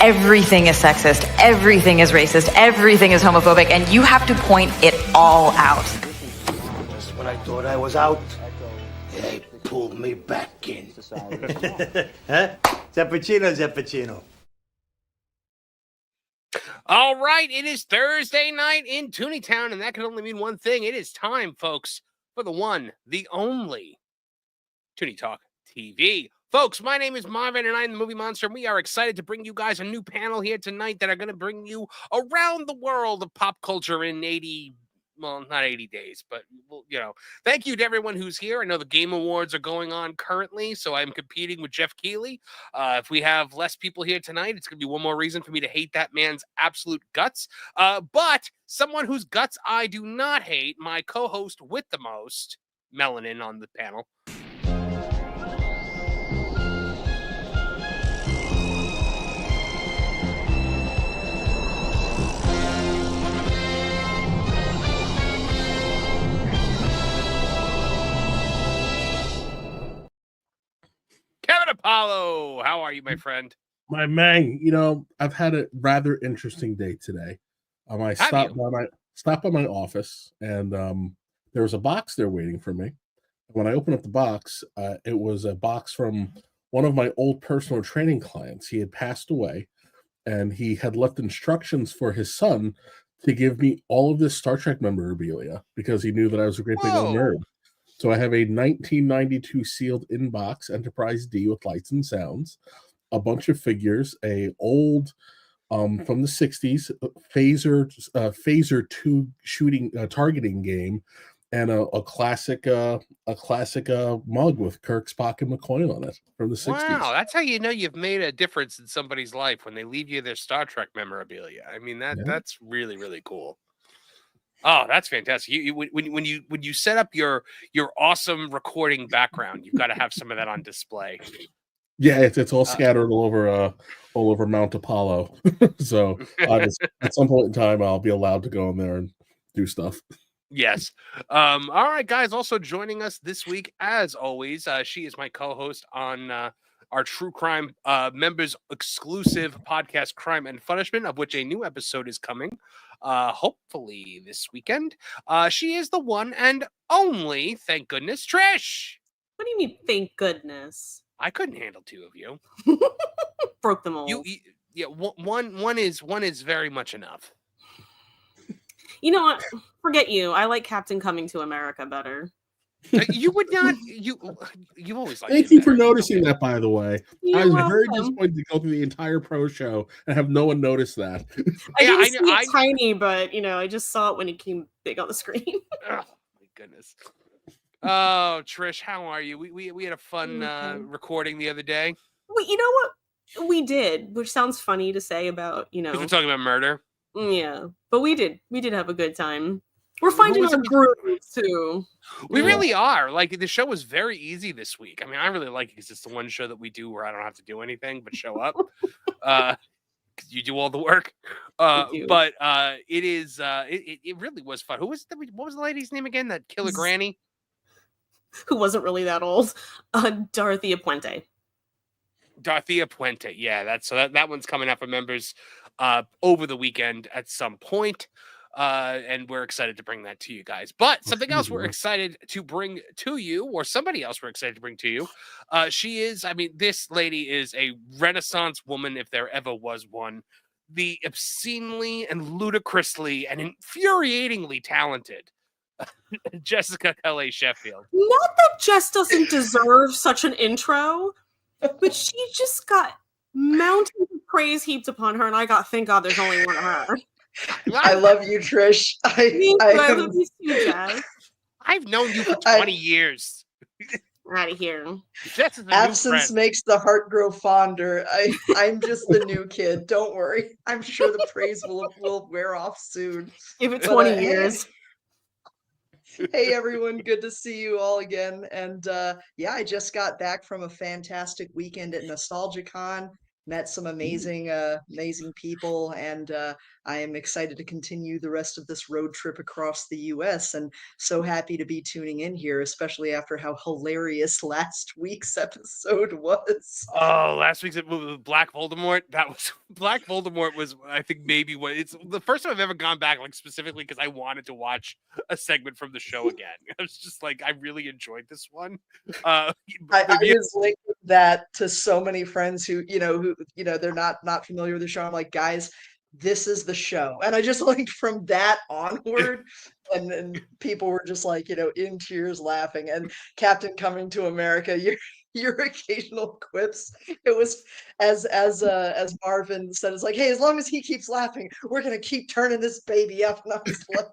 everything is sexist, everything is racist, everything is homophobic, and you have to point it all out. Just when I thought I was out, they pulled me back in. Huh? Zappuccino. All right, it is Thursday night in Tooney Town, and that can only mean one thing. It is time, folks, for the one, the only Tooney Talk TV. Folks, my name is Marvin, and I'm the Movie Monster, and we are excited to bring you guys a new panel here tonight that are going to bring you around the world of pop culture in 80, well, not 80 days, but, you know, thank you to everyone who's here. I know the Game Awards are going on currently, so I'm competing with Jeff Keighley. If we have less people here tonight, it's going to be one more reason for me to hate that man's absolute guts. But someone whose guts I do not hate, my co-host with the most melanin on the panel. Kevin Apollo, how are you, my friend? My man, I've had a rather interesting day today. I stopped by my office, and there was a box there waiting for me. When I opened up the box, it was a box from one of my old personal training clients. He had passed away, and he had left instructions for his son to give me all of this Star Trek memorabilia because he knew that I was a great big old nerd. So I have a 1992 sealed in-box Enterprise D with lights and sounds, a bunch of figures, a old from the 60s phaser 2 shooting targeting game, and a classic mug with Kirk, Spock, and McCoy on it from the 60s. Wow, that's how you know you've made a difference in somebody's life, when they leave you their Star Trek memorabilia. I mean, that's really, really cool. Oh, that's fantastic! When you set up your awesome recording background, you've got to have some of that on display. Yeah, it's all scattered all over Mount Apollo. So at some point in time, I'll be allowed to go in there and do stuff. Yes. All right, guys. Also joining us this week, as always, she is my co-host on our true crime members exclusive podcast, Crime and Punishment, of which a new episode is coming. Hopefully this weekend. She is the one and only, thank goodness, Trish. What do you mean, thank goodness? I couldn't handle two of you. Broke them all. One is very much enough. You know what? Forget you. I like Captain Coming to America better. You would not. You always like. Thank you for noticing that, by the way. You're I was welcome. very disappointed to go through the entire pro show and have no one notice that. I didn't see it tiny, but I just saw it when it came big on the screen. Oh my goodness. Oh, Trish, how are you? We had a fun recording the other day. Well, you know what we did, which sounds funny to say about Because we're talking about murder. Yeah, but we did have a good time. We're finding our grooves too. We really are. Like, the show was very easy this week. I mean, I really like it because it's the one show that we do where I don't have to do anything but show up. Because you do all the work. But it is. It really was fun. What was the lady's name again? That killer granny, who wasn't really that old. Dorothea Puente. Dorothea Puente. Yeah, that one's coming up for members over the weekend at some point. And we're excited to bring that to you guys. But something else we're excited to bring to you, or somebody else we're excited to bring to you. This lady is a Renaissance woman, if there ever was one. The obscenely and ludicrously and infuriatingly talented Jessica L.A. Sheffield. Not that Jess doesn't deserve such an intro, but she just got mountains of praise heaped upon her, and thank God there's only one of her. I love you, Trish. I love you too, Jess. I've known you for 20 years. Out of here. Absence makes the heart grow fonder. I'm just the new kid. Don't worry. I'm sure the praise will wear off soon. Give it 20 years. Hey everyone, good to see you all again. And I just got back from a fantastic weekend at NostalgiaCon. met some amazing people, and I am excited to continue the rest of this road trip across the US, and so happy to be tuning in here, especially after how hilarious last week's episode was. Oh, last week's Black Voldemort. That was Black Voldemort was, I think, maybe what it's the first time I've ever gone back, like specifically because I wanted to watch a segment from the show again. I was just like, I really enjoyed this one. I was linking that to so many friends who they're not familiar with the show. I'm like, guys, this is the show, and I just linked from that onward, and then people were just like, in tears laughing. And Captain Coming to America, your occasional quips. It was as Marvin said, it's like, hey, as long as he keeps laughing, we're gonna keep turning this baby up. And I was like,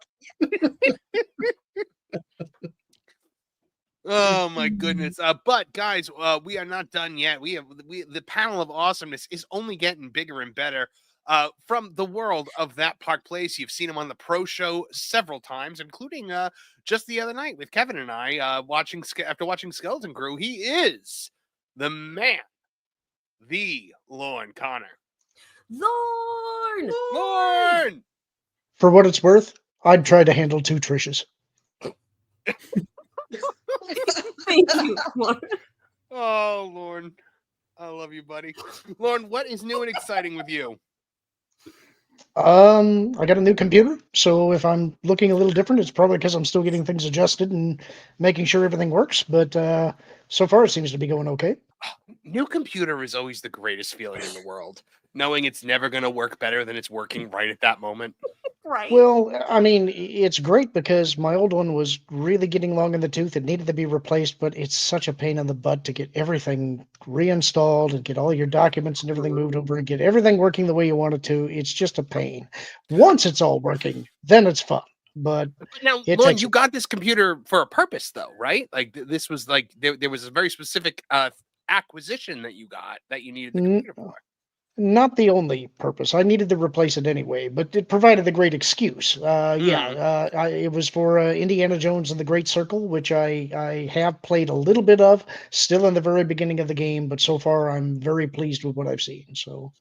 oh my goodness. But guys, we are not done yet. The panel of awesomeness is only getting bigger and better. From the world of That Park Place, you've seen him on the Pro Show several times, including just the other night with Kevin and I after watching Skeleton Crew. He is the man, the Lorne Connor. Lorne! For what it's worth, I'd try to handle 2 Trishes. Thank you, Lorne. Oh, Lorne. I love you, buddy. Lorne, what is new and exciting with you? I got a new computer, so if I'm looking a little different, it's probably because I'm still getting things adjusted and making sure everything works. But so far, it seems to be going okay. New computer is always the greatest feeling in the world, knowing it's never going to work better than it's working right at that moment. Right. Well, I mean, it's great because my old one was really getting long in the tooth. It needed to be replaced, but it's such a pain in the butt to get everything reinstalled and get all your documents and everything moved over and get everything working the way you want it to. It's just a pain. Once it's all working, then it's fun. But now, Lauren, you got this computer for a purpose, though, right? Like this was like there was a very specific acquisition that you got that you needed the computer for. Not the only purpose. I needed to replace it anyway, but it provided a great excuse. It was for Indiana Jones and the Great Circle, which I have played a little bit of, still in the very beginning of the game, but so far I'm very pleased with what I've seen. So,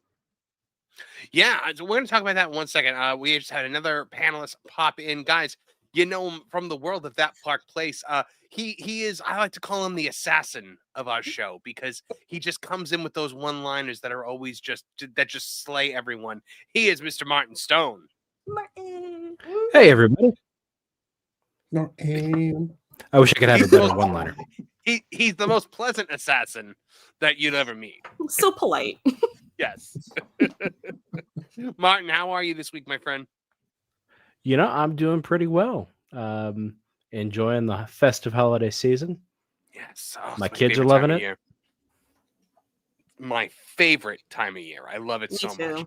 yeah, so we're going to talk about that in 1 second. We just had another panelist pop in. Guys, you know him from the world of That Park Place. He is, I like to call him the assassin of our show because he just comes in with those one-liners that are always just slay everyone. He is Mr. Martin Stone. Martin. Hey, everybody. Martin. I wish I could have a better one-liner. He's the most pleasant assassin that you'd ever meet. So polite. Yes. Martin, how are you this week, my friend? You know, I'm doing pretty well. Enjoying the festive holiday season. Yes. My kids are loving it. Year. My favorite time of year. I love it Me so too.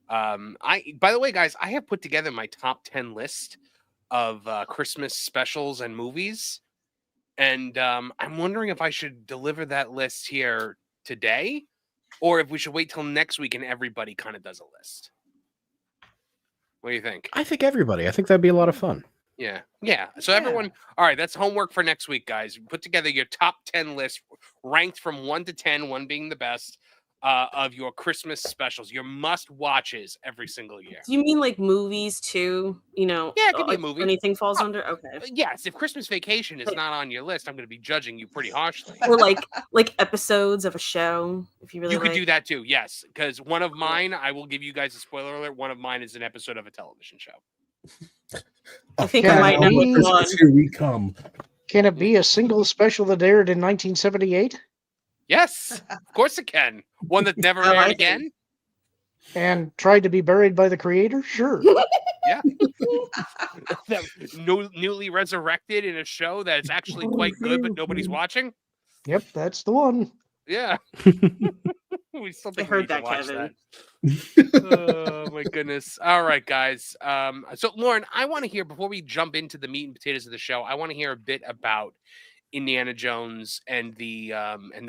much. By the way, guys, I have put together my top 10 list of Christmas specials and movies. And I'm wondering if I should deliver that list here today or if we should wait till next week and everybody kind of does a list. What do you think? I think everybody. I think that'd be a lot of fun. Yeah. So everyone, all right, that's homework for next week, guys. Put together your top 10 list ranked from 1 to 10, 1 being the best, of your Christmas specials, your must-watches every single year. Do you mean like movies too? Yeah, it could be a movie. Anything falls under? Okay. Yes, if Christmas Vacation is not on your list, I'm going to be judging you pretty harshly. Or like episodes of a show, if you really You could do that too, yes. Because one of mine, I will give you guys a spoiler alert, one of mine is an episode of a television show. I think I might know which one. Here we come. can it be a single special that aired in 1978? Yes, of course it can. One that never I aired like again. And tried to be buried by the creator? Sure. Yeah. Newly resurrected in a show that's actually quite good, but nobody's watching. Yep, that's the one. Yeah. We still think I heard we need to that, watch Kevin. that. Oh my goodness. All right, guys. So Lauren, I want to hear before we jump into the meat and potatoes of the show, I want to hear a bit about Indiana Jones and the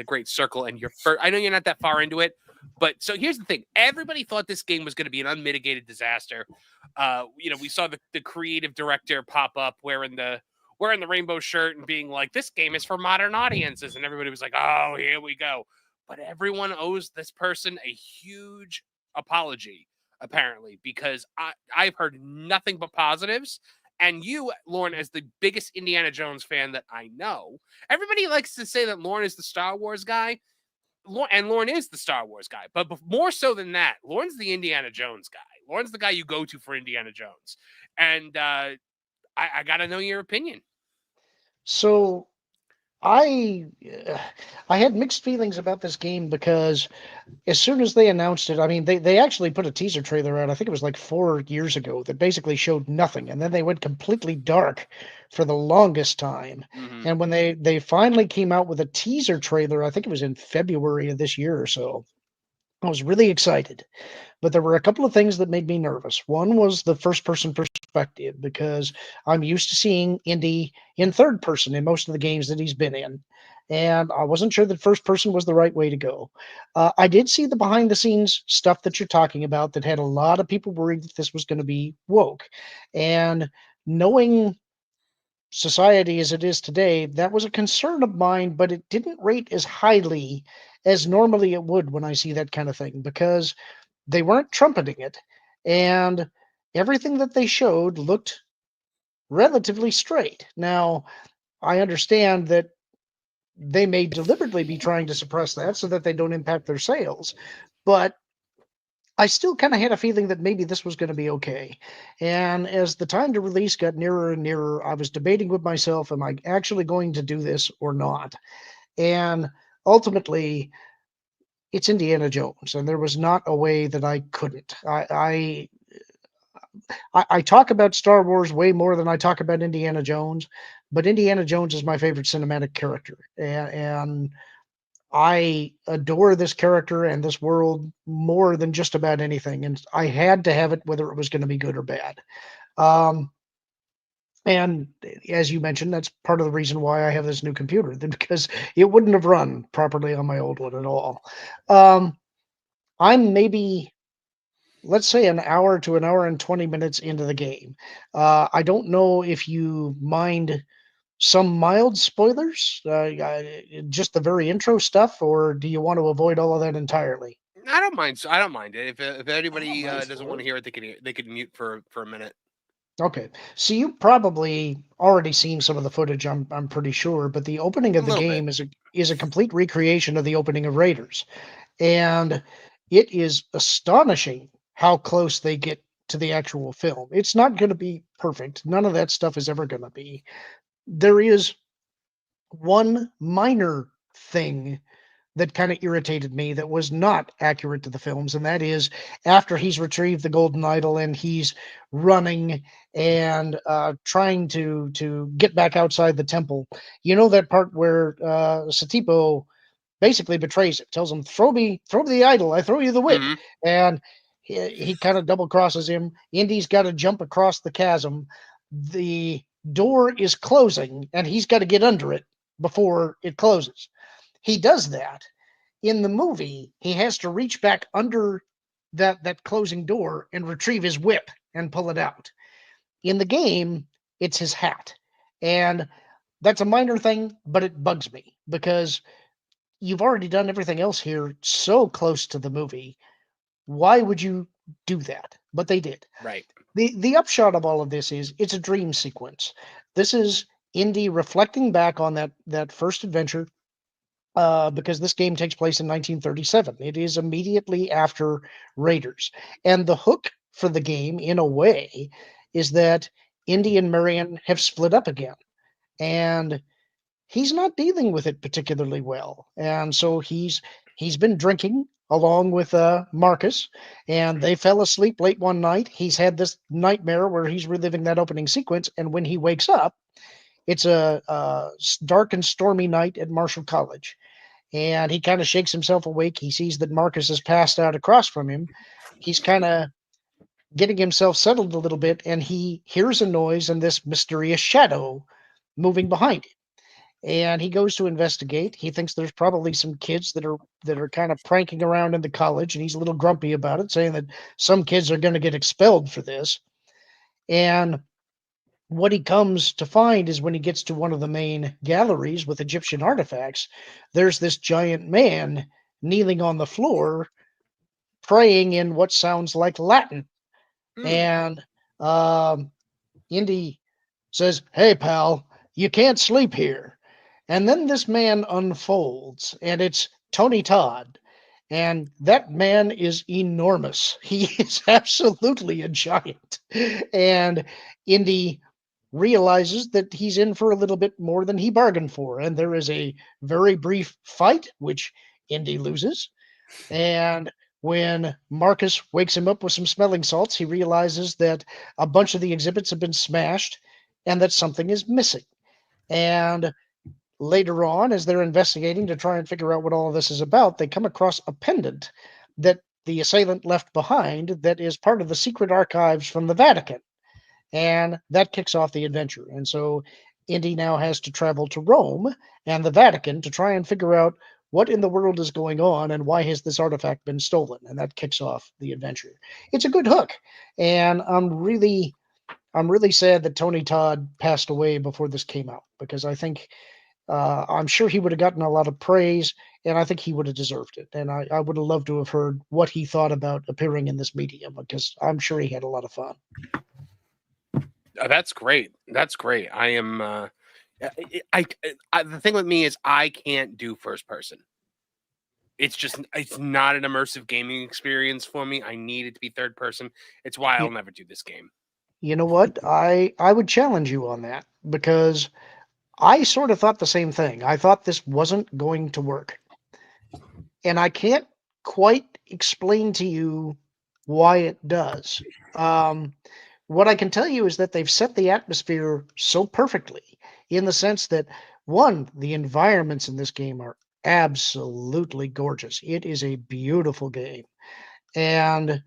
Great Circle and your first. I know you're not that far into it, but so here's the thing: everybody thought this game was going to be an unmitigated disaster. We saw the creative director pop up wearing the rainbow shirt and being like, "This game is for modern audiences," and everybody was like, "Oh, here we go." but everyone owes this person a huge apology, apparently, because I've heard nothing but positives. And you, Lauren, as the biggest Indiana Jones fan that I know, everybody likes to say that Lauren is the Star Wars guy. And Lauren is the Star Wars guy, but more so than that, Lauren's the Indiana Jones guy. Lauren's the guy you go to for Indiana Jones. And I got to know your opinion. So I had mixed feelings about this game because as soon as they announced it, I mean, they actually put a teaser trailer out, I think it was like 4 years ago, that basically showed nothing. And then they went completely dark for the longest time. Mhm. And when they finally came out with a teaser trailer, I think it was in February of this year or so, I was really excited. But there were a couple of things that made me nervous. One was the first person perspective, because I'm used to seeing Indy in third person in most of the games that he's been in. And I wasn't sure that first person was the right way to go. I did see the behind the scenes stuff that you're talking about that had a lot of people worried that this was going to be woke. And knowing society as it is today, that was a concern of mine, but it didn't rate as highly as normally it would when I see that kind of thing, because they weren't trumpeting it, and everything that they showed looked relatively straight. Now, I understand that they may deliberately be trying to suppress that so that they don't impact their sales, but I still kind of had a feeling that maybe this was going to be okay. And as the time to release got nearer and nearer, I was debating with myself, am I actually going to do this or not? And ultimately, it's Indiana Jones, and there was not a way that I couldn't. I talk about Star Wars way more than I talk about Indiana Jones, but Indiana Jones is my favorite cinematic character, and I adore this character and this world more than just about anything, and I had to have it whether it was going to be good or bad. Um, and as you mentioned, that's part of the reason why I have this new computer, because it wouldn't have run properly on my old one at all. I'm maybe, let's say, an hour to an hour and 20 minutes into the game. I don't know if you mind some mild spoilers, just the very intro stuff, or do you want to avoid all of that entirely? I don't mind. I don't mind it. If anybody mind doesn't want to hear it, they can mute for a minute. Okay, so you've probably already seen some of the footage. I'm pretty sure, but the opening of the game is a complete recreation of the opening of Raiders, and it is astonishing how close they get to the actual film. It's not going to be perfect. None of that stuff is ever going to be. There is one minor thing that kind of irritated me that was not accurate to the films, and that is after he's retrieved the golden idol and he's running and trying to get back outside the temple. You know that part where Satipo basically betrays it, tells him, throw me the idol, I throw you the whip. Mhm. And he kind of double crosses him. Indy's got to jump across the chasm. The door is closing and he's got to get under it before it closes. He does that. In the movie, he has to reach back under that closing door and retrieve his whip and pull it out. In the game, it's his hat. And that's a minor thing, but it bugs me because you've already done everything else here so close to the movie. Why would you do that? But they did. Right. The upshot of all of this is it's a dream sequence. This is Indy reflecting back on that first adventure, because this game takes place in 1937. It is immediately after Raiders. And the hook for the game, in a way, is that Indy and Marion have split up again. And he's not dealing with it particularly well. And so he's been drinking along with Marcus, and they fell asleep late one night. He's had this nightmare where he's reliving that opening sequence, and when he wakes up, it's a dark and stormy night at Marshall College. And he kind of shakes himself awake. He sees that Marcus has passed out across from him. He's kind of getting himself settled a little bit, and he hears a noise and this mysterious shadow moving behind him. And he goes to investigate. He thinks there's probably some kids that are kind of pranking around in the college, and he's a little grumpy about it, saying that some kids are going to get expelled for this. And what he comes to find is when he gets to one of the main galleries with Egyptian artifacts, there's this giant man kneeling on the floor, praying in what sounds like Latin. And Indy says, "Hey, pal, you can't sleep here." And then this man unfolds, and it's Tony Todd. And that man is enormous. He is absolutely a giant. And Indy realizes that he's in for a little bit more than he bargained for. And there is a very brief fight, which Indy loses. And when Marcus wakes him up with some smelling salts, he realizes that a bunch of the exhibits have been smashed and that something is missing. And later on, as they're investigating to try and figure out what all of this is about, they come across a pendant that the assailant left behind that is part of the secret archives from the Vatican. And that kicks off the adventure. And so Indy now has to travel to Rome and the Vatican to try and figure out what in the world is going on and why has this artifact been stolen. And that kicks off the adventure. It's a good hook. And I'm really sad that Tony Todd passed away before this came out, because I think I'm sure he would have gotten a lot of praise, and I think he would have deserved it. And I would have loved to have heard what he thought about appearing in this medium, because I'm sure he had a lot of fun. That's great. That's great. I am. The thing with me is I can't do first person. It's not an immersive gaming experience for me. I need it to be third person. It's why I'll never do this game. You know what? I would challenge you on that, because I sort of thought the same thing. I thought this wasn't going to work. And I can't quite explain to you why it does. What I can tell you is that they've set the atmosphere so perfectly, in the sense that, one, the environments in this game are absolutely gorgeous. It is a beautiful game. And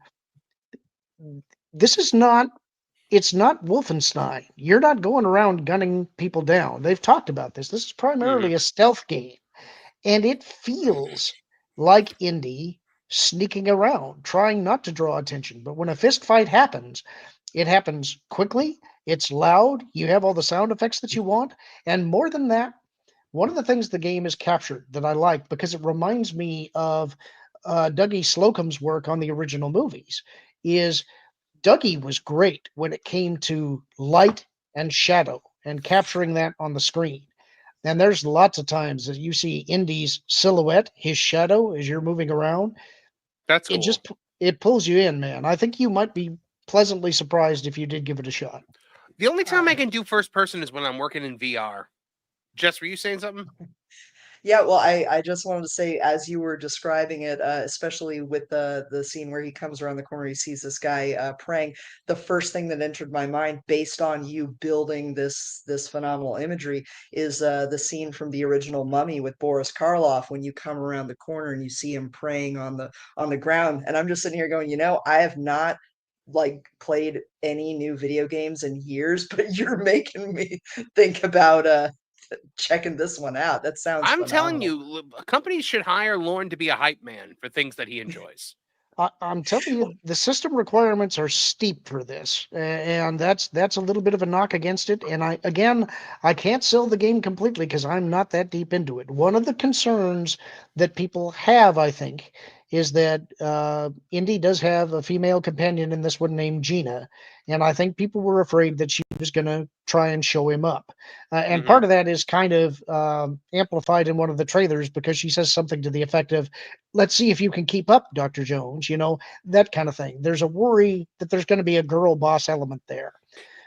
this is not, it's not Wolfenstein. You're not going around gunning people down. They've talked about this. This is primarily a stealth game. And it feels like Indy sneaking around, trying not to draw attention. But when a fist fight happens, it happens quickly, it's loud, you have all the sound effects that you want. And more than that, one of the things the game has captured that I like, because it reminds me of Dougie Slocum's work on the original movies, is Dougie was great when it came to light and shadow and capturing that on the screen. And there's lots of times that you see Indy's silhouette, his shadow, as you're moving around. That's cool. It pulls you in, man. I think you might be pleasantly surprised if you did give it a shot. The only time I can do first person is when I'm working in VR. Jess, were you saying something? Yeah, well, I just wanted to say, as you were describing it, especially with the scene where he comes around the corner, he sees this guy praying. The first thing that entered my mind, based on you building this phenomenal imagery, is the scene from the original Mummy with Boris Karloff, when you come around the corner and you see him praying on the ground. And I'm just sitting here going, I have not played any new video games in years, but you're making me think about checking this one out. That sounds I'm telling phenomenal. you, companies should hire Lorne to be a hype man for things that he enjoys. I'm telling you, the system requirements are steep for this, and that's a little bit of a knock against it. And I can't sell the game completely because I'm not that deep into it. One of the concerns that people have, I think, is that Indy does have a female companion in this one named Gina, and I think people were afraid that she was going to try and show him up. And part of that is kind of amplified in one of the trailers, because she says something to the effect of, "Let's see if you can keep up, Dr. Jones," that kind of thing. There's a worry that there's going to be a girl boss element there.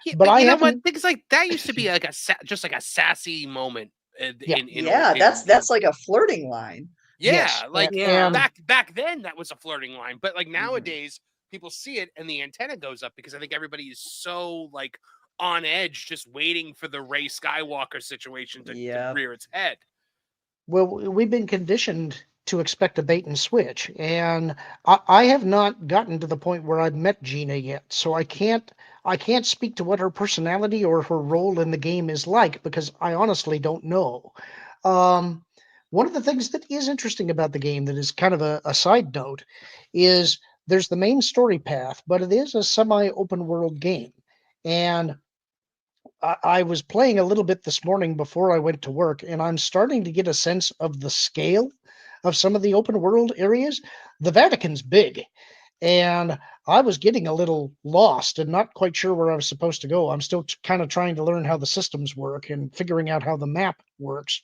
Yeah, but you know what? Things like that used to be like just like a sassy moment. That's like a flirting line. Yeah, back then that was a flirting line, but nowadays people see it and the antenna goes up, because I think everybody is so on edge, just waiting for the Rey Skywalker situation to rear its head. Well, we've been conditioned to expect a bait and switch, and I have not gotten to the point where I've met Gina yet, so I can't speak to what her personality or her role in the game is like, because I honestly don't know. One of the things that is interesting about the game, that is kind of a side note, is there's the main story path, but it is a semi-open world game. And I was playing a little bit this morning before I went to work, and I'm starting to get a sense of the scale of some of the open world areas. The Vatican's big, and I was getting a little lost and not quite sure where I was supposed to go. I'm still kind of trying to learn how the systems work and figuring out how the map works.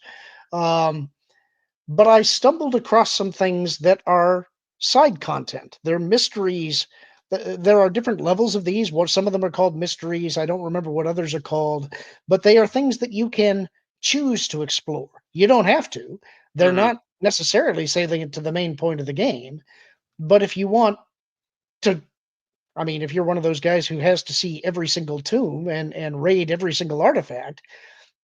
But I stumbled across some things that are side content. They're mysteries. There are different levels of these. Some of them are called mysteries. I don't remember what others are called, but they are things that you can choose to explore. You don't have to. They're not necessarily sailing to the main point of the game. But if you want to, I mean, if you're one of those guys who has to see every single tomb and raid every single artifact,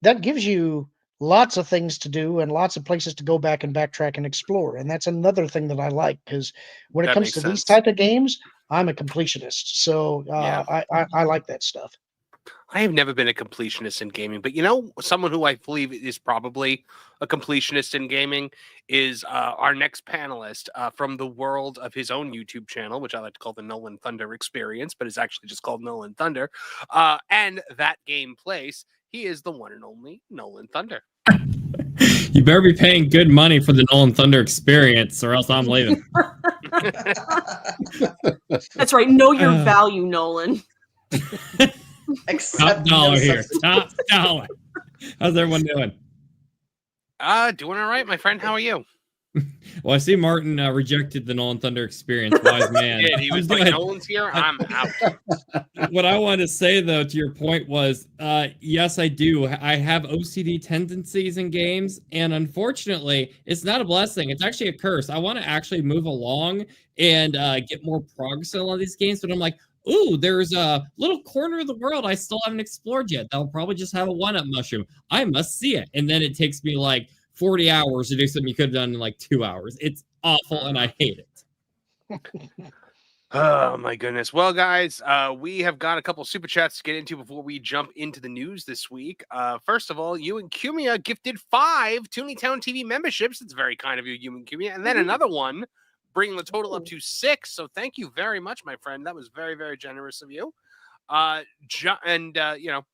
that gives you lots of things to do and lots of places to go back and backtrack and explore. And that's another thing that I like, because when it comes to these type of games, I'm a completionist. So I like that stuff. I have never been a completionist in gaming, but someone who I believe is probably a completionist in gaming is our next panelist from the world of his own YouTube channel, which I like to call the Nolan Thunder Experience, but it's actually just called Nolan Thunder. And that game place, he is the one and only Nolan Thunder. You better be paying good money for the Nolan Thunder Experience, or else I'm leaving. That's right. Know your value, Nolan. Top dollar here. Top dollar. How's everyone doing? Doing all right, my friend. How are you? Well, I see Martin rejected the Nolan Thunder Experience. Wise man. He was like, Nolan's here, I'm out. What I wanted to say, though, to your point was, yes, I do. I have OCD tendencies in games, and unfortunately, it's not a blessing. It's actually a curse. I want to actually move along and get more progress on all these games, but I'm like, ooh, there's a little corner of the world I still haven't explored yet. That'll probably just have a one-up mushroom. I must see it. And then it takes me like 40 hours to do something you could have done in like 2 hours. It's awful, and I hate it. Oh, my goodness. Well, guys, we have got a couple super chats to get into before we jump into the news this week. First of all, you and Cumia gifted 5 Tooney Town TV memberships. It's very kind of you, you and Cumia. And then another one, bringing the total up to 6. So thank you very much, my friend. That was very, very generous of you.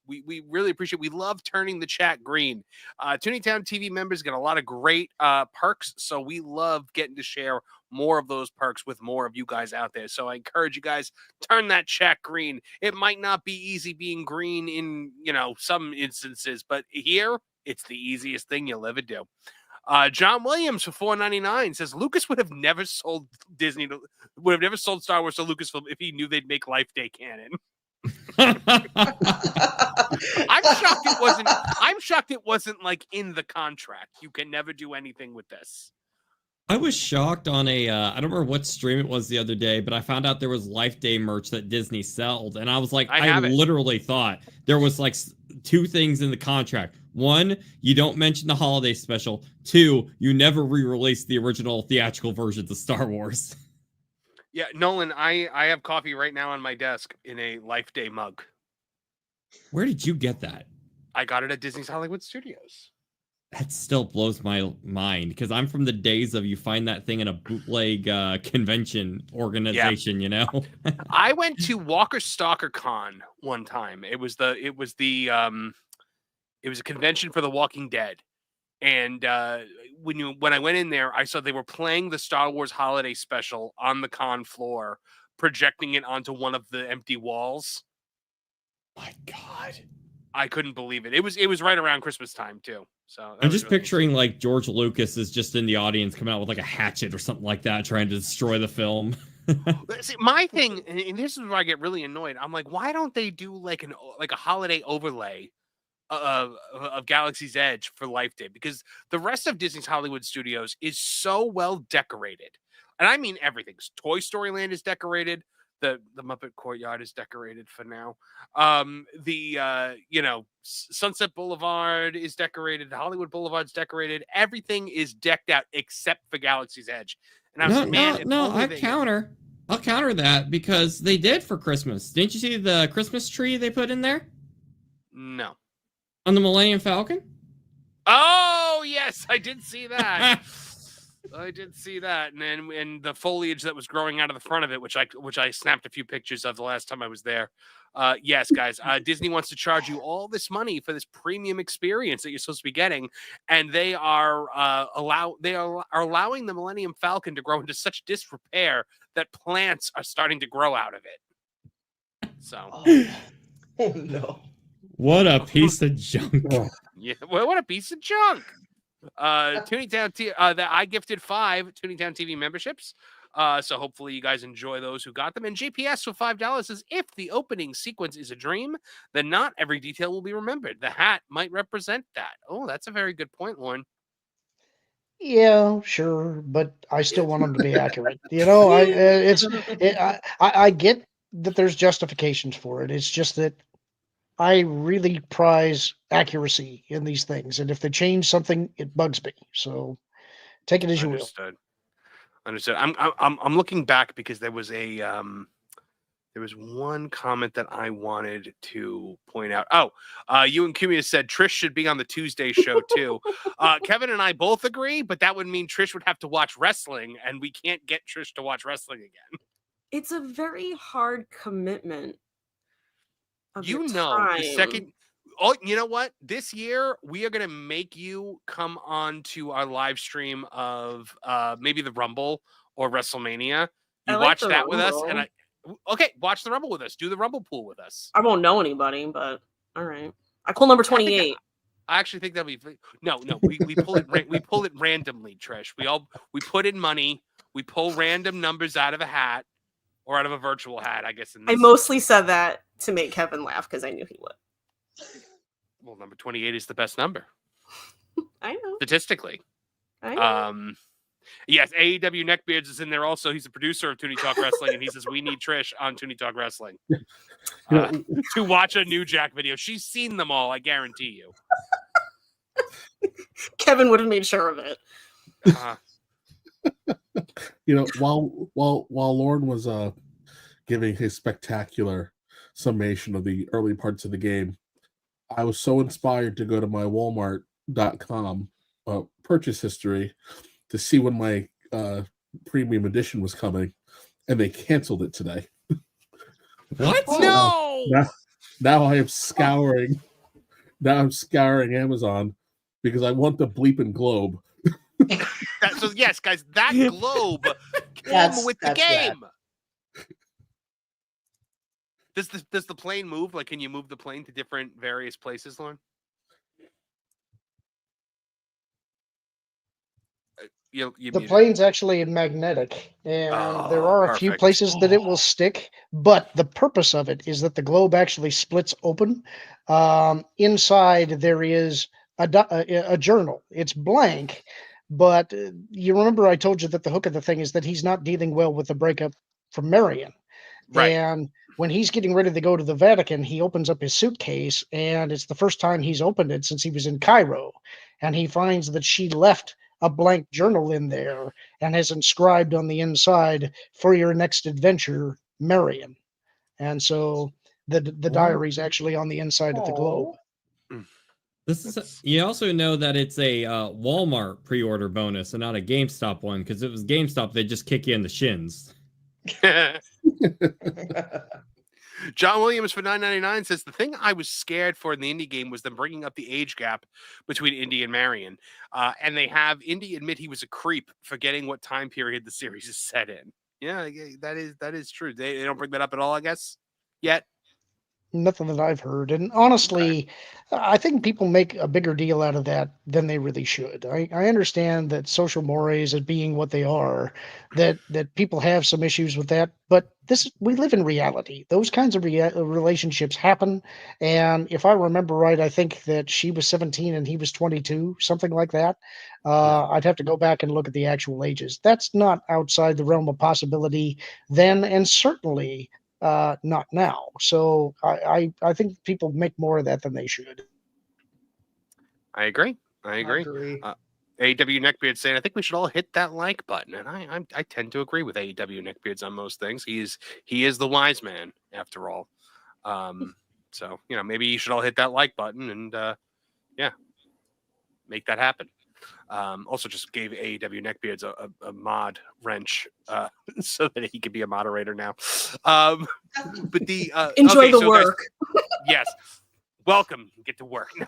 We really appreciate, we love turning the chat green. Tooney Town TV members get a lot of great perks, so we love getting to share more of those perks with more of you guys out there. So I encourage you guys, turn that chat green. It might not be easy being green in some instances, but here it's the easiest thing you'll ever do. John Williams for $4.99 says Lucas would have never sold Star Wars to Lucasfilm if he knew they'd make Life Day canon. I'm shocked it wasn't like in the contract. You can never do anything with this. I was shocked on a I don't remember what stream it was the other day, but I found out there was Life Day merch that Disney sold, and I was like, I literally thought there was like 2 things in the contract. 1, you don't mention the holiday special. 2, you never re-release the original theatrical versions of Star Wars. Yeah, Nolan, I have coffee right now on my desk in a Life Day mug. Where did you get that? I got it at Disney's Hollywood Studios. That still blows my mind, because I'm from the days of you find that thing in a bootleg convention organization, I went to Walker Stalker Con one time. It was a convention for The Walking Dead. And when I went in there, I saw they were playing the Star Wars Holiday Special on the con floor, projecting it onto one of the empty walls. My God, I couldn't believe it. It was right around Christmas time too. So I'm just really picturing like George Lucas is just in the audience coming out with like a hatchet or something like that, trying to destroy the film. See, my thing, and this is where I get really annoyed. I'm like, why don't they do like a holiday overlay of Galaxy's Edge for Life Day? Because the rest of Disney's Hollywood Studios is so well decorated, and I mean everything. Toy Story Land is decorated. The Muppet Courtyard is decorated for now. Sunset Boulevard is decorated. The Hollywood Boulevard's decorated. Everything is decked out except for Galaxy's Edge. And I was like, man, I'll counter that, because they did for Christmas. Didn't you see the Christmas tree they put in there? No. On the Millennium Falcon? Oh, yes, I did see that. I did see that, and the foliage that was growing out of the front of it, which I snapped a few pictures of the last time I was there. Yes, guys, Disney wants to charge you all this money for this premium experience that you're supposed to be getting, and they are allowing the Millennium Falcon to grow into such disrepair that plants are starting to grow out of it. So, Oh no. What a piece of junk. yeah, well, what a piece of junk. Tooney Town that I gifted 5 Tooney Town TV memberships. So hopefully you guys enjoy those who got them. And GPS with $5 says, if the opening sequence is a dream, then not every detail will be remembered. The hat might represent that. Oh, that's a very good point, Lauren. Yeah, sure, but I still want them to be accurate. You know, I get that there's justifications for it. It's just that I really prize accuracy in these things, and if they change something, it bugs me. So take it as you will. Understood. I'm looking back because there was one comment that I wanted to point out. Oh, you and Kumia said Trish should be on the Tuesday show too. Kevin and I both agree, but that would mean Trish would have to watch wrestling, and we can't get Trish to watch wrestling again. It's a very hard commitment. You know, the second. Oh, you know what? This year we are gonna make you come on to our live stream of maybe the Rumble or WrestleMania. You watch that with us, and watch the Rumble with us. Do the Rumble pool with us. I won't know anybody, but all right. I call number 28. I actually think that'll be no. We pull it we pull it randomly, Trish. We put in money. We pull random numbers out of a hat or out of a virtual hat. I guess. I mostly said that to make Kevin laugh because I knew he would. Well, number 28 is the best number. I know. Statistically. I know. Yes, AEW Neckbeards is in there also. He's a producer of Tooney Talk Wrestling, and he says we need Trish on Tooney Talk Wrestling to watch a New Jack video. She's seen them all, I guarantee you. Kevin would have made sure of it. You know, while Lauren was giving his spectacular summation of the early parts of the game, I was so inspired to go to my Walmart.com purchase history to see when my premium edition was coming, and they canceled it today. What? No! Now I am scouring. Now I'm scouring Amazon because I want the bleeping globe. So yes, guys, that globe came with the game. Does the plane move? Like, can you move the plane to different various places, Lauren? The plane's actually magnetic, and there are a few places that it will stick, but the purpose of it is that the globe actually splits open. Inside there is a journal. It's blank, but you remember I told you that the hook of the thing is that he's not dealing well with the breakup from Marion. Right. And when he's getting ready to go to the Vatican, he opens up his suitcase, and it's the first time he's opened it since he was in Cairo, and he finds that she left a blank journal in there and has inscribed on the inside, "For your next adventure, Marion." And so the diary's actually on the inside of the globe. You also know that it's a Walmart pre-order bonus and not a GameStop one, because if it was GameStop, they'd just kick you in the shins. John Williams for $9.99 says the thing I was scared for in the Indy game was them bringing up the age gap between Indy and Marion, and they have Indy admit he was a creep, forgetting what time period the series is set in. Yeah, that is true. They don't bring that up at all, I guess, yet. Nothing that I've heard. And honestly, I think people make a bigger deal out of that than they really should. I understand that social mores as being what they are, that people have some issues with that, but we live in reality. Those kinds of relationships happen. And if I remember right, I think that she was 17 and he was 22, something like that. I'd have to go back and look at the actual ages. That's not outside the realm of possibility then, and certainly not now. So I think people make more of that than they should. I agree. AEW Neckbeard saying I think we should all hit that like button, and I tend to agree with AEW Neckbeards on most things. He is the wise man after all. So maybe you should all hit that like button and make that happen. Also, just gave AEW Neckbeards a mod wrench so that he could be a moderator now. But the Enjoy the work. Guys, yes. Welcome. Get to work. No,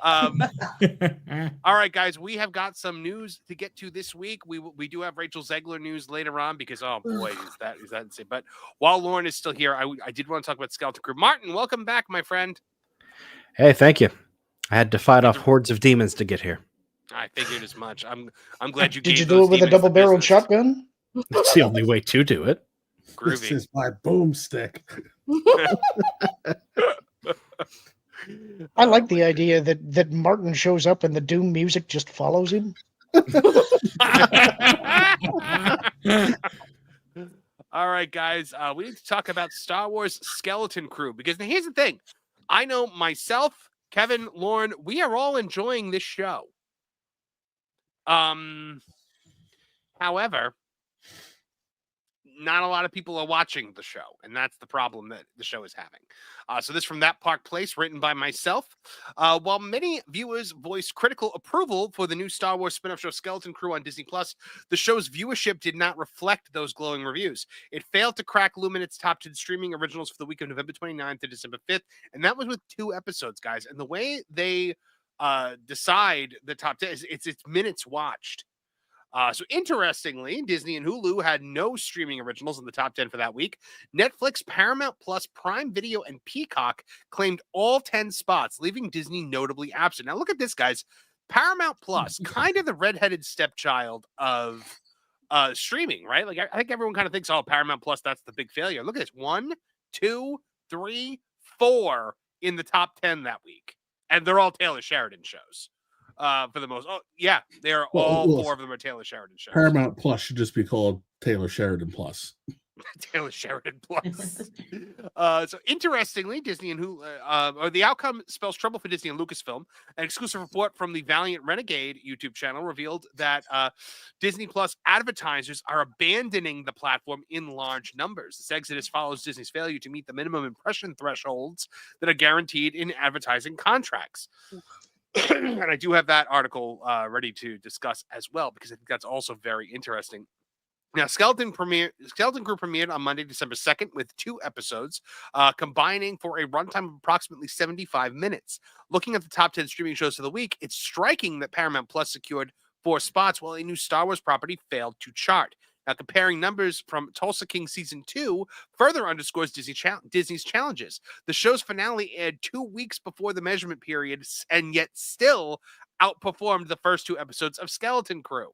I'm kidding. All right, guys, we have got some news to get to this week. We do have Rachel Zegler news later on because, oh boy, is that insane. But while Lauren is still here, I did want to talk about Skeleton Crew. Martin, welcome back, my friend. Hey, thank you. I had to fight off hordes of demons to get here. I figured as much. I'm glad you. Did you do it with a double-barreled shotgun? That's the only way to do it. Groovy. This is my boomstick. I like the idea that Martin shows up and the Doom music just follows him. All right, guys, we need to talk about Star Wars Skeleton Crew because now here's the thing. I know myself, Kevin, Lauren, we are all enjoying this show. However, not a lot of people are watching the show, and that's the problem that the show is having. So this from That Park Place, written by myself. While many viewers voiced critical approval for the new Star Wars spin-off show Skeleton Crew on Disney+, the show's viewership did not reflect those glowing reviews. It failed to crack Luminet's top 10 streaming originals for the week of November 29th to December 5th, and that was with 2 episodes, guys. And the way they decide the top 10 is it's minutes watched. So interestingly, Disney and Hulu had no streaming originals in the top 10 for that week. Netflix, Paramount Plus, Prime Video, and Peacock claimed all 10 spots, leaving Disney notably absent. Now look at this, guys. Paramount Plus, kind of the redheaded stepchild of streaming, right? Like I think everyone kind of thinks, oh, Paramount Plus, that's the big failure. Look at this. 1, 2, 3, 4 in the top 10 that week. And they're all Taylor Sheridan shows. For the most, they're all 4 of them are Taylor Sheridan shows. Paramount Plus should just be called Taylor Sheridan Plus. Taylor Sheridan Plus. So interestingly, Disney and Hulu, the outcome spells trouble for Disney and Lucasfilm. An exclusive report from the Valiant Renegade YouTube channel revealed that Disney Plus advertisers are abandoning the platform in large numbers. This exodus follows Disney's failure to meet the minimum impression thresholds that are guaranteed in advertising contracts. And I do have that article ready to discuss as well, because I think that's also very interesting. Now, Skeleton Crew premiered on Monday, December 2nd with 2 episodes, combining for a runtime of approximately 75 minutes. Looking at the top 10 streaming shows of the week, it's striking that Paramount Plus secured 4 spots while a new Star Wars property failed to chart. Now, comparing numbers from Tulsa King Season 2 further underscores Disney's challenges. The show's finale aired 2 weeks before the measurement period and yet still outperformed the first 2 episodes of Skeleton Crew.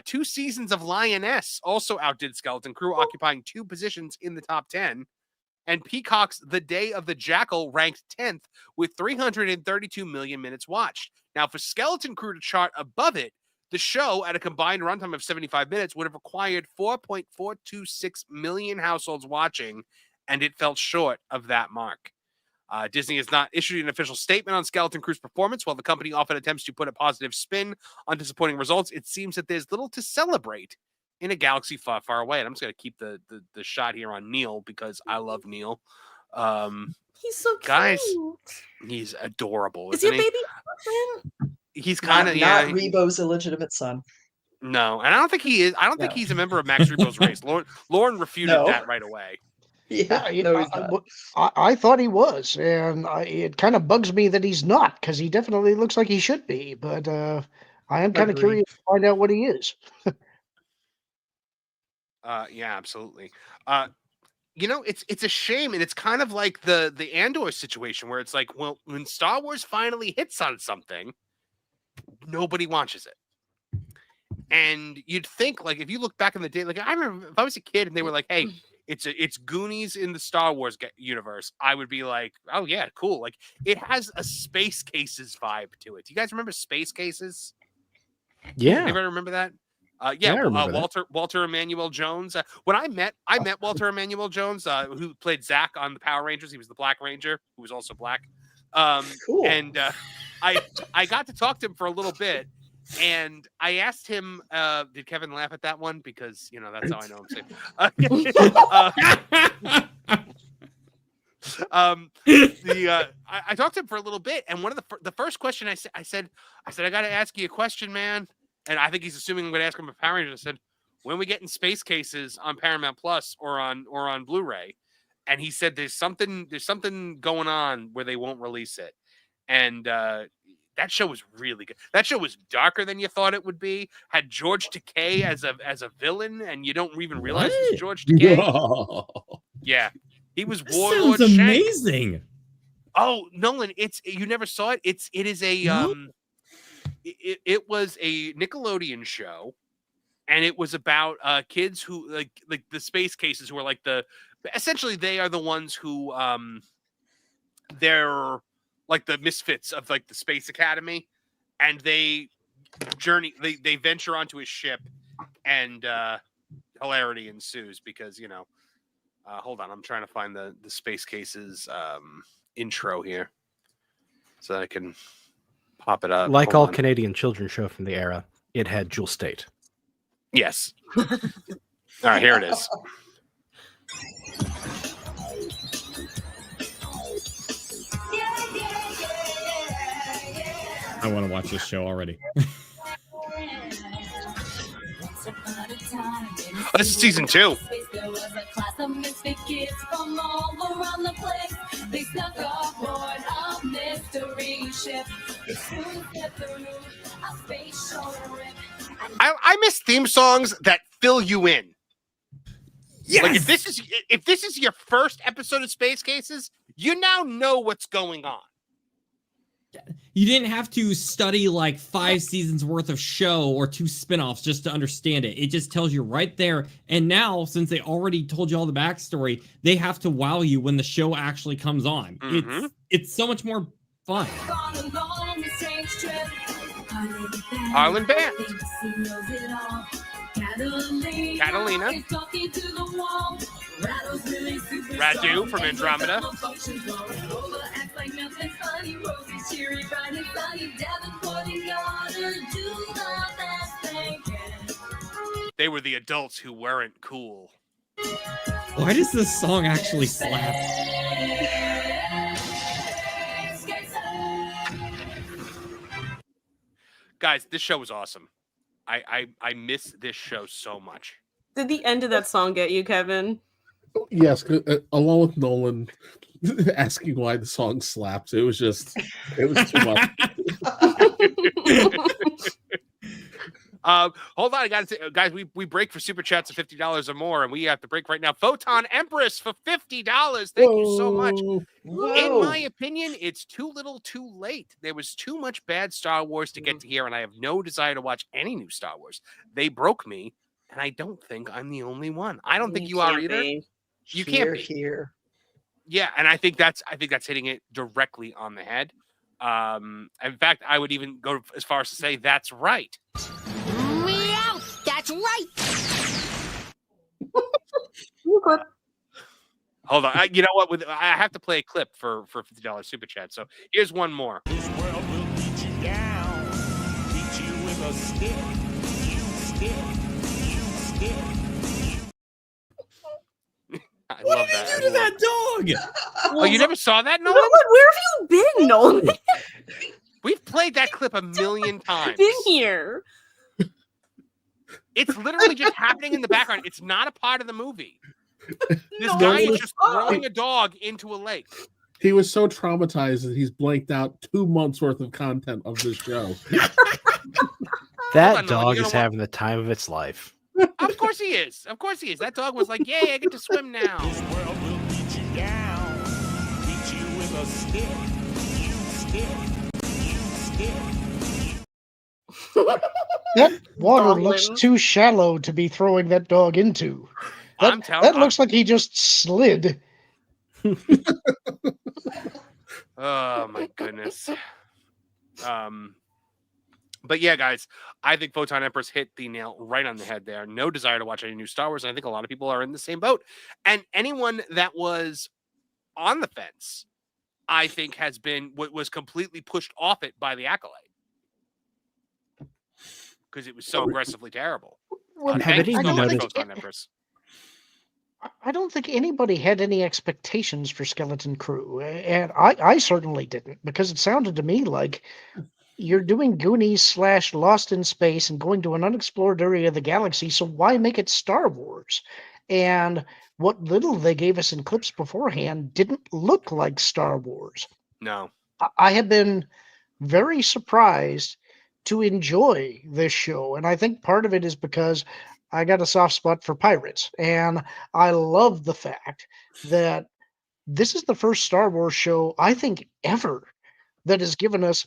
2 seasons of Lioness also outdid Skeleton Crew, occupying 2 positions in the top 10. And Peacock's The Day of the Jackal ranked 10th with 332 million minutes watched. Now, for Skeleton Crew to chart above it, the show, at a combined runtime of 75 minutes, would have required 4.426 million households watching, and it fell short of that mark. Disney has not issued an official statement on Skeleton Crew's performance. While the company often attempts to put a positive spin on disappointing results, it seems that there's little to celebrate in a galaxy far, far away. And I'm just going to keep the shot here on Neil because I love Neil. He's so cute. Guys, he's adorable. Is he a baby elephant? He's kind of not Rebo's illegitimate son. No, and I don't think he is. I don't think he's a member of Max Rebo's race. Lauren refuted that right away. Yeah, I thought he was, and it kind of bugs me that he's not, because he definitely looks like he should be. But I am kind of curious to find out what he is. Yeah, absolutely. It's a shame, and it's kind of like the Andor situation where it's like, well, when Star Wars finally hits on something, nobody watches it. And you'd think, like, if you look back in the day, like I remember if I was a kid and they were like, hey, it's Goonies in the Star Wars universe, I would be like, oh yeah, cool. Like, it has a Space Cases vibe to it. Do you guys remember Space Cases? Yeah. Anybody remember that? Yeah, I remember Walter Emmanuel Jones. When I met Walter Emmanuel Jones, who played Zach on the Power Rangers. He was the Black Ranger, who was also black. Cool. And I got to talk to him for a little bit, and I asked him, did Kevin laugh at that one? Because, that's how I know him. I talked to him for a little bit, and one of the first question I said, I got to ask you a question, man. And I think he's assuming I'm going to ask him about Power Rangers. I said, when we get in space cases on Paramount Plus or on Blu-ray, and he said there's something going on where they won't release it, and that show was really good. That show was darker than you thought it would be. Had George Takei as a villain, and you don't even realize it's George Takei. Yeah, he was Warlord Sounds Shank. amazing. Oh, Nolan, you never saw it. It is a it was a Nickelodeon show, and it was about kids who like the space cases who are like essentially they are the ones who they're like the misfits of like the Space Academy, and they venture onto a ship, and hilarity ensues because hold on, I'm trying to find the Space Cases intro here so I can pop it up. Like all Canadian children's show from the era, it had Jewel State. Yes. All right, here it is. I want to watch this show already. This is season 2. I miss theme songs that fill you in. Yes! Like if this is your first episode of Space Cases, you now know what's going on. You didn't have to study like 5 seasons worth of show or 2 spinoffs just to understand it. It just tells you right there. And now, since they already told you all the backstory, they have to wow you when the show actually comes on. Mm-hmm. It's so much more fun. Harlan Band. Catalina. Radu from Andromeda. They were the adults who weren't cool. Why does this song actually slap? Guys, this show was awesome. I miss this show so much. Did the end of that song get you, Kevin? Yes, along with Nolan asking why the song slaps. It was too much. Hold on, guys. We break for super chats of $50 or more, and we have to break right now. Photon Empress for $50. Thank you so much. Whoa. In my opinion, it's too little, too late. There was too much bad Star Wars to get to here, and I have no desire to watch any new Star Wars. They broke me, and I don't think I'm the only one. I don't think you are either. You can't be here. Yeah, and I think that's hitting it directly on the head. In fact, I would even go as far as to say that's right. Meow! That's right. Hold on. You know what? I have to play a clip for $50 super chat. So here's one more. This world will beat you down, beat you with a stick. I love that. What did you do to that dog? Oh, you never saw that, Nolan? Where have you been, Nolan? We've played that clip a million times. Been here. It's literally just happening in the background. It's not a part of the movie. This guy is just throwing a dog into a lake. He was so traumatized that he's blanked out 2 months worth of content of this show. That dog is having the time of its life. Of course he is. Of course he is. That dog was like, yay, I get to swim now. This world will beat you down, beat you with a stick. That water looks too shallow to be throwing that dog into. That looks like he just slid. Oh my goodness. But yeah, guys, I think Photon Empress hit the nail right on the head there. No desire to watch any new Star Wars. And I think a lot of people are in the same boat. And anyone that was on the fence, I think was completely pushed off it by the accolade. Because it was so aggressively terrible. Have any of you noticed? Photon Empress. I don't think anybody had any expectations for Skeleton Crew, and I certainly didn't, because it sounded to me like you're doing Goonies / Lost in Space and going to an unexplored area of the galaxy, so why make it Star Wars? And what little they gave us in clips beforehand didn't look like Star Wars. No. I have been very surprised to enjoy this show, and I think part of it is because I got a soft spot for pirates, and I love the fact that this is the first Star Wars show, I think, ever that has given us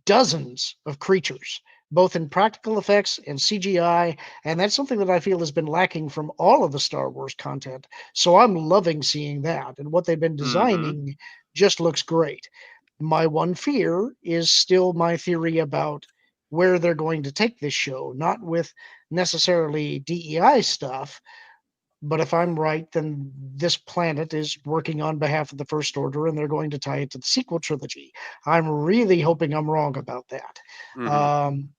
dozens of creatures, both in practical effects and CGI, and that's something that I feel has been lacking from all of the Star Wars content. So I'm loving seeing that, and what they've been designing just looks great. My one fear is still my theory about where they're going to take this show, not with necessarily DEI stuff, but if I'm right, then this planet is working on behalf of the First Order, and they're going to tie it to the sequel trilogy. I'm really hoping I'm wrong about that,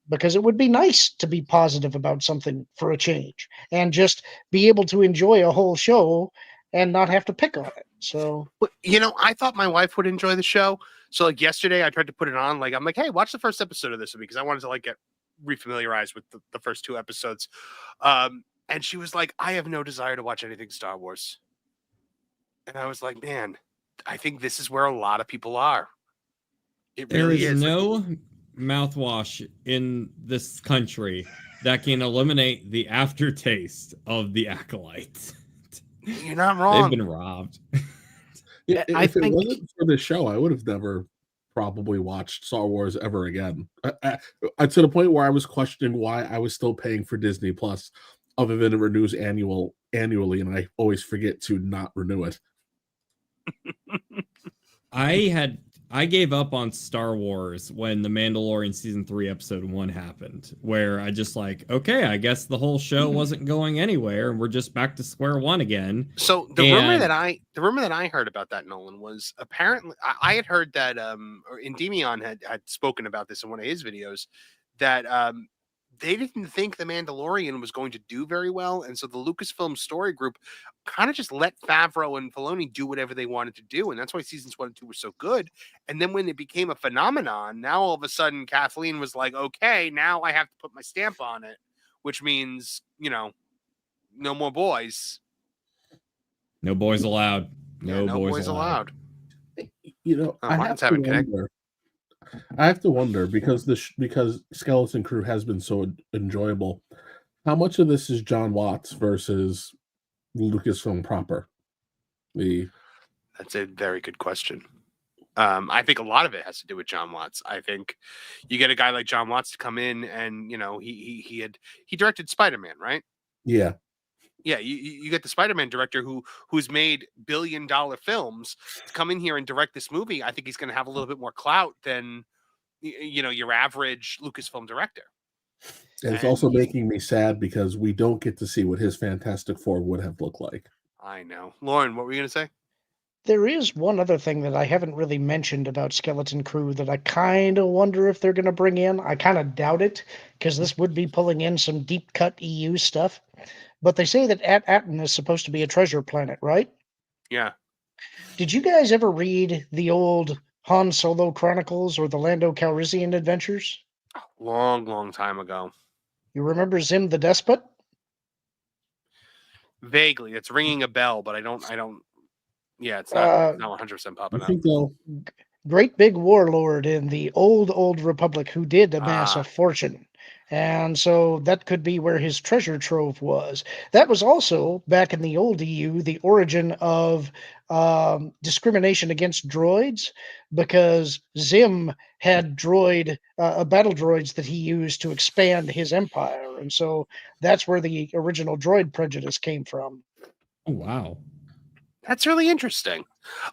because it would be nice to be positive about something for a change, and just be able to enjoy a whole show and not have to pick on it. So, you know, I thought my wife would enjoy the show. So, like yesterday, I tried to put it on. Like, I'm like, hey, watch the first episode of this because I wanted to like get refamiliarized with the first 2 episodes. And she was like, I have no desire to watch anything Star Wars. And I was like, man, I think this is where a lot of people are. It There really is is. no mouthwash in this country that can eliminate the aftertaste of the Acolyte. You're not wrong. They've been robbed. Yeah, if it wasn't for this show, I would have never probably watched Star Wars ever again. To the point where I was questioning why I was still paying for Disney Plus, other than it renews annually, and I always forget to not renew it. I gave up on Star Wars when The Mandalorian season 3 episode 1 happened, where I just like, okay, I guess the whole show wasn't going anywhere and we're just back to square one again. So the rumor that I heard about that, Nolan, was apparently I had heard that Endymion had spoken about this in one of his videos, that they didn't think The Mandalorian was going to do very well, and so the Lucasfilm story group kind of just let Favreau and Filoni do whatever they wanted to do, and that's why seasons 1 and 2 were so good. And then when it became a phenomenon, now all of a sudden Kathleen was like, okay, now I have to put my stamp on it, which means, you know, no more boys. No boys allowed. No boys allowed. You know, I have to wonder because because Skeleton Crew has been so enjoyable. How much of this is John Watts versus Lucasfilm proper? That's a very good question. I think a lot of it has to do with John Watts. I think you get a guy like John Watts to come in, and you know he directed Spider-Man, right? Yeah. Yeah, you get the Spider-Man director who's made billion-dollar films to come in here and direct this movie. I think he's going to have a little bit more clout than your average Lucasfilm director. And it's also making me sad because we don't get to see what his Fantastic Four would have looked like. I know. Lauren, what were you going to say? there is one other thing that I haven't really mentioned about Skeleton Crew that I kind of wonder if they're going to bring in. I kind of doubt it, because this would be pulling in some deep cut EU stuff. But they say that Aten is supposed to be a treasure planet, right? Yeah. Did you guys ever read the old Han Solo Chronicles or the Lando Calrissian Adventures? Long time ago. You remember Zim the Despot? Vaguely. It's ringing a bell, but I don't. Yeah, it's not 100% popping up. Great big warlord in the old Republic who did amass a fortune. And so that could be where his treasure trove was. That was also, back in the old EU, the origin of discrimination against droids, because Zim had battle droids that he used to expand his empire. And so that's where the original droid prejudice came from. Oh, wow. That's really interesting.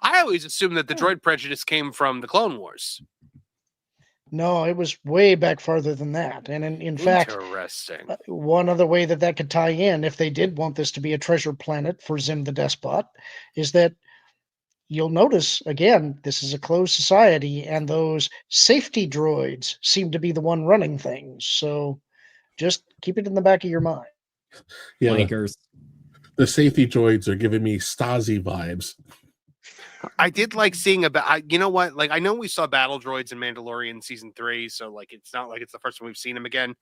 I always assumed that the droid prejudice came from the Clone Wars. No, it was way back farther than that. And in fact, interesting. One other way that could tie in, if they did want this to be a treasure planet for Zim the Despot, is that you'll notice, again, this is a closed society, and those safety droids seem to be the one running things. So just keep it in the back of your mind. Yeah, Flankers. the safety droids are giving me Stasi vibes. I did like seeing you know what? Like, I know we saw battle droids in Mandalorian season 3, so like it's not like it's the first time we've seen them again.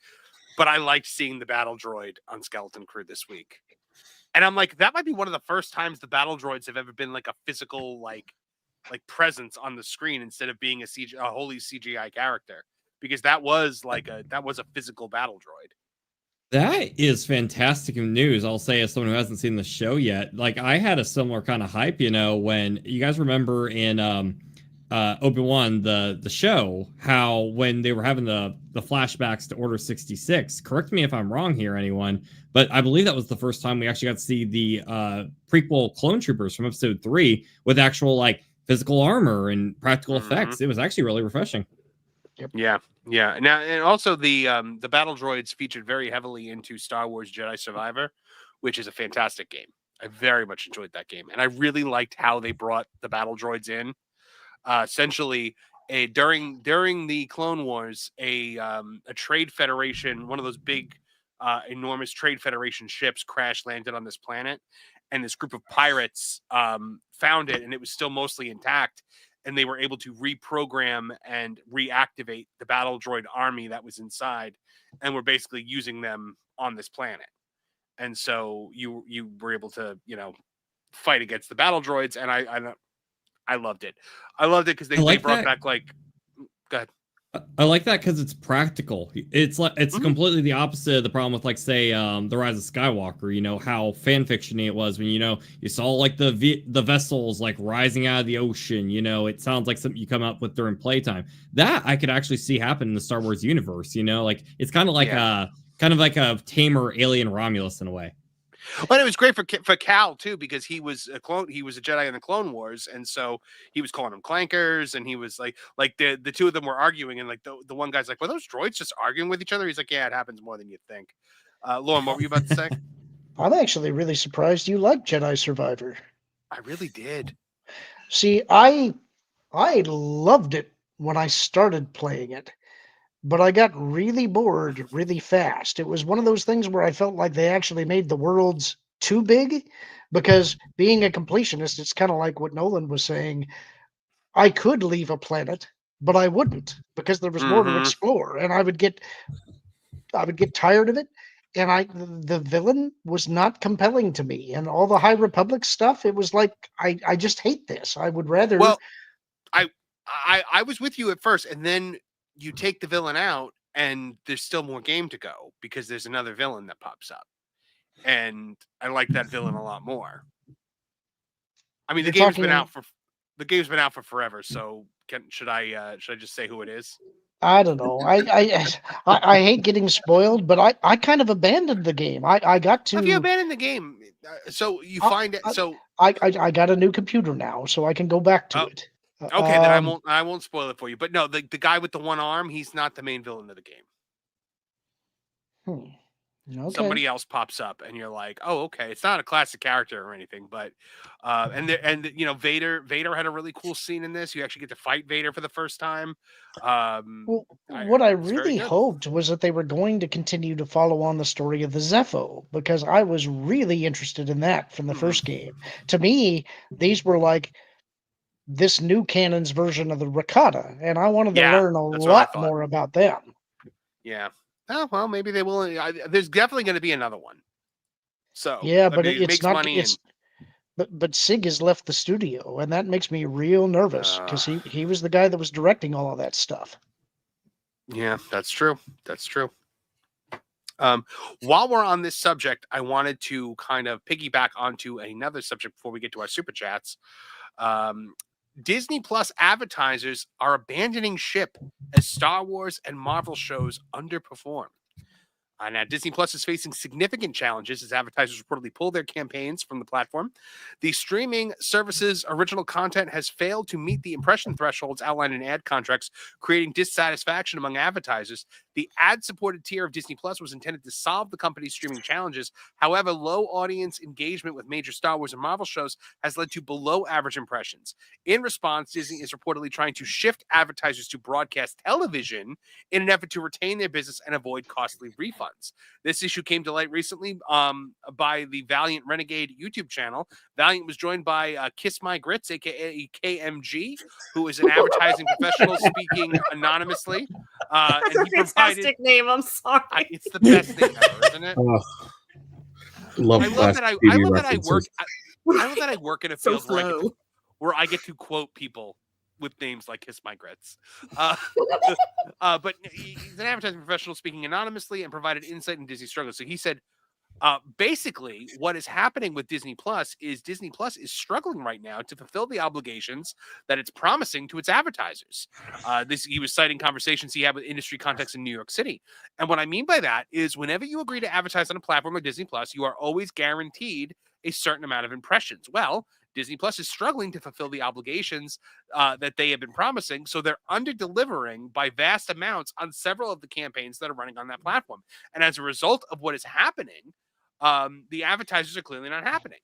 But I liked seeing the battle droid on Skeleton Crew this week, and I'm like, that might be one of the first times the battle droids have ever been like a physical like presence on the screen instead of being a wholly CGI character, because that was a physical battle droid. That is fantastic news. I'll say, as someone who hasn't seen the show yet, like I had a similar kind of hype, when you guys remember in Obi-Wan, the show, how when they were having the flashbacks to Order 66, correct me if I'm wrong here, anyone, but I believe that was the first time we actually got to see the prequel clone troopers from episode 3 with actual like physical armor and practical effects. It was actually really refreshing. Yeah. Now, and also the battle droids featured very heavily into Star Wars Jedi Survivor, which is a fantastic game. I very much enjoyed that game, and I really liked how they brought the battle droids in. Essentially, during the Clone Wars, a trade federation, one of those big, enormous trade federation ships, crash landed on this planet, and this group of pirates found it, and it was still mostly intact. And they were able to reprogram and reactivate the battle droid army that was inside, and were basically using them on this planet. And so you were able to, fight against the battle droids, and I loved it. I loved it because they brought back like. Go ahead. I like that because it's practical. It's like completely the opposite of the problem with, like, say, the Rise of Skywalker. How fan fictiony it was when you saw like the vessels like rising out of the ocean. It sounds like something you come up with during playtime. That I could actually see happen in the Star Wars universe. Like it's kind of like a tamer alien Romulus in a way. But it was great for Cal too, because he was a clone. He was a Jedi in the Clone Wars, and so he was calling them clankers, and he was like the two of them were arguing, and like the one guy's like, "Were those droids just arguing with each other?" He's like, "Yeah, it happens more than you think." Lauren, what were you about to say? I'm actually really surprised you like Jedi Survivor. I really did. See, I loved it when I started playing it, but I got really bored really fast. It was one of those things where I felt like they actually made the worlds too big, because being a completionist, it's kind of like what Nolan was saying. I could leave a planet, but I wouldn't, because there was more to explore, and I would get tired of it. And the villain was not compelling to me, and all the High Republic stuff, it was like, I just hate this. I would rather. Well, I was with you at first, and then you take the villain out, and there's still more game to go because there's another villain that pops up, and I like that villain a lot more. I mean, the game's been out for forever. So should I just say who it is? I don't know. I hate getting spoiled, but I kind of abandoned the game. I got to. Have you abandoned the game? So you find it. So I got a new computer now, so I can go back to it. Okay, then I won't spoil it for you. But no, the guy with the one arm, he's not the main villain of the game. Okay. Somebody else pops up, and you're like, "Oh, okay." It's not a classic character or anything, but Vader had a really cool scene in this. You actually get to fight Vader for the first time. What I really hoped was that they were going to continue to follow on the story of the Zepho, because I was really interested in that from the first game. To me, these were like this new canon's version of the Rakata, and I wanted to learn a lot more about them. Yeah. Oh, well, maybe they will. There's definitely going to be another one. So yeah, but it makes not. Money but Sig has left the studio, and that makes me real nervous, because he was the guy that was directing all of that stuff. Yeah, that's true. That's true. While we're on this subject, I wanted to kind of piggyback onto another subject before we get to our super chats. Disney Plus advertisers are abandoning ship as Star Wars and Marvel shows underperform. Now, Disney Plus is facing significant challenges as advertisers reportedly pull their campaigns from the platform. The streaming service's original content has failed to meet the impression thresholds outlined in ad contracts, creating dissatisfaction among advertisers. The ad-supported tier of Disney Plus was intended to solve the company's streaming challenges. However, low audience engagement with major Star Wars and Marvel shows has led to below-average impressions. In response, Disney is reportedly trying to shift advertisers to broadcast television in an effort to retain their business and avoid costly refunds. refunds. This issue came to light recently by the Valiant Renegade YouTube channel. Valiant was joined by Kiss My Grits, aka KMG, who is an advertising professional speaking anonymously. That's a fantastic name. I'm sorry. It's the best name ever, isn't it? I love that I work in a field where I get to quote people with names like Kiss My Grits. But he's an advertising professional speaking anonymously and provided insight in Disney struggles. So he said, basically, what is happening with Disney Plus is struggling right now to fulfill the obligations that it's promising to its advertisers. He was citing conversations he had with industry contacts in New York City. And what I mean by that is whenever you agree to advertise on a platform like Disney Plus, you are always guaranteed a certain amount of impressions. Well, Disney Plus is struggling to fulfill the obligations that they have been promising, so they're under-delivering by vast amounts on several of the campaigns that are running on that platform. And as a result of what is happening, the advertisers are clearly not happy.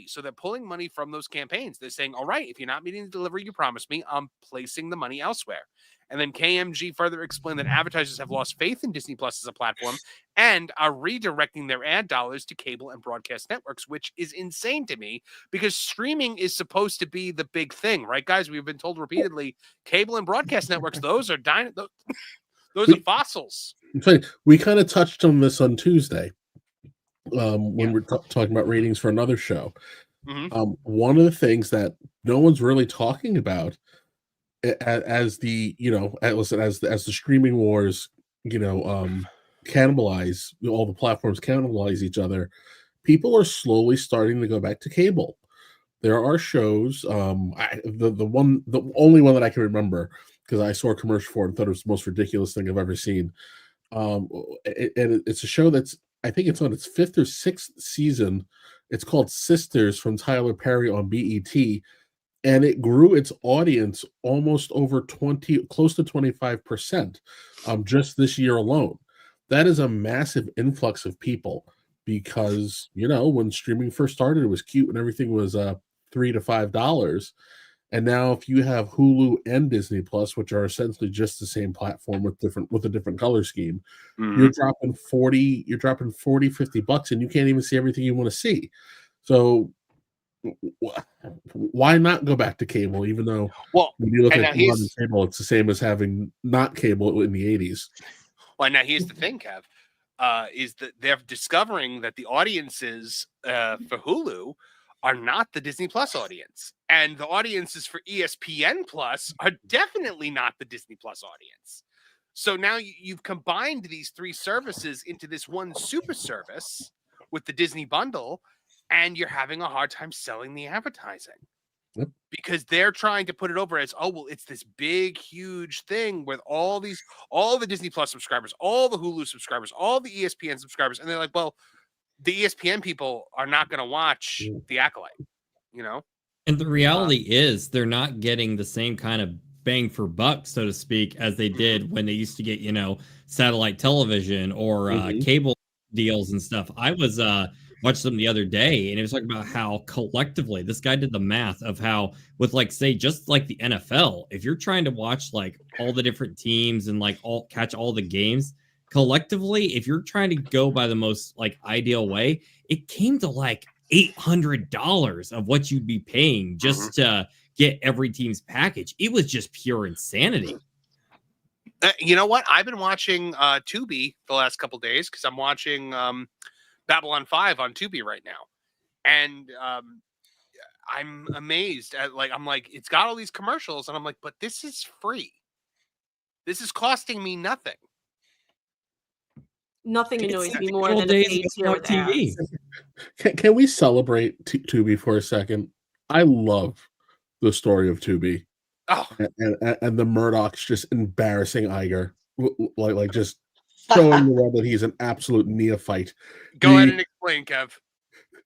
So they're pulling money from those campaigns. They're saying, all right, if you're not meeting the delivery you promised me, I'm placing the money elsewhere. And then KMG further explained that advertisers have lost faith in Disney Plus as a platform and are redirecting their ad dollars to cable and broadcast networks, which is insane to me because streaming is supposed to be the big thing, right, guys? We've been told repeatedly, cable and broadcast networks, those are those are fossils. We kind of touched on this on Tuesday when we're talking about ratings for another show. Mm-hmm. One of the things that no one's really talking about as the streaming wars, cannibalize, all the platforms cannibalize each other, people are slowly starting to go back to cable. There are shows, the only one that I can remember, because I saw a commercial for it and thought it was the most ridiculous thing I've ever seen. It's a show that's, I think it's on its 5th or 6th season. It's called Sisters from Tyler Perry on BET. And it grew its audience almost over close to 25%, just this year alone. That is a massive influx of people because, when streaming first started, it was cute and everything was $3 to $5. And now if you have Hulu and Disney Plus, which are essentially just the same platform with a different color scheme, you're dropping $40, $50, and you can't even see everything you want to see. So why not go back to cable, even though when you look at cable, it's the same as having not cable in the 80s. Well, now here's the thing, Kev, is that they're discovering that the audiences for Hulu are not the Disney Plus audience. And the audiences for ESPN Plus are definitely not the Disney Plus audience. So now you've combined these three services into this one super service with the Disney bundle, and you're having a hard time selling the advertising. Yep. Because they're trying to put it over as, it's this big, huge thing with all the Disney Plus subscribers, all the Hulu subscribers, all the ESPN subscribers. And they're like, well, the ESPN people are not going to watch The Acolyte, And the reality is they're not getting the same kind of bang for buck, so to speak, as they did when they used to get, satellite television or cable deals and stuff. I was watched them the other day, and it was talking about how collectively this guy did the math of how with just like the NFL, if you're trying to watch all the different teams and catch all the games collectively, if you're trying to go by the most ideal way, it came to $800 of what you'd be paying just to get every team's package. It was just pure insanity. You know what? I've been watching Tubi the last couple days because I'm watching Babylon 5 on Tubi right now. And I'm amazed at it's got all these commercials and I'm like, but this is free. This is costing me nothing. Nothing annoys me more than a paid tier with ads. Can we celebrate Tubi for a second? I love the story of Tubi. Oh. And the Murdochs just embarrassing Iger. Just showing the world that he's an absolute neophyte. Go ahead and explain, Kev.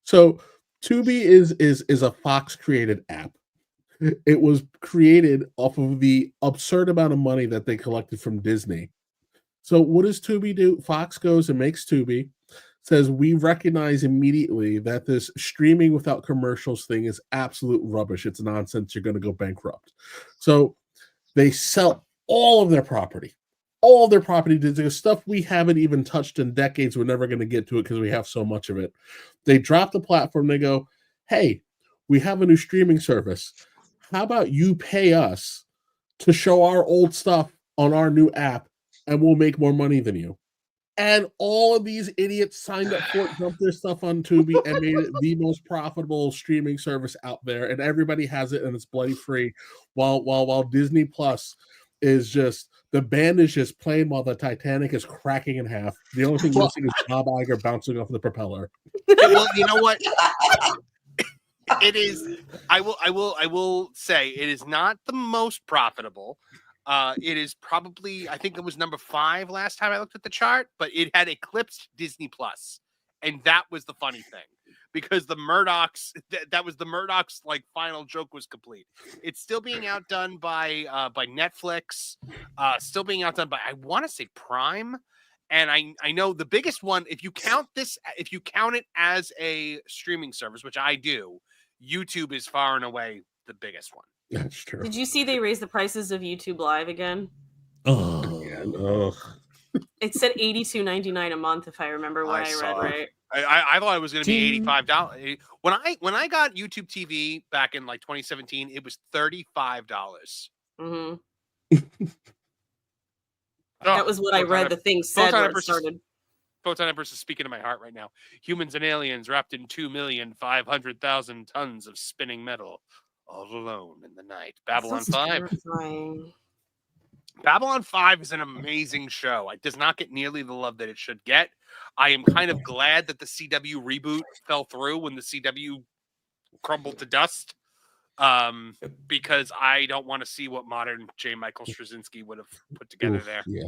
So Tubi is a Fox created app. It was created off of the absurd amount of money that they collected from Disney. So what does Tubi do? Fox goes and makes Tubi, says we recognize immediately that this streaming without commercials thing is absolute rubbish. It's nonsense. You're going to go bankrupt. So they sell all of their property, all their property Disney stuff we haven't even touched in decades. We're never going to get to it because we have so much of it. They drop the platform. They go, hey, we have a new streaming service. How about you pay us to show our old stuff on our new app, and we'll make more money than you? And all of these idiots signed up for it, dumped their stuff on Tubi, and made it the most profitable streaming service out there. And everybody has it, and it's bloody free. While Disney Plus is just, the band is just playing while the Titanic is cracking in half. The only thing missing is Bob Iger bouncing off the propeller. Well, you know what? It is. I will say it is not the most profitable. It is probably, I think it was number 5 last time I looked at the chart, but it had eclipsed Disney Plus, and that was the funny thing, because the Murdochs, that was the Murdochs, like, final joke was complete. It's still being outdone by Netflix, still being outdone by, I want to say, Prime. And I know the biggest one, if you count it as a streaming service, which I do, YouTube is far and away the biggest one. That's true. Did you see they raised the prices of YouTube Live again? Oh, It said $82.99 a month, if I remember what I read right. I thought it was going to be $85. When I got YouTube TV back in like 2017, it was $35. Mm-hmm. That was what I read. The thing said where it started. Photon Empress is speaking to my heart right now. Humans and aliens wrapped in 2,500,000 tons of spinning metal, all alone in the night. Babylon 5. Babylon 5 is an amazing show. It does not get nearly the love that it should get. I am kind of glad that the CW reboot fell through when the CW crumbled to dust, because I don't want to see what modern J. Michael Straczynski would have put together there. Yeah,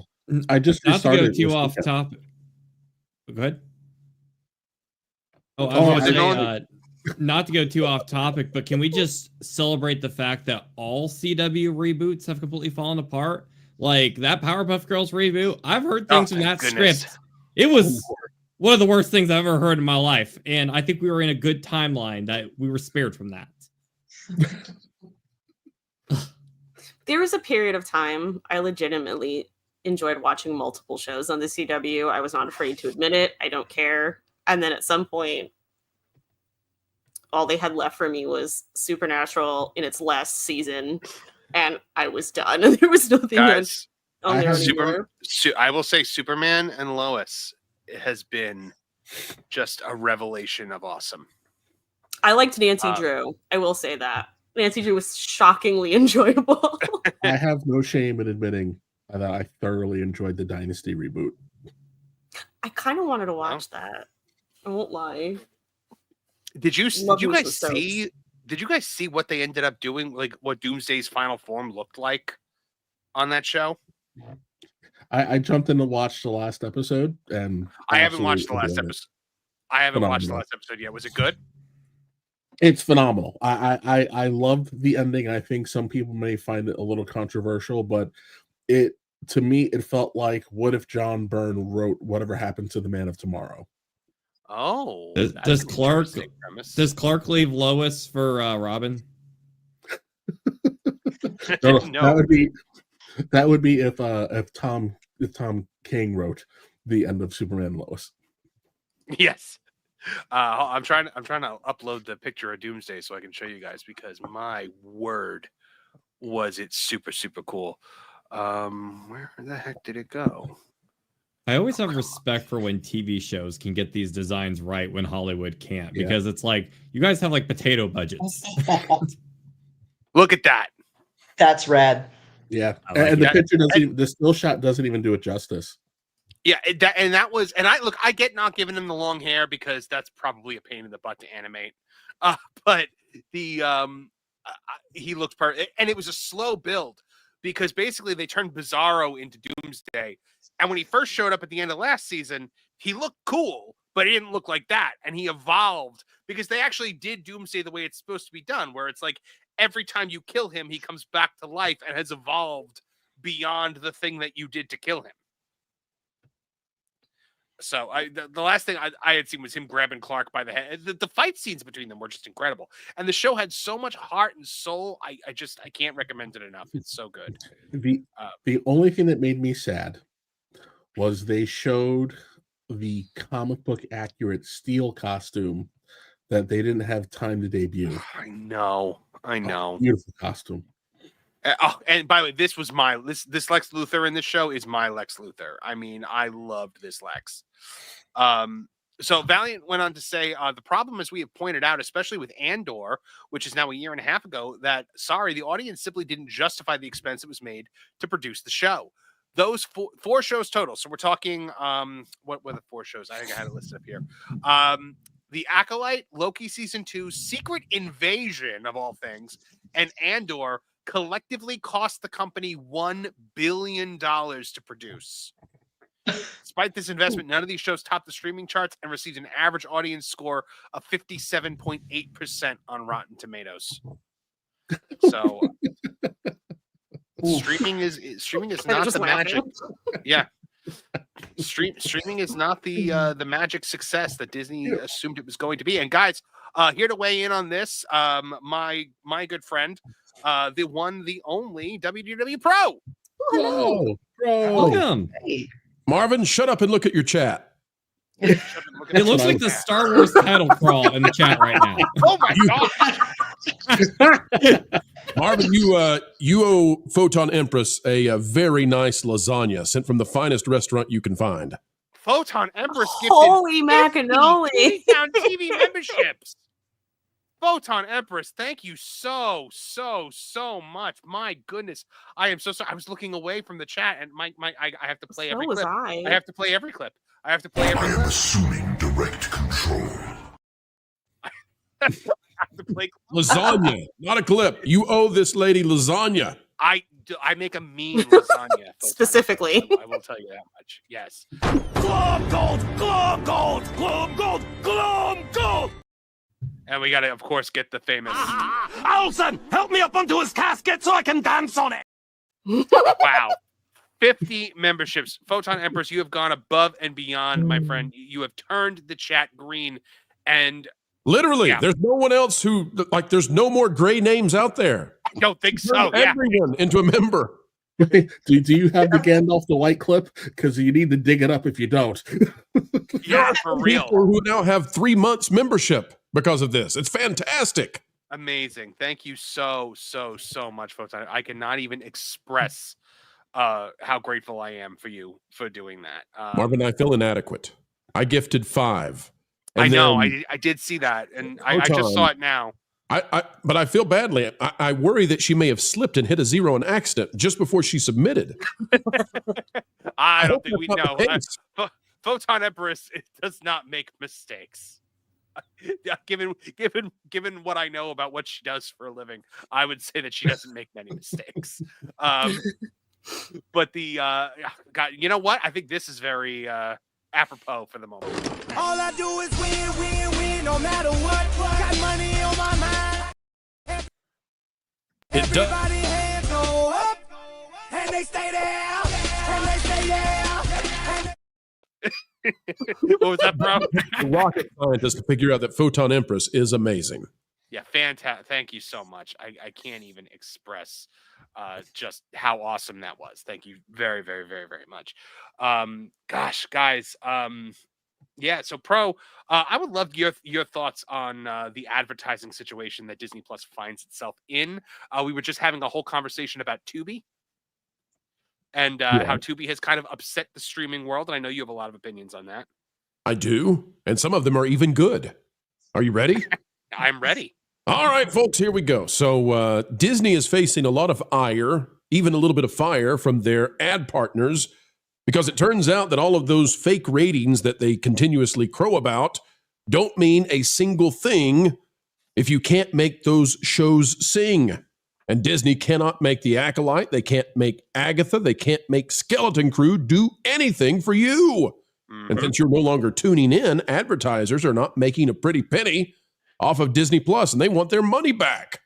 I just not to go too off topic. Go ahead. I was going to say, not to go too off topic, but can we just celebrate the fact that all CW reboots have completely fallen apart? Like that Powerpuff Girls reboot, I've heard things from that script. It was one of the worst things I've ever heard in my life, and I think we were in a good timeline that we were spared from that. There was a period of time I legitimately enjoyed watching multiple shows on the CW. I was not afraid to admit it. I don't care. And then at some point, all they had left for me was Supernatural in its last season, and I was done. And there was nothing else on there anymore. I will say Superman and Lois has been just a revelation of awesome. I liked Nancy Drew. I will say that. Nancy Drew was shockingly enjoyable. I have no shame in admitting that I thoroughly enjoyed the Dynasty reboot. I kind of wanted to watch that. I won't lie. Did you guys see what they ended up doing? Like what Doomsday's final form looked like on that show? I jumped in to watch the last episode, and I haven't watched the last episode. I haven't watched the last episode yet. Was it good? It's phenomenal. I loved the ending. I think some people may find it a little controversial, but to me it felt like, what if John Byrne wrote Whatever Happened to the Man of Tomorrow? Oh, does Clark leave Lois for Robin? No. That would be if Tom King wrote the end of Superman and Lois. Yes. I'm trying to upload the picture of Doomsday so I can show you guys, because my word, was it super, super cool. Where the heck did it go? I always have respect for when TV shows can get these designs right when Hollywood can't, because it's like, you guys have like potato budgets. Look at that. That's rad. Yeah. And the picture doesn't even, the still shot doesn't even do it justice. Yeah, I get not giving him the long hair because that's probably a pain in the butt to animate. But he looks perfect, and it was a slow build because basically they turned Bizarro into Doomsday. And when he first showed up at the end of last season, he looked cool, but he didn't look like that. And he evolved because they actually did Doomsday the way it's supposed to be done, where it's like every time you kill him, he comes back to life and has evolved beyond the thing that you did to kill him. So the last thing I had seen was him grabbing Clark by the head. The fight scenes between them were just incredible. And the show had so much heart and soul. I can't recommend it enough. It's so good. The only thing that made me sad was they showed the comic book accurate Steel costume that they didn't have time to debut. I know. Beautiful costume. And by the way, this was this Lex Luthor in this show is my Lex Luthor. I mean, I loved this Lex. So Valiant went on to say, the problem, as we have pointed out, especially with Andor, which is now a year and a half ago, that the audience simply didn't justify the expense it was made to produce the show. Those four shows total. So we're talking, what were the 4 shows? I think I had it listed up here. The Acolyte, Loki Season 2, Secret Invasion of all things, and Andor collectively cost the company $1 billion to produce. Despite this investment, none of these shows topped the streaming charts and received an average audience score of 57.8% on Rotten Tomatoes. So streaming is not the magic. Yeah. Streaming is not the magic success that Disney assumed it was going to be. And guys, here to weigh in on this, my good friend, the one, the only WDW Pro. Hello. Welcome. Hey. Marvin, shut up and look at your chat. It looks like the Star Wars title crawl in the chat right now. Oh my god! Marvin, you owe Photon Empress a very nice lasagna sent from the finest restaurant you can find. Photon Empress gifted Holy macanoli! Town TV memberships. Photon Empress, thank you so much. My goodness, I am so sorry. I was looking away from the chat, and I have to play every clip. I have to play every clip. I have to play every clip. I am assuming direct control. I have to play lasagna, not a clip. You owe this lady lasagna. I make a mean lasagna. Specifically. I will tell you that much. Yes. Glom gold, glom gold, glom gold, glom gold. And we got to, of course, get the famous. Alson, help me up onto his casket so I can dance on it. Wow. 50 memberships. Photon Empress, you have gone above and beyond, my friend. You have turned the chat green. And literally, there's no one else who, there's no more gray names out there. I don't think so. Turn everyone into a member. do you have the Gandalf the White clip? Because you need to dig it up if you don't. Yeah, for real. People who now have 3 months membership because of this. It's fantastic. Amazing. Thank you so much, Photon. I cannot even express how grateful I am for you for doing that. Marvin, I feel inadequate. I gifted 5. I know. I did see that, and I just saw it now. But I feel badly. I worry that she may have slipped and hit a 0 on accident just before she submitted. I don't think we know. Photon Empress does not make mistakes. Given what I know about what she does for a living, I would say that she doesn't make many mistakes. But God, you know what? I think this is very apropos for the moment. All I do is win, no matter what. Got money on my mind. Everybody hands go up, and they stay there, and they stay there. What was that, bro? The rocket scientist to figure out that Photon Empress is amazing. Yeah, fantastic. Thank you so much. I can't even express just how awesome that was. Thank you very, very, very, very much. Gosh, guys. Yeah, so Pro, I would love your thoughts on the advertising situation that Disney Plus finds itself in. We were just having a whole conversation about Tubi. And how Tubi has kind of upset the streaming world. And I know you have a lot of opinions on that. I do. And some of them are even good. Are you ready? I'm ready. All right, folks, here we go. So Disney is facing a lot of ire, even a little bit of fire from their ad partners, because it turns out that all of those fake ratings that they continuously crow about don't mean a single thing if you can't make those shows sing. And Disney cannot make The Acolyte. They can't make Agatha. They can't make Skeleton Crew do anything for you. Mm-hmm. And since you're no longer tuning in, advertisers are not making a pretty penny off of Disney Plus, and they want their money back.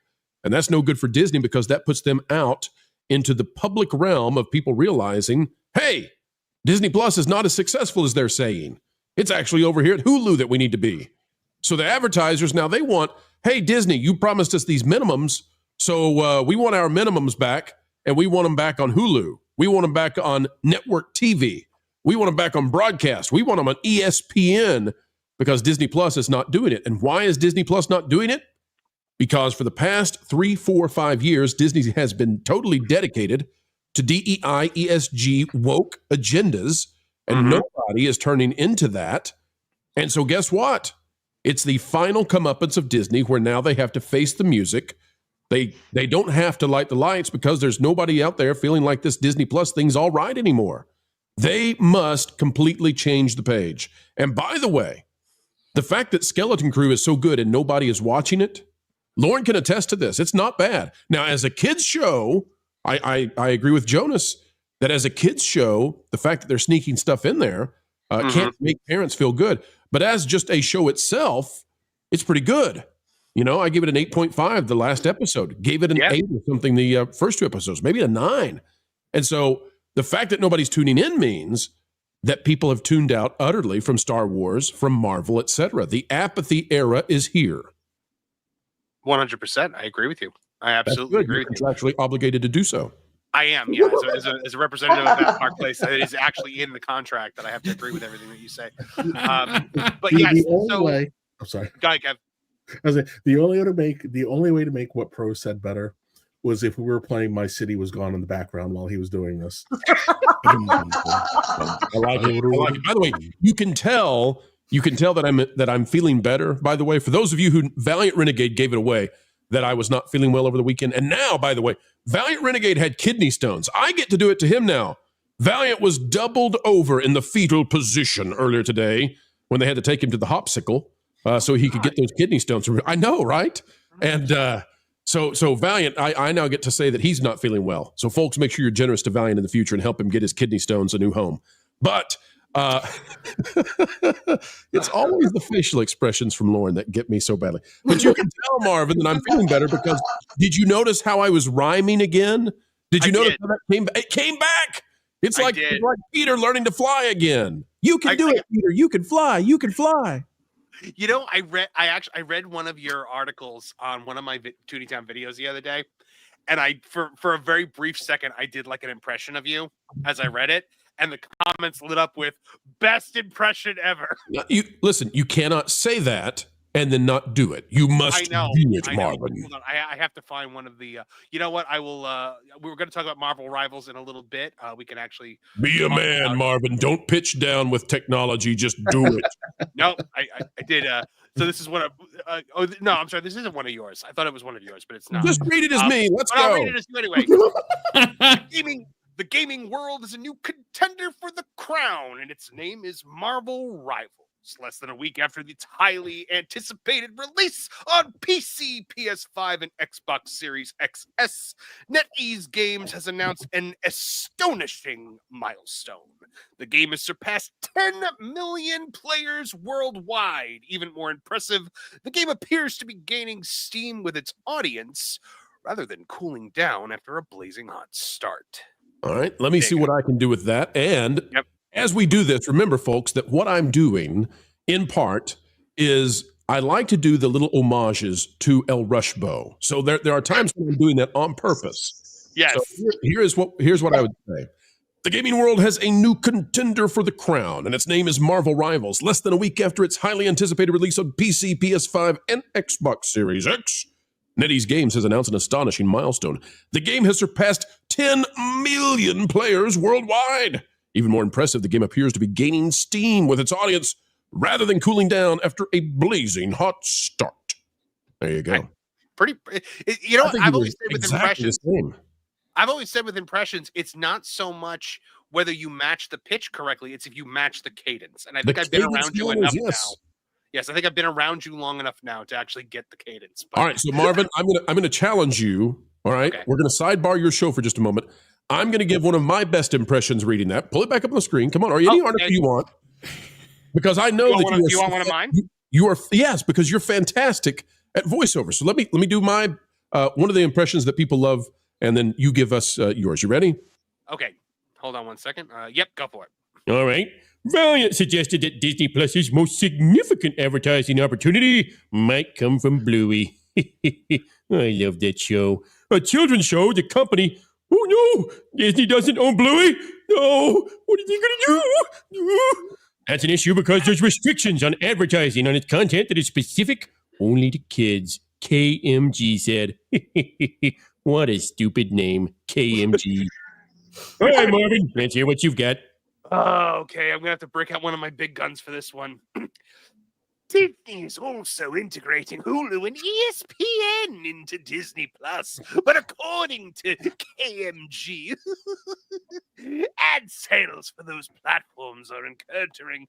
And that's no good for Disney because that puts them out into the public realm of people realizing, hey, Disney Plus is not as successful as they're saying. It's actually over here at Hulu that we need to be. So the advertisers now, they want, hey, Disney, you promised us these minimums. So we want our minimums back, and we want them back on Hulu. We want them back on network TV. We want them back on broadcast. We want them on ESPN because Disney Plus is not doing it. And why is Disney Plus not doing it? Because for the past 3, 4, 5 years, Disney has been totally dedicated to DEI, ESG, woke agendas, and nobody is turning into that. And so guess what? It's the final comeuppance of Disney where now they have to face the music. They don't have to light the lights because there's nobody out there feeling like this Disney Plus thing's all right anymore. They must completely change the page. And by the way, the fact that Skeleton Crew is so good and nobody is watching it, Lauren can attest to this. It's not bad. Now, as a kids show, I agree with Jonas that as a kids show, the fact that they're sneaking stuff in there can't make parents feel good. But as just a show itself, it's pretty good. You know, I gave it an 8.5 the last episode, gave it an 8 or something the first 2 episodes, maybe a 9. And so the fact that nobody's tuning in means that people have tuned out utterly from Star Wars, from Marvel, etc. The apathy era is here. 100%. I agree with you. I absolutely agree with you. You're contractually obligated to do so. I am, yeah. As a representative of that marketplace, it is actually in the contract that I have to agree with everything that you say. But yes, the only way. I'm sorry. Go ahead, Kev. I was like, the only way to make what Pro said better was if we were playing "My City Was Gone" in the background while he was doing this. I like it. By the way, you can tell that I'm feeling better. By the way, for those of you who Valiant Renegade gave it away, that I was not feeling well over the weekend, and now, by the way, Valiant Renegade had kidney stones. I get to do it to him now. Valiant was doubled over in the fetal position earlier today when they had to take him to the hopsicle so he could get those kidney stones. I know, right? And so Valiant, I now get to say that he's not feeling well. So folks, make sure you're generous to Valiant in the future and help him get his kidney stones a new home. But it's always the facial expressions from Lauren that get me so badly. But you can tell, Marvin, that I'm feeling better because did you notice how I was rhyming again? Did you notice how that came back? It came back. It's like Peter learning to fly again. You can do it, Peter. You can fly. You can fly. You know, I read one of your articles on one of my Tooney Town videos the other day, and for a very brief second I did like an impression of you as I read it, and the comments lit up with best impression ever. You listen. You cannot say that and then not do it. You must do it, Marvin. Hold on. I have to find one of the. You know what? I will. We were going to talk about Marvel Rivals in a little bit. We can actually be a man, Marvin. Don't pitch down with technology. Just do it. No, I did. So this is one of. Oh no, I'm sorry. This isn't one of yours. I thought it was one of yours, but it's not. Just read it as me. Let's go. I'll read it as you anyway. The gaming world is a new contender for the crown, and its name is Marvel Rivals. Less than a week after its highly anticipated release on PC, PS5, and Xbox Series XS, NetEase Games has announced an astonishing milestone. The game has surpassed 10 million players worldwide. Even more impressive, the game appears to be gaining steam with its audience rather than cooling down after a blazing hot start. All right, let me see what I can do with that. And as we do this, remember, folks, that what I'm doing in part is I like to do the little homages to El Rushbo. So there are times when I'm doing that on purpose. Yes. So here's what I would say. The gaming world has a new contender for the crown, and its name is Marvel Rivals. Less than a week after its highly anticipated release on PC, PS5, and Xbox Series X, NetEase Games has announced an astonishing milestone. The game has surpassed 10 million players worldwide. Even more impressive, the game appears to be gaining steam with its audience rather than cooling down after a blazing hot start. There you go. I've always said with impressions. I've always said with impressions, it's not so much whether you match the pitch correctly, it's if you match the cadence. And I think I've been around you enough now. Yes, I think I've been around you long enough now to actually get the cadence. All right, so Marvin, I'm gonna challenge you. All right, we're gonna sidebar your show for just a moment. I'm gonna give one of my best impressions reading that. Pull it back up on the screen. Come on, or any article you want, because I know that you want one of mine. You are because you're fantastic at voiceover. So let me do my one of the impressions that people love, and then you give us yours. You ready? Okay, hold on one second. Yep, go for it. All right. Valiant suggested that Disney Plus's most significant advertising opportunity might come from Bluey. I love that show. A children's show, the company. Oh no, Disney doesn't own Bluey. No, what are they going to do? That's an issue because there's restrictions on advertising on its content that is specific only to kids. KMG said. What a stupid name, KMG. All right, Marvin, let's hear what you've got. Okay, I'm going to have to break out one of my big guns for this one. Disney is also integrating Hulu and ESPN into Disney Plus, but according to KMG, ad sales for those platforms are encountering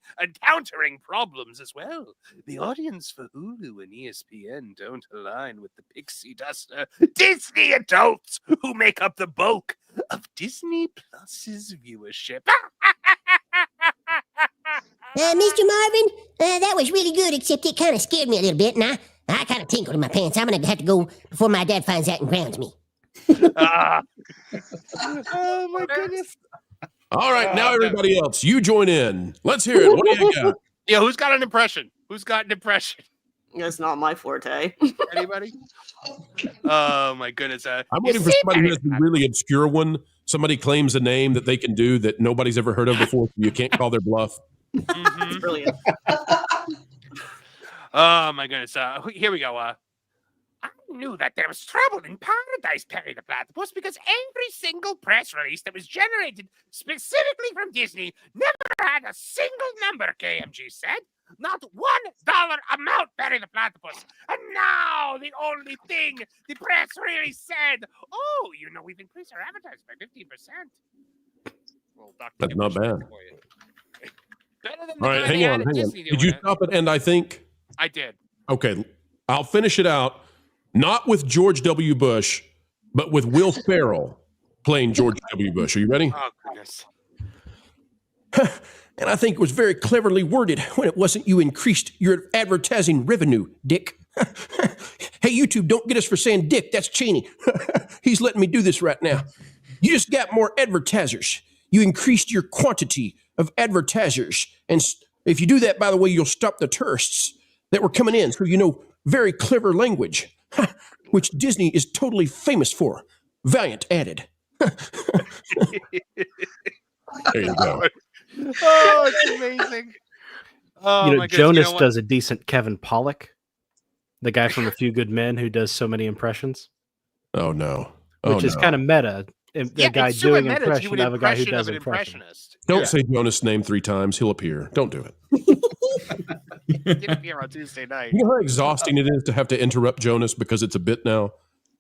problems as well. The audience for Hulu and ESPN don't align with the pixie duster Disney adults who make up the bulk of Disney Plus's viewership. Mr. Marvin, that was really good, except it kind of scared me a little bit, and I kind of tinkled in my pants. I'm going to have to go before my dad finds out and grounds me. Oh, my goodness. All right, now everybody else, you join in. Let's hear it. What do you got? Yeah, who's got an impression? It's not my forte. Anybody? Oh, my goodness. I'm waiting for somebody who has a really obscure one. Somebody claims a name that they can do that nobody's ever heard of before, so you can't call their bluff. It's brilliant. Oh, my goodness. Here we go. I knew that there was trouble in paradise, Perry the Platypus, because every single press release that was generated specifically from Disney never had a single number, KMG said. Not $1 amount, Perry the Platypus. And now the only thing the press really said, oh, we've increased our advertising by 15%. Well, That's not bad. Better than All right, hang on. Did you stop at end, I think? I did. Okay, I'll finish it out. Not with George W. Bush, but with Will Ferrell playing George W. Bush. Are you ready? Oh, goodness. And I think it was very cleverly worded when it wasn't you increased your advertising revenue, Dick. Hey, YouTube, don't get us for saying Dick. That's Cheney. He's letting me do this right now. You just got more advertisers. You increased your quantity of advertisers. And if you do that, by the way, you'll stop the tourists that were coming in. So, very clever language, which Disney is totally famous for. Valiant added. There you go. Oh, it's amazing. Oh, my goodness. Jonas does a decent Kevin Pollak, the guy from A Few Good Men who does so many impressions. Oh, no. Which is kind of meta. The guy doing impression of a guy who does impressions. Don't say Jonas' name 3 times. He'll appear. Don't do it. Get up here on Tuesday night. You know how exhausting it is to have to interrupt Jonas because it's a bit now?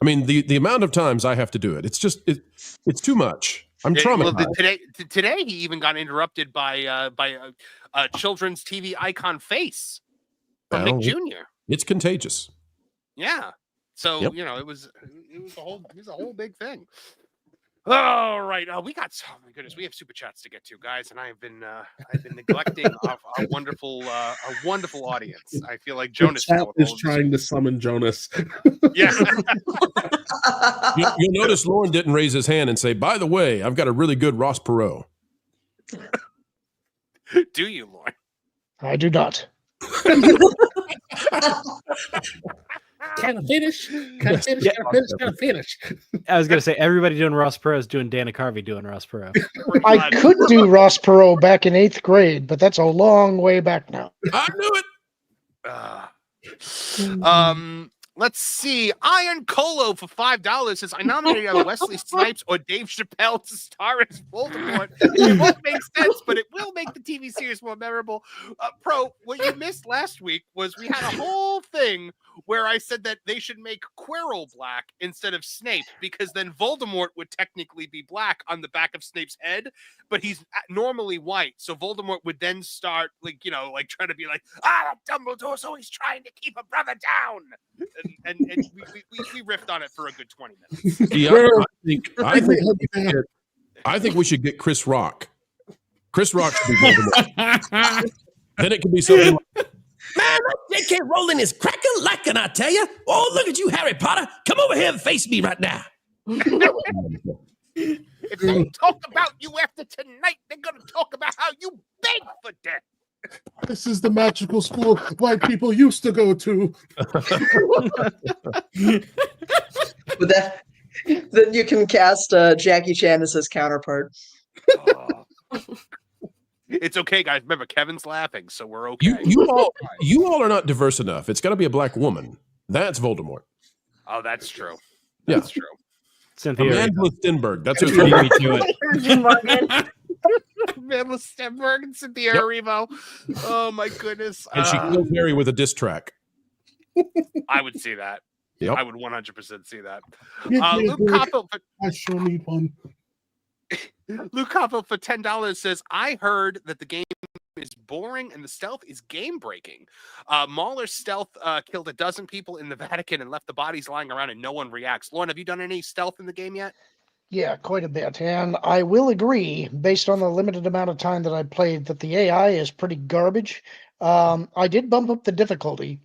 I mean, the amount of times I have to do it, it's just, it's too much. I'm traumatized. Well, today he even got interrupted by a children's TV icon face from Nick Jr. It's contagious. Yeah. So, it was a whole big thing. All right, oh my goodness, we have super chats to get to, guys, and I've been neglecting our wonderful audience. I feel like Jonas is trying to summon Jonas. Yeah. You'll notice Lauren didn't raise his hand and say, "By the way, I've got a really good Ross Perot." Do you, Lauren? I do not. Can I finish? Can I finish? I was going to say, everybody doing Ross Perot is doing Dana Carvey doing Ross Perot. I could do Ross Perot back in 8th grade, but that's a long way back now. I knew it. Let's see. Iron Colo for $5 says, I nominated either Wesley Snipes or Dave Chappelle to star as Voldemort. It won't make sense, but it will make the TV series more memorable. Pro, what you missed last week was we had a whole thing where I said that they should make Quirrell black instead of Snape, because then Voldemort would technically be black on the back of Snape's head, but he's normally white. So Voldemort would then start, trying to be like, Dumbledore's always trying to keep a brother down. And we riffed on it for a good 20 minutes. Yeah, I think we should get Chris Rock. Chris Rock should be Voldemort. Then it could be something like, Man, that J.K. Rowling is crack-a-lackin', I tell you. Oh, look at you, Harry Potter. Come over here and face me right now. If they talk about you after tonight, they're going to talk about how you begged for death. This is the magical school white people used to go to. But then you can cast Jackie Chan as his counterpart. Oh. It's okay, guys. Remember, Kevin's laughing, so we're okay. You all are not diverse enough. It's got to be a black woman. That's Voldemort. Oh, that's true. Yeah. That's true. Cynthia Amanda Stenberg. That's her. Amanda Stenberg and Cynthia Erivo. Oh my goodness. And she kills Harry with a diss track. I would see that. Yep. I would 100% see that. Yeah, Luke Coppold. I sure need one. Luke Coppold for $10 says, I heard that the game is boring and the stealth is game breaking. Mahler's stealth killed a dozen people in the Vatican and left the bodies lying around and no one reacts. Lauren, have you done any stealth in the game yet? Yeah, quite a bit. And I will agree, based on the limited amount of time that I played, that the AI is pretty garbage. I did bump up the difficulty.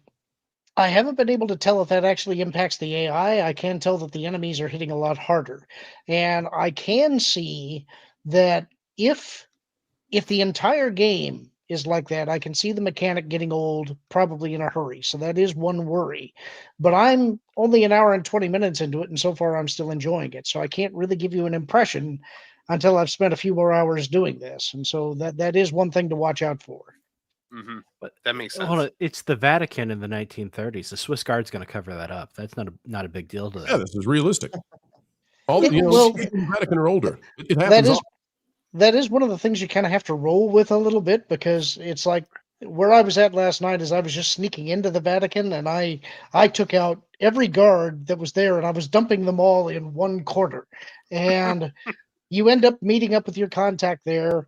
I haven't been able to tell if that actually impacts the AI. I can tell that the enemies are hitting a lot harder. And I can see that if the entire game is like that, I can see the mechanic getting old probably in a hurry. So that is one worry. But I'm only an hour and 20 minutes into it, and so far I'm still enjoying it. So I can't really give you an impression until I've spent a few more hours doing this. And so that is one thing to watch out for. Mm-hmm. But that makes sense. Hold on. It's the Vatican in the 1930s. The Swiss Guard's going to cover that up. That's not a big deal to them. Yeah, this is realistic. All Yeah, the well, Vatican are older. It happens. That is one of the things you kind of have to roll with a little bit, because it's like where I was at last night is I was just sneaking into the Vatican and I took out every guard that was there and I was dumping them all in one quarter. And you end up meeting up with your contact there.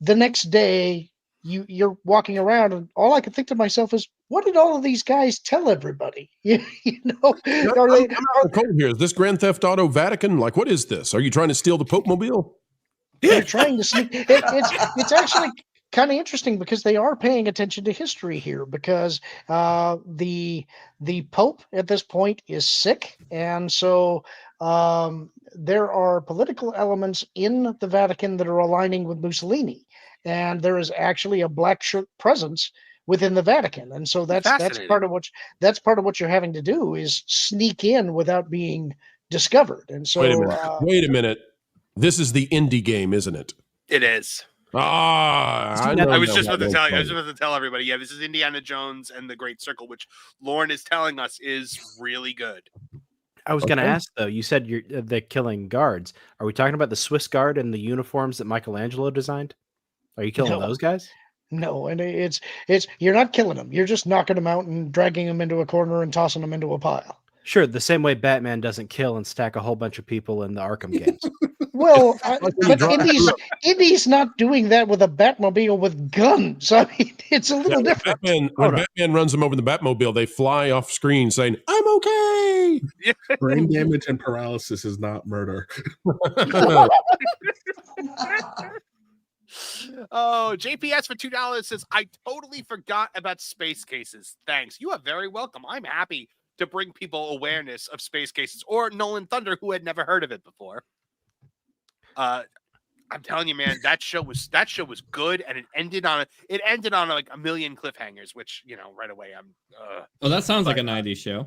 The next day, you're walking around and all I could think to myself is, what did all of these guys tell everybody? You know, I'm out cold here. Is this Grand Theft Auto Vatican? Like, what is this? Are you trying to steal the Pope Mobile? They're trying to sneak. It's actually kind of interesting because they are paying attention to history here, because the Pope at this point is sick, and so there are political elements in the Vatican that are aligning with Mussolini, and there is actually a black shirt presence within the Vatican, and so that's part of what you're having to do is sneak in without being discovered. And so wait a minute. This is the indie game, isn't it? It is. I was just about to tell everybody. Yeah, this is Indiana Jones and the Great Circle, which Lauren is telling us is really good. I was going to ask though. You said they're killing guards. Are we talking about the Swiss Guard and the uniforms that Michelangelo designed? Are you killing those guys? No, and it's you're not killing them. You're just knocking them out and dragging them into a corner and tossing them into a pile. Sure, the same way Batman doesn't kill and stack a whole bunch of people in the Arkham games. Well, but Indy's not doing that with a Batmobile with guns. I mean, it's a little different. When Batman runs them over the Batmobile, they fly off screen saying, "I'm okay." Brain damage and paralysis is not murder. Oh, JPS for $2 says, I totally forgot about space cases. Thanks. You are very welcome. I'm happy to bring people awareness of space cases, or Nolan Thunder, who had never heard of it before. I'm telling you, man, that show was good, and it ended on like a million cliffhangers, which, you know, right away I'm Oh, that sounds like a 90s show.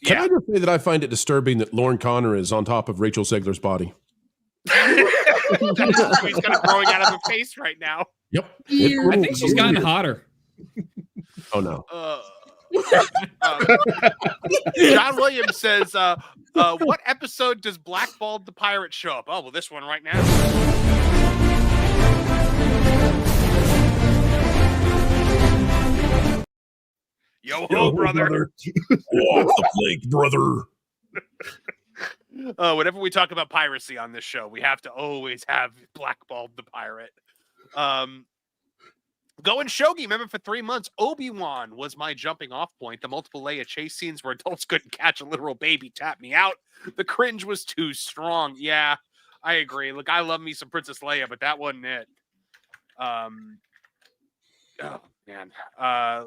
Can I just say that I find it disturbing that Lauren Connor is on top of Rachel Zegler's body? He's kind of growing out of her face right now. Yep. I think she's gotten hotter. Oh no. John Williams says, what episode does Blackballed the Pirate show up? Oh, well, this one right now. Yo ho, brother. Walk the plank, brother. Whenever we talk about piracy on this show, we have to always have Blackballed the Pirate. Going shogi, remember for 3 months, Obi-Wan was my jumping off point. The multiple Leia chase scenes where adults couldn't catch a literal baby tapped me out. The cringe was too strong. Yeah, I agree. Look, I love me some Princess Leia, but that wasn't it. Oh, man.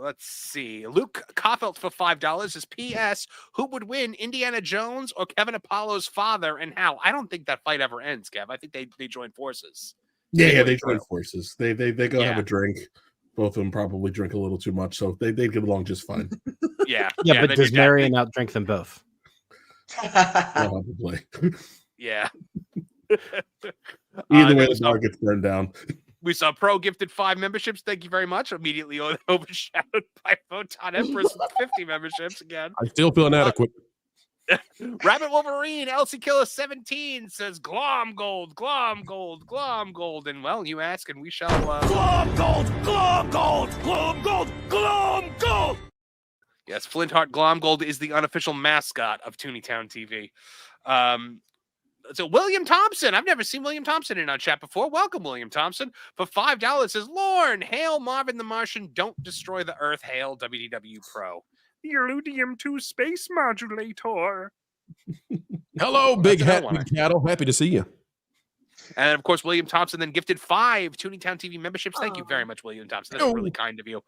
Let's see. Luke Koffelt for $5 is P.S. Who would win, Indiana Jones or Kevin Apollo's father, and how? I don't think that fight ever ends, Kev. I think they join forces. Yeah, they join forces. They go have a drink. Both of them probably drink a little too much, so they get along just fine. Yeah. But does Marion outdrink them both? Probably. Yeah. Either way, the bar gets burned down. We saw Pro gifted 5 memberships. Thank you very much. Immediately overshadowed by Photon Empress with 50 memberships again. I still feel inadequate. Rabbit Wolverine, Elsie Killer 17 says Glom Gold, Glom Gold, Glom Gold. And well, you ask, and we shall Glom Gold, Glom Gold, Glom Gold, Glom Gold. Yes, Flintheart Glom Gold is the unofficial mascot of Tooneytown TV. So William Thompson, I've never seen William Thompson in our chat before. Welcome, William Thompson. For $5 says, Lorne, hail Marvin the Martian, don't destroy the Earth, hail WDW Pro. The Illudium 2 space modulator. Hello, Big Hat, Big Cattle. Happy to see you. And of course, William Thompson then gifted 5 Tooneytown TV memberships. Thank you very much, William Thompson. That's really kind of you.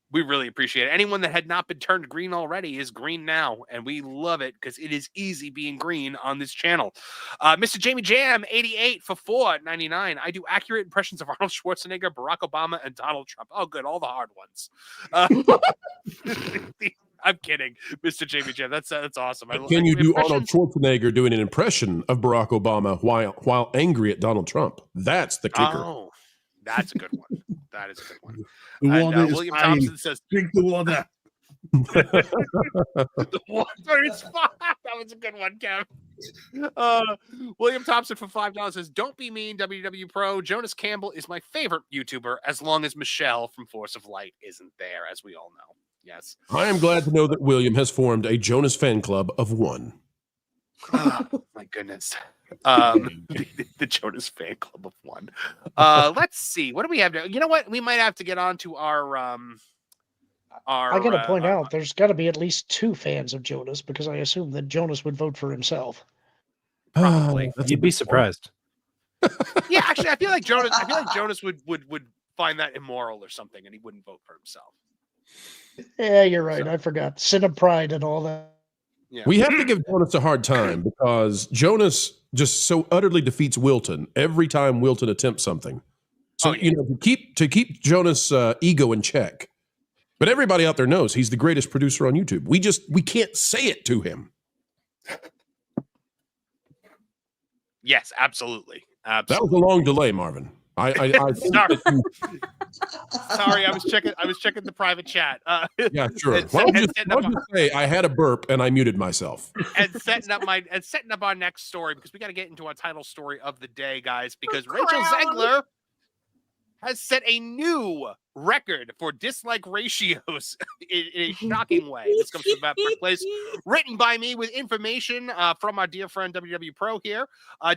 We really appreciate it. Anyone that had not been turned green already is green now, and we love it because it is easy being green on this channel. Mr. Jamie Jam, 88 for $4.99. I do accurate impressions of Arnold Schwarzenegger, Barack Obama, and Donald Trump. Oh, good, all the hard ones. I'm kidding, Mr. Jamie Jam. That's awesome. Can you do Arnold Schwarzenegger doing an impression of Barack Obama while angry at Donald Trump? That's the kicker. Oh, that's a good one. That is a good one. The water is William fine. Thompson says, drink the water. The water is fine. That was a good one, Kev. William Thompson for $5 says, don't be mean, WW Pro. Jonas Campbell is my favorite YouTuber as long as Michelle from Force of Light isn't there, as we all know. Yes. I am glad to know that William has formed a Jonas fan club of 1. Oh, my goodness. The Jonas fan club of 1. Let's see. What do we have now? You know what? We might have to get on to our I got to point out, there's got to be at least 2 fans of Jonas because I assume that Jonas would vote for himself. Probably. You'd be surprised. Yeah, actually, I feel like Jonas would find that immoral or something, and he wouldn't vote for himself. Yeah, you're right. I forgot. Sin of pride and all that. Yeah. We have to give Jonas a hard time because Jonas just so utterly defeats Wilton every time Wilton attempts something. So, to keep Jonas' ego in check. But everybody out there knows he's the greatest producer on YouTube. We can't say it to him. Yes, absolutely. That was a long delay, Marvin. I Sorry, I was checking the private chat. Yeah, sure. Why don't you say I had a burp and I muted myself? And setting up our next story because we got to get into our title story of the day, guys. Because Rachel Zegler has set a new record for dislike ratios in a shocking way. This comes from Place, written by me with information from our dear friend WW Pro here.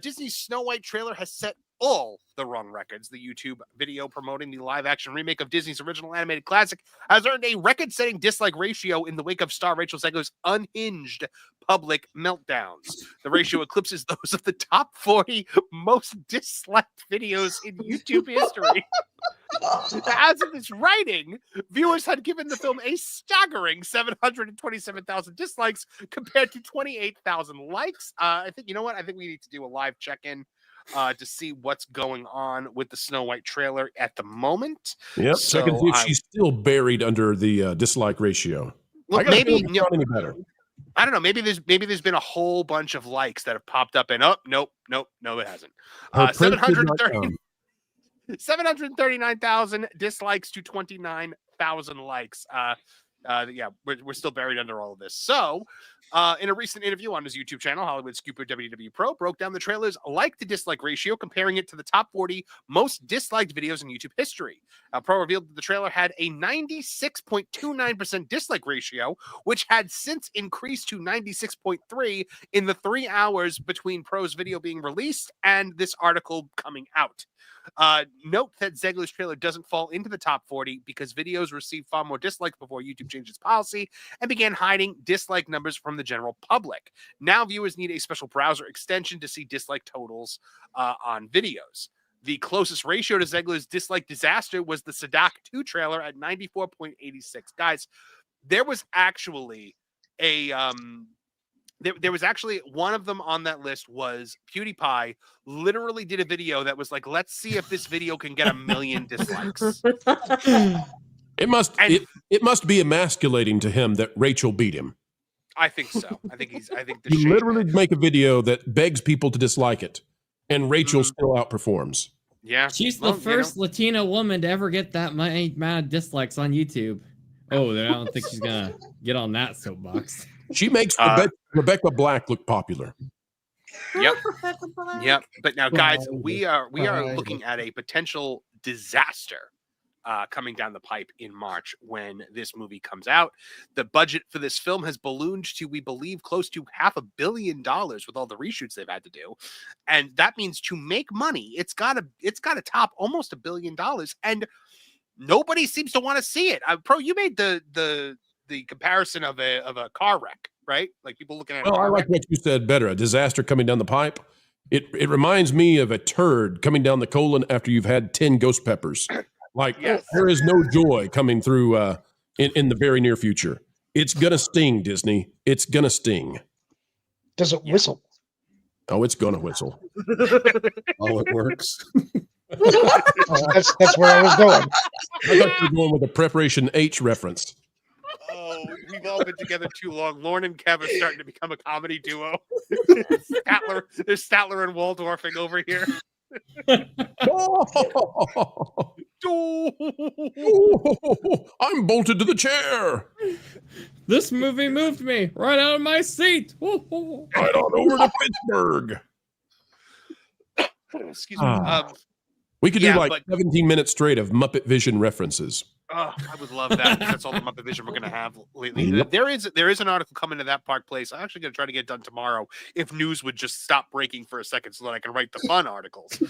Disney's Snow White trailer has set all the wrong records. The YouTube video promoting the live-action remake of Disney's original animated classic has earned a record-setting dislike ratio in the wake of star Rachel Zegler's unhinged public meltdowns. The ratio eclipses those of the top 40 most disliked videos in YouTube history. As of this writing, viewers had given the film a staggering 727,000 dislikes compared to 28,000 likes. I think we need to do a live check-in to see what's going on with the Snow White trailer at the moment. Yep, so I can see if she's still buried under the dislike ratio. Well, maybe not any better. I don't know. Maybe there's been a whole bunch of likes that have popped up, and nope, it hasn't. 739,000 dislikes to 29,000 likes. We're still buried under all of this. So, in a recent interview on his YouTube channel, Hollywood Scooper WW Pro broke down the trailer's like to dislike ratio, comparing it to the top 40 most disliked videos in YouTube history. Pro revealed that the trailer had a 96.29% dislike ratio, which had since increased to 96.3 in the 3 hours between Pro's video being released and this article coming out. Note that Zegler's trailer doesn't fall into the top 40 because videos received far more dislikes before YouTube changed its policy and began hiding dislike numbers from the general public. Now viewers need a special browser extension to see dislike totals on videos. The closest ratio to Zegler's dislike disaster was the Sadak 2 trailer at 94.86. Guys, there was actually there was actually one of them on that list was PewDiePie literally did a video that was like, let's see if this video can get 1 million dislikes. It must be emasculating to him that Rachel beat him. I think so. I think you literally make a video that begs people to dislike it. and Rachel still outperforms. Yeah, she's the first Latina woman to ever get that many amount of dislikes on YouTube. Oh, I don't think she's gonna get on that soapbox. She makes Rebecca Black look popular. Yep. Yep. But now, guys, we are looking at a potential disaster coming down the pipe in March when this movie comes out. The budget for this film has ballooned to, we believe, close to $500 million with all the reshoots they've had to do, and that means to make money, it's got to top almost $1 billion, and nobody seems to want to see it. Pro, you made the comparison of a car wreck, right? Like people looking at. Oh, I like what you said better. A disaster coming down the pipe. It reminds me of a turd coming down the colon after you've had 10 ghost peppers. Like, there is no joy coming through in the very near future. It's gonna sting, Disney. It's gonna sting. Does it whistle? Oh, it's gonna whistle. Oh, it works. That's where I was going. I thought you were going with a Preparation H reference. Oh, we've all been together too long. Lauren and Kev are starting to become a comedy duo. There's Statler and Waldorfing over here. I'm bolted to the chair. This movie moved me right out of my seat. Right on over to Pittsburgh. Excuse me. We could do 17 minutes straight of Muppet Vision references. Oh, I would love that. That's all the Muppet Vision we're going to have lately. Yep. There is an article coming to that Park Place. I'm actually going to try to get it done tomorrow if news would just stop breaking for a second so that I can write the fun articles.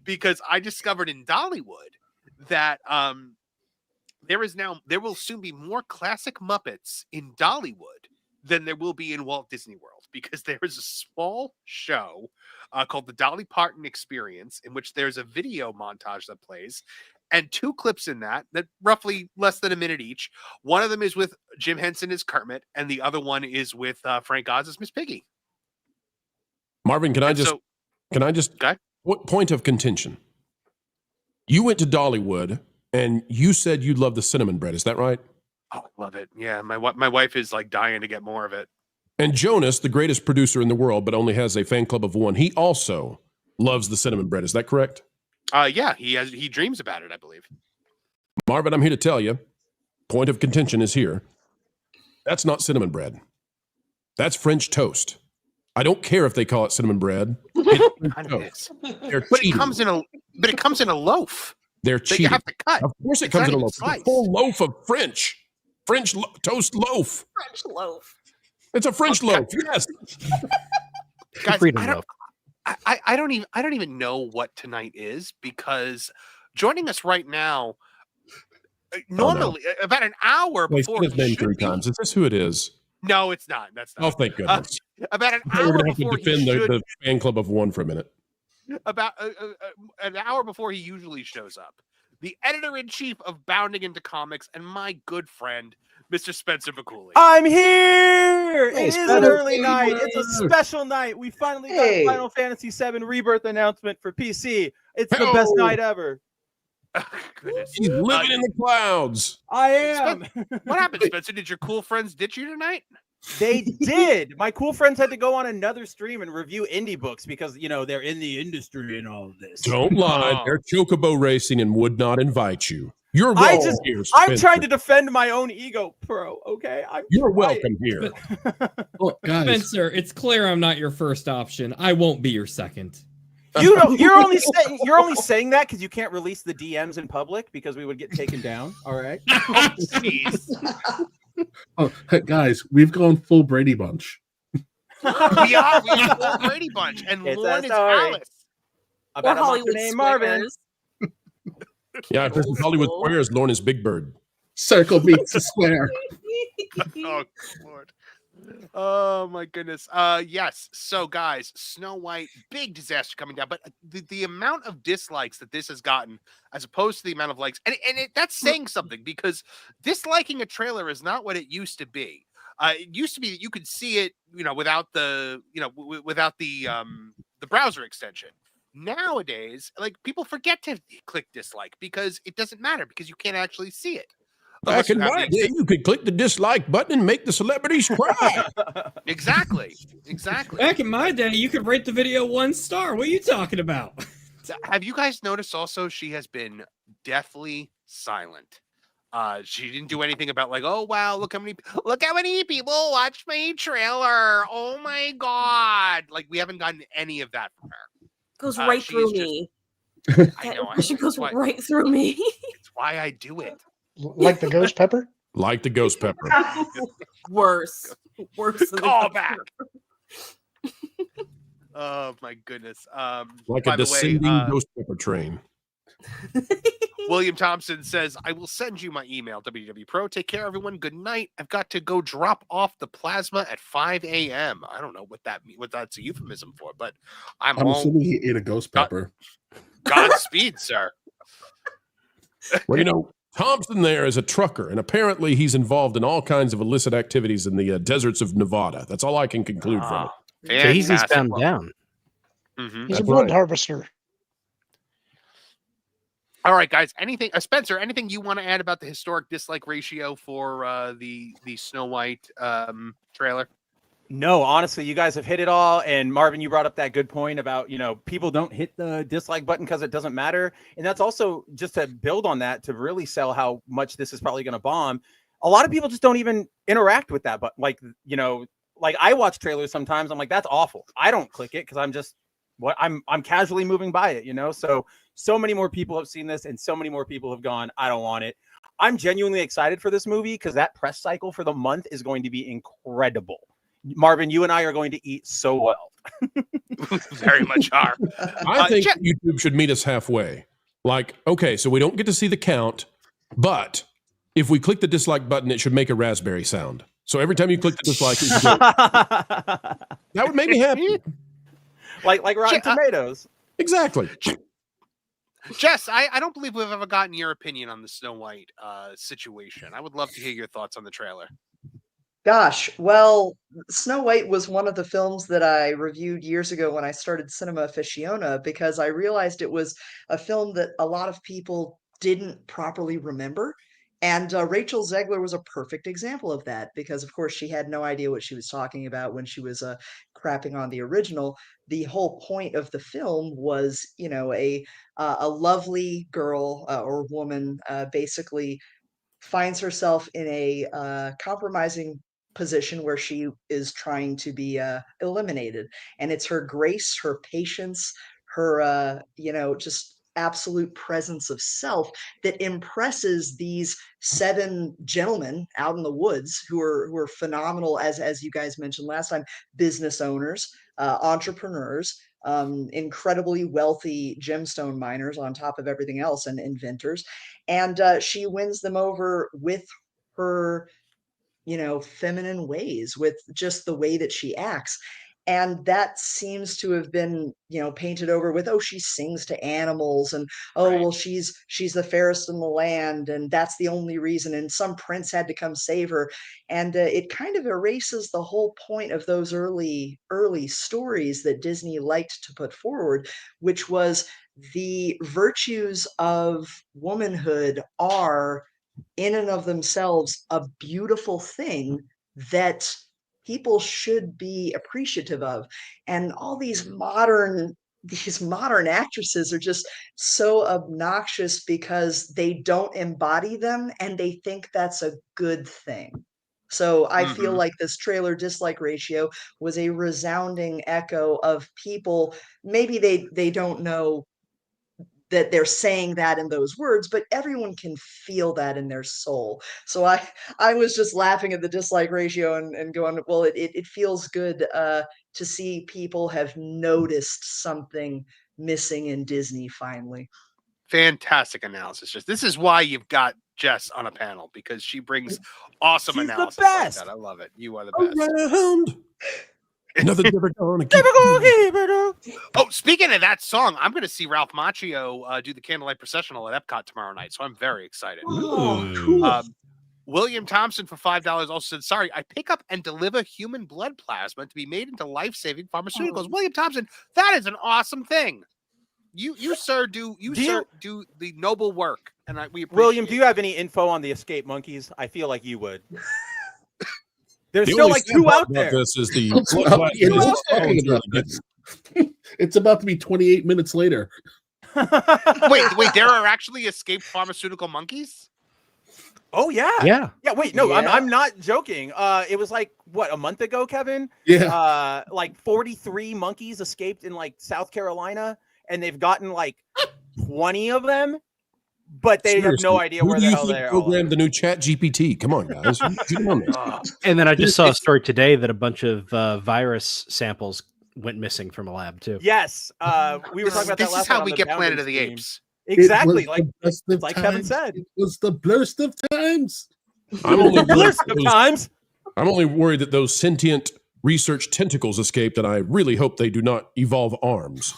Because I discovered in Dollywood that there will soon be more classic Muppets in Dollywood than there will be in Walt Disney World, because there is a small show called the Dolly Parton Experience, in which there's a video montage that plays, and 2 clips in that roughly less than a minute each. One of them is with Jim Henson as Kermit, and the other one is with Frank Oz as Miss Piggy. Marvin, can I just okay? What point of contention? You went to Dollywood and you said you love the cinnamon bread. Is that right? Oh, I love it. Yeah, my wife is like dying to get more of it. And Jonas, the greatest producer in the world, but only has a fan club of 1, he also loves the cinnamon bread. Is that correct? Yeah, he dreams about it, I believe. Marvin, I'm here to tell you, point of contention is here. That's not cinnamon bread. That's French toast. I don't care if they call it cinnamon bread. It's but it comes in a loaf. They're cheating. You have to cut. Of course it comes in a loaf. It's a full loaf of French toast loaf. French loaf. It's a French loaf. Yes. Guys, I don't even know what tonight is, because joining us right now, normally about an hour before his name 3 times. Is this who it is? No, it's not. That's not. Oh, thank goodness. About an We're hour gonna have to before defend the fan club of 1 for a minute. About an hour before he usually shows up, the editor-in-chief of Bounding Into Comics and my good friend, Mr. Spencer McCooley. I'm here! Hey, It is Spencer. an early night. It's a special night. We finally got a Final Fantasy VII Rebirth announcement for PC. It's the best night ever. Goodness. He's living in the clouds. I am. What happened, Spencer? Did your cool friends ditch you tonight? They did. My cool friends had to go on another stream and review indie books because, you know, they're in the industry and all of this. Don't lie. They're chocobo racing and would not invite you. You're welcome here, I'm Spencer. trying to defend my own ego, Pro. Okay, You're welcome here. Look, guys. Spencer, it's clear I'm not your first option. I won't be your second. You're only saying that because you can't release the DMs in public because we would get taken down. All right. Oh, hey, guys, we've gone full Brady Bunch. We are full Brady Bunch, and It's Lauren is sorry. Alice. I Or bet I'm not Hollywood the name Marvin. Yeah, if this is Hollywood Squares, Lauren is Big Bird. Circle meets a square. Oh, Lord. Oh, my goodness. Yes. So, guys, Snow White, big disaster coming down. But the amount of dislikes that this has gotten, as opposed to the amount of likes, and that's saying something, because disliking a trailer is not what it used to be. It used to be that you could see it, without the, without the browser extension. Nowadays, like, people forget to click dislike because it doesn't matter, because you can't actually see it. Back in my day, you could click the dislike button and make the celebrities cry. Exactly. Back in my day, you could rate the video 1 star. What are you talking about? Have you guys noticed also she has been deathly silent? She didn't do anything about like, oh wow, look how many people watched my trailer. Oh my god. Like we haven't gotten any of that from her. Goes right through me. I know. She goes right through me. It's why I do it. Like the ghost pepper? Like the ghost pepper. Worse than Call back. Oh my goodness. Like by a the descending way, ghost pepper train. William Thompson says, I will send you my email, WW Pro. Take care, everyone. Good night. I've got to go drop off the plasma at 5 a.m. I don't know what that's a euphemism for, but I'm assuming he ate a ghost pepper. Godspeed, sir. Well, you know, Thompson there is a trucker, and apparently he's involved in all kinds of illicit activities in the deserts of Nevada. That's all I can conclude from it. So he's eastbound down. He's a blood harvester. All right, guys. Anything, Spencer? Anything you want to add about the historic dislike ratio for the Snow White trailer? No, honestly, you guys have hit it all. And Marvin, you brought up that good point about, people don't hit the dislike button because it doesn't matter. And that's also just to build on that, to really sell how much this is probably going to bomb. A lot of people just don't even interact with that. But like I watch trailers sometimes. I'm like, that's awful. I don't click it because I'm casually moving by it, So many more people have seen this and so many more people have gone, I don't want it. I'm genuinely excited for this movie because that press cycle for the month is going to be incredible. Marvin, you and I are going to eat so well. Very much are. I think YouTube should meet us halfway. Like, okay, so we don't get to see the count, but if we click the dislike button, it should make a raspberry sound. So every time you click the dislike, it should go. That would make me happy. Like Rotten Tomatoes. Exactly. Jess, I don't believe we've ever gotten your opinion on the Snow White situation. I would love to hear your thoughts on the trailer. Gosh, well, Snow White was one of the films that I reviewed years ago when I started Cinema Aficionado because I realized it was a film that a lot of people didn't properly remember. And Rachel Zegler was a perfect example of that because, of course, she had no idea what she was talking about when she was crapping on the original. The whole point of the film was, a lovely girl or woman basically finds herself in a compromising position where she is trying to be eliminated. And it's her grace, her patience, her, just absolute presence of self that impresses these 7 gentlemen out in the woods who are phenomenal, as you guys mentioned last time, business owners, entrepreneurs, incredibly wealthy gemstone miners on top of everything else, and inventors. And she wins them over with her feminine ways, with just the way that she acts. And that seems to have been, painted over with, oh, she sings to animals, and well, she's the fairest in the land, and that's the only reason. And some prince had to come save her, and it kind of erases the whole point of those early stories that Disney liked to put forward, which was the virtues of womanhood are in and of themselves a beautiful thing that people should be appreciative of. And all these modern actresses are just so obnoxious because they don't embody them and they think that's a good thing. So I feel like this trailer dislike ratio was a resounding echo of people. Maybe they don't know that they're saying that in those words, but everyone can feel that in their soul. So I was just laughing at the dislike ratio and going, well, it feels good to see people have noticed something missing in Disney finally. Fantastic analysis. This is why you've got Jess on a panel, because she brings awesome analysis. The best. Like that. I love it. You are the best. Around. Nothing's ever gonna keep Oh, speaking of that song, I'm going to see Ralph Macchio do the Candlelight Processional at Epcot tomorrow night, so I'm very excited. Oh, cool. William Thompson for $5 also said, sorry, I pick up and deliver human blood plasma to be made into life-saving pharmaceuticals. William Thompson, that is an awesome thing. You sir do the noble work, and we appreciate William, do you have any info on the escaped monkeys? I feel like you would. There's The still only like sad 2 part out about there. This is the talking about this. It's about to be 28 minutes later. wait, there are actually escaped pharmaceutical monkeys? Oh yeah. Yeah. Wait, no, Yeah. I'm not joking. It was like what, a month ago, Kevin? Yeah. Like 43 monkeys escaped in like South Carolina, and they've gotten like 20 of them, but they have no idea Who where do the you hell think they're. programmed the new Chat GPT? Come on, guys. Get on this. And then I just saw a story today that a bunch of virus samples went missing from a lab too. Yes, we were talking about that This last is how night on we the get Planet Boundary of the stream. Apes. Exactly, It was the best of like Kevin times. said. It was the blurst of times. I'm only Blurst of times. I'm only worried that those sentient research tentacles escaped, and I really hope they do not evolve arms.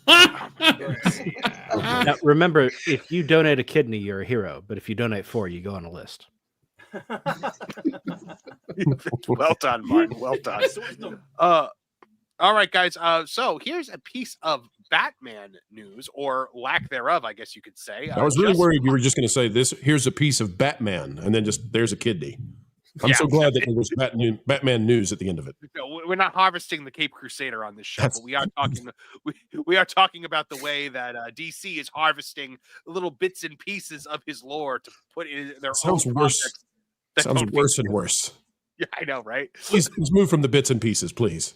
Now, remember, if you donate a kidney, you're a hero. But if you donate 4, you go on a list. Well done, Martin. Well done. All right, guys. So here's a piece of Batman news, or lack thereof, I guess you could say. I was really worried you were just going to say this. Here's a piece of Batman, and then just there's a kidney. I'm so glad that there was Batman news at the end of it. No, we're not harvesting the Cape Crusader on this show, but we are talking. We are talking about the way that DC is harvesting little bits and pieces of his lore to put in their Sounds own worse. projects. Sounds worse and worse. Yeah, I know, right? Please move from the bits and pieces, please.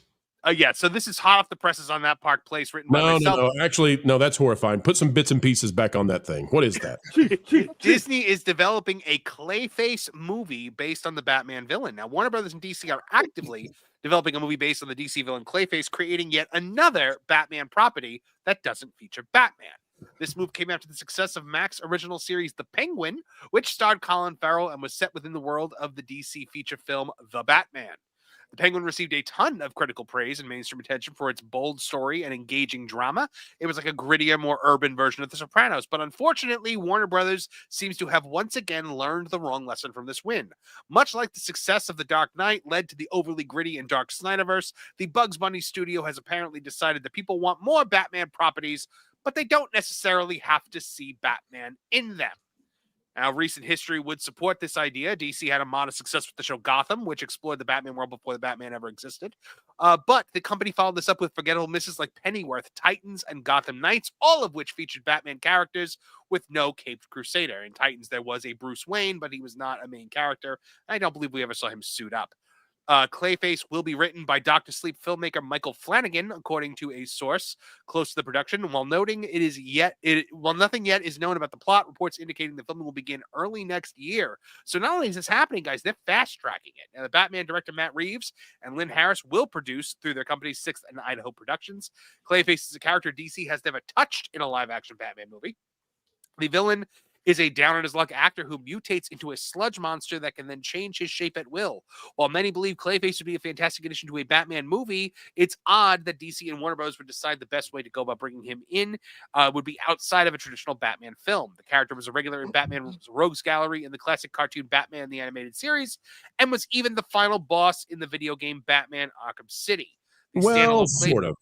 Yeah, so this is hot off the presses on that Park Place, written by myself. No. Actually, no, that's horrifying. Put some bits and pieces back on that thing. What is that? Disney is developing a Clayface movie based on the Batman villain. Now, Warner Brothers and DC are actively developing a movie based on the DC villain Clayface, creating yet another Batman property that doesn't feature Batman. This move came after the success of Mac's original series, The Penguin, which starred Colin Farrell and was set within the world of the DC feature film The Batman. The Penguin received a ton of critical praise and mainstream attention for its bold story and engaging drama. It was like a grittier, more urban version of The Sopranos. But unfortunately, Warner Brothers seems to have once again learned the wrong lesson from this win. Much like the success of The Dark Knight led to the overly gritty and dark Snyderverse, the Bugs Bunny studio has apparently decided that people want more Batman properties, but they don't necessarily have to see Batman in them. Now, recent history would support this idea. DC had a modest success with the show Gotham, which explored the Batman world before the Batman ever existed. But the company followed this up with forgettable misses like Pennyworth, Titans, and Gotham Knights, all of which featured Batman characters with no Caped Crusader. In Titans, there was a Bruce Wayne, but he was not a main character. I don't believe we ever saw him suit up. Clayface will be written by Dr. Sleep filmmaker Michael Flanagan, according to a source close to the production. While noting nothing yet is known about the plot, reports indicating the filming will begin early next year. So not only is this happening, guys, they're fast tracking it. The Batman director Matt Reeves and Lynn Harris will produce through their company's Sixth and Idaho Productions. Clayface is a character DC has never touched in a live-action Batman movie. The villain is a down-on-his-luck actor who mutates into a sludge monster that can then change his shape at will. While many believe Clayface would be a fantastic addition to a Batman movie, it's odd that DC and Warner Bros. Would decide the best way to go about bringing him in would be outside of a traditional Batman film. The character was a regular in Batman's Rogues Gallery in the classic cartoon Batman the Animated Series, and was even the final boss in the video game Batman Arkham City. Well, sort of.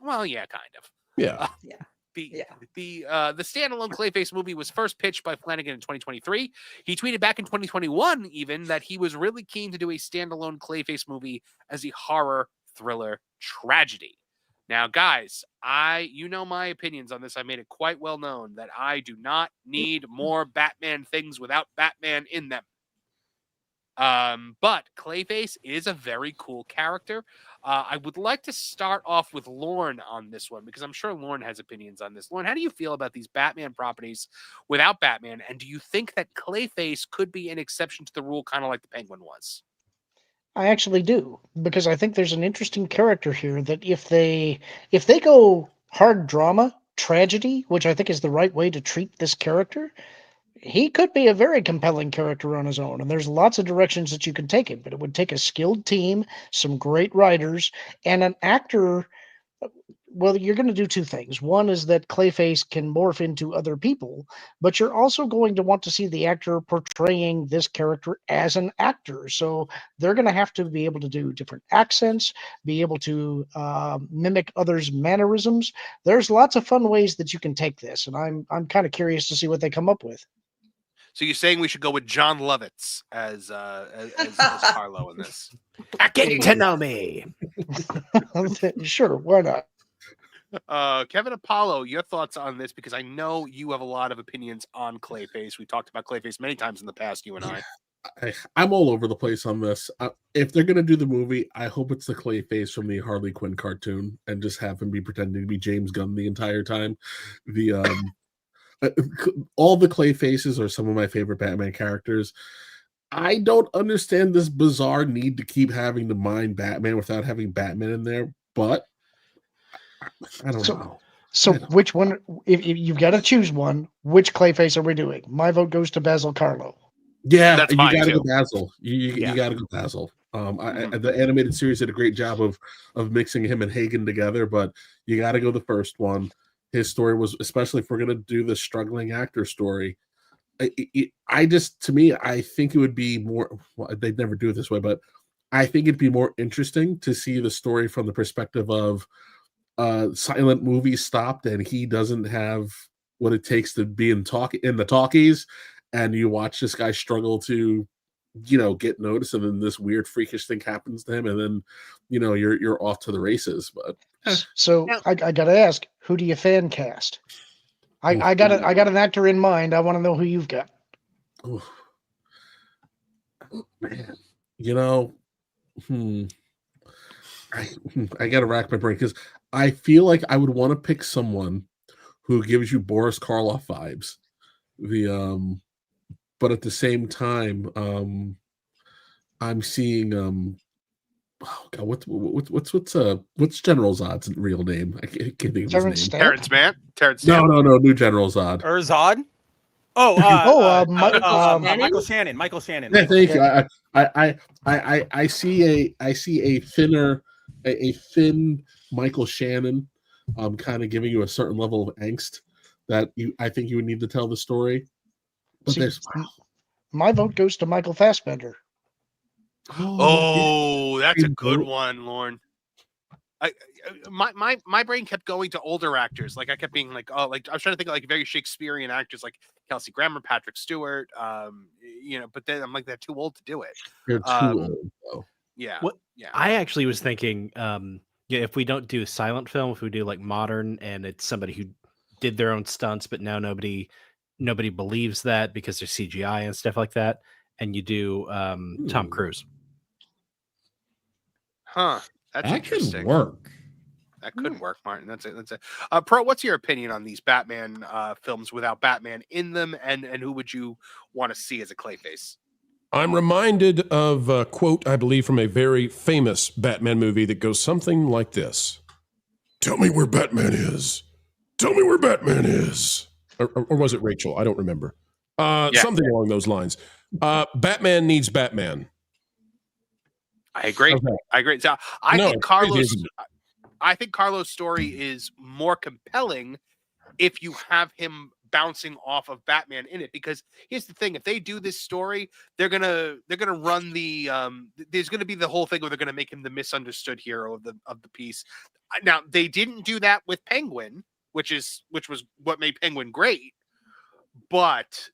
Well, yeah, kind of. Yeah. The standalone Clayface movie was first pitched by Flanagan in 2023. He tweeted back in 2021 even that he was really keen to do a standalone Clayface movie as a horror thriller tragedy. Now, guys, you know my opinions on this. I made it quite well known that I do not need more Batman things without Batman in them. But Clayface is a very cool character. I would like to start off with Lorne on this one, because I'm sure Lorne has opinions on this. Lorne, how do you feel about these Batman properties without Batman? And do you think that Clayface could be an exception to the rule, kind of like the Penguin was? I actually do, because I think there's an interesting character here that if they go hard drama, tragedy, which I think is the right way to treat this character, he could be a very compelling character on his own, and there's lots of directions that you can take it, but it would take a skilled team, some great writers, and an actor well, you're going to do two things. One is that Clayface can morph into other people, but you're also going to want to see the actor portraying this character as an actor. So they're going to have to be able to do different accents, be able to mimic others' mannerisms. There's lots of fun ways that you can take this, and I'm kind of curious to see what they come up with. So you're saying we should go with John Lovitz as Carlo in this? Getting to know me. Sure, why not? Kevin Apollo, your thoughts on this? Because I know you have a lot of opinions on Clayface. We talked about Clayface many times in the past, you and I. I'm all over the place on this. If they're going to do the movie, I hope it's the Clayface from the Harley Quinn cartoon and just have him be pretending to be James Gunn the entire time. All the Clayfaces are some of my favorite Batman characters. I don't understand this bizarre need to keep having to mine Batman without having Batman in there, but I don't know. So which one, if you've got to choose one, which Clayface are we doing? My vote goes to Basil Carlo. Yeah, That's you mine got to too. go Basil. You got to go Basil. The animated series did a great job of mixing him and Hagen together, but you got to go the first one. His story was, especially if we're going to do the struggling actor story, I think it would be more, well, they'd never do it this way, but I think it'd be more interesting to see the story from the perspective of silent movie stopped and he doesn't have what it takes to be in the talkies, and you watch this guy struggle to, get noticed, and then this weird freakish thing happens to him, and then, you're off to the races. But so I got to ask, who do you fan cast? I got an actor in mind. I want to know who you've got. Oh, man, I got to rack my brain because I feel like I would want to pick someone who gives you Boris Karloff vibes. But at the same time, I'm seeing oh God, what's General Zod's real name? I can't think of his name. Terrence Mann. No, new General Zod. Zod. Michael Shannon. Michael Shannon. Yeah, thank you. I see a thin Michael Shannon, kind of giving you a certain level of angst that I think you would need to tell the story. But my vote goes to Michael Fassbender. Oh, that's a good one, Lorne. My brain kept going to older actors. Like I kept being like, I was trying to think of like very Shakespearean actors like Kelsey Grammer, Patrick Stewart. But then I'm like, they're too old to do it. They're too old, though. Yeah. Yeah. I actually was thinking, if we don't do silent film, if we do like modern, and it's somebody who did their own stunts, but now nobody believes that because there's CGI and stuff like that, and you do Tom Cruise. Huh. That's interesting. Could work. That could work, Martin. That's it. Pro, what's your opinion on these Batman films without Batman in them, and who would you want to see as a Clayface? I'm reminded of a quote, I believe, from a very famous Batman movie that goes something like this. Tell me where Batman is. Tell me where Batman is. Or was it Rachel? I don't remember. Something along those lines. Batman needs Batman. I agree. Okay. I agree. So I think Carlo's story is more compelling if you have him bouncing off of Batman in it, because here's the thing: if they do this story, they're gonna run the there's gonna be the whole thing where they're gonna make him the misunderstood hero of the piece. Now they didn't do that with Penguin, which was what made Penguin great, but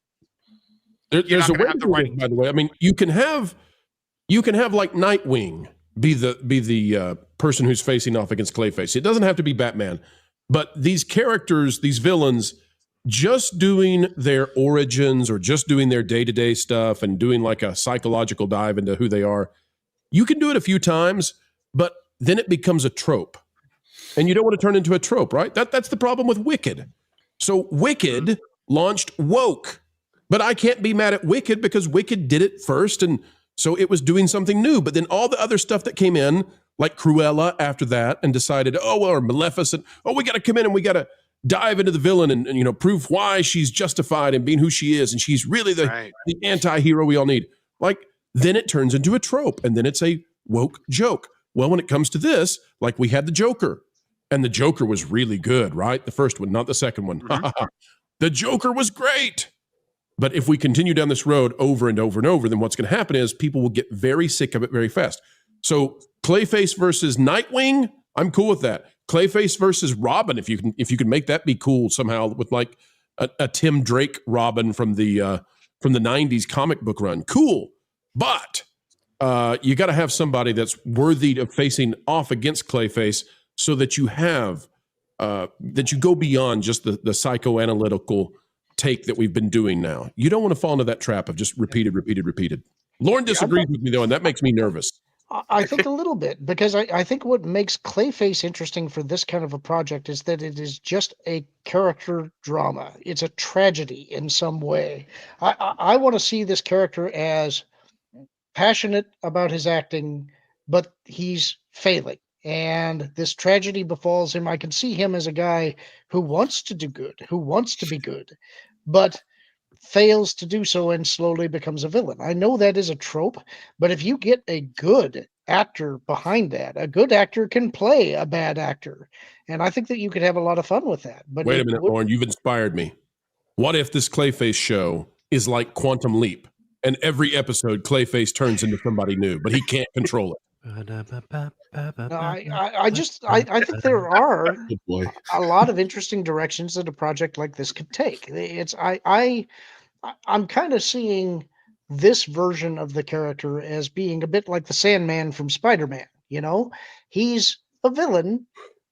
there's a way to do it, by the way. I mean, you can have like Nightwing be the person who's facing off against Clayface. It doesn't have to be Batman, but these characters, these villains, just doing their origins or just doing their day-to-day stuff and doing like a psychological dive into who they are, you can do it a few times, but then it becomes a trope. And you don't want to turn into a trope, right? That's the problem with Wicked. So Wicked launched woke, but I can't be mad at Wicked because Wicked did it first, and so it was doing something new. But then all the other stuff that came in, like Cruella after that, and decided, or Maleficent, we got to come in and we got to dive into the villain and prove why she's justified in being who she is, and she's really the anti-hero we all need. Like, then it turns into a trope, and then it's a woke joke. Well, when it comes to this, like we had the Joker, And the Joker was really good, right? The first one, not the second one. Mm-hmm. The Joker was great. But if we continue down this road over and over and over, then what's going to happen is people will get very sick of it very fast. So Clayface versus Nightwing, I'm cool with that. Clayface versus Robin, if you can make that be cool somehow with like a Tim Drake Robin from the 90s comic book run, cool. But you got to have somebody that's worthy of facing off against Clayface, so that you have that you go beyond just the psychoanalytical take that we've been doing now. You don't want to fall into that trap of just repeated. Lauren disagrees with me though, and that makes me nervous. I think a little bit, because I think what makes Clayface interesting for this kind of a project is that it is just a character drama. It's a tragedy in some way. I want to see this character as passionate about his acting, but he's failing. And this tragedy befalls him. I can see him as a guy who wants to do good, who wants to be good, but fails to do so and slowly becomes a villain. I know that is a trope, but if you get a good actor behind that, a good actor can play a bad actor. And I think that you could have a lot of fun with that. But wait a minute, Lauren, you've inspired me. What if this Clayface show is like Quantum Leap, and every episode Clayface turns into somebody new, but he can't control it? No, I think there are a lot of interesting directions that a project like this could take. I'm kind of seeing this version of the character as being a bit like the Sandman from Spider-Man. You know, he's a villain,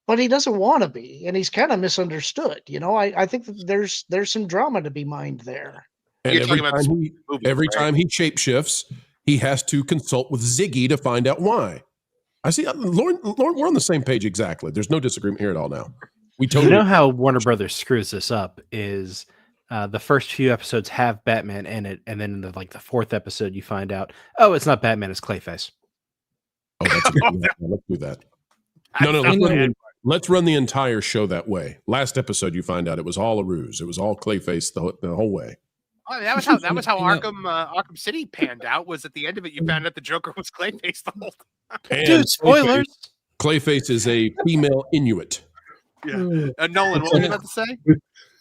but he doesn't want to be, and he's kind of misunderstood. You know, I think that there's some drama to be mined there. And every time he shapeshifts, he has to consult with Ziggy to find out why. I see, Lauren, we're on the same page exactly. There's no disagreement here at all now. We totally know how Warner Brothers screws this up is the first few episodes have Batman in it, and then in the fourth episode you find out, oh, it's not Batman, it's Clayface. Oh, that's a good one. Let's do that. No, let's run the entire show that way. Last episode you find out it was all a ruse. It was all Clayface the whole way. Oh, that was how Arkham City panned out. Was at the end of it, you found out the Joker was Clayface the whole time. Dude, spoilers. Clayface is a female Inuit. Yeah. Nolan, what were you about to say?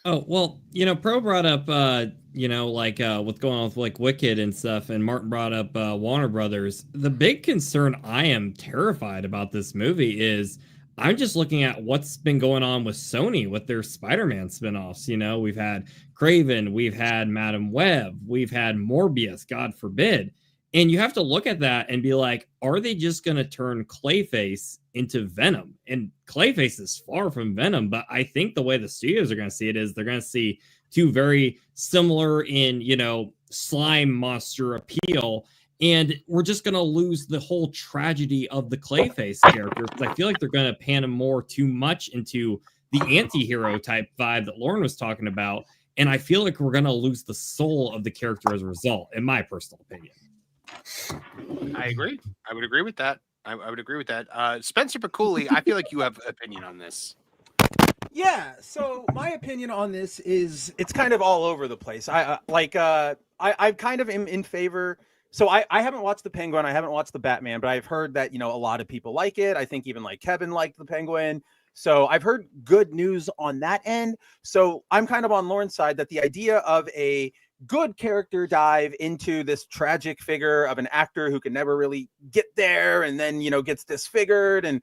Oh, well, Pro brought up, what's going on with Wicked and stuff, and Martin brought up Warner Brothers. The big concern I am terrified about this movie is I'm just looking at what's been going on with Sony with their Spider-Man spinoffs. We've had Kraven, we've had Madam Web, we've had Morbius, God forbid. And you have to look at that and be like, are they just going to turn Clayface into Venom? And Clayface is far from Venom, but I think the way the studios are going to see it is they're going to see two very similar in, slime monster appeal. And we're just going to lose the whole tragedy of the Clayface character, because I feel like they're going to pan him too much into the anti-hero type vibe that Lauren was talking about. And I feel like we're going to lose the soul of the character as a result, in my personal opinion. I agree. I would agree with that. I would agree with that. Spencer Piccoli, I feel like you have an opinion on this. Yeah, so my opinion on this is it's kind of all over the place. I kind of am in favor. So I haven't watched the Penguin, I haven't watched the Batman, but I've heard that, a lot of people like it. I think even Kevin liked the Penguin. So I've heard good news on that end. So I'm kind of on Lauren's side that the idea of a good character dive into this tragic figure of an actor who can never really get there and then, gets disfigured, and,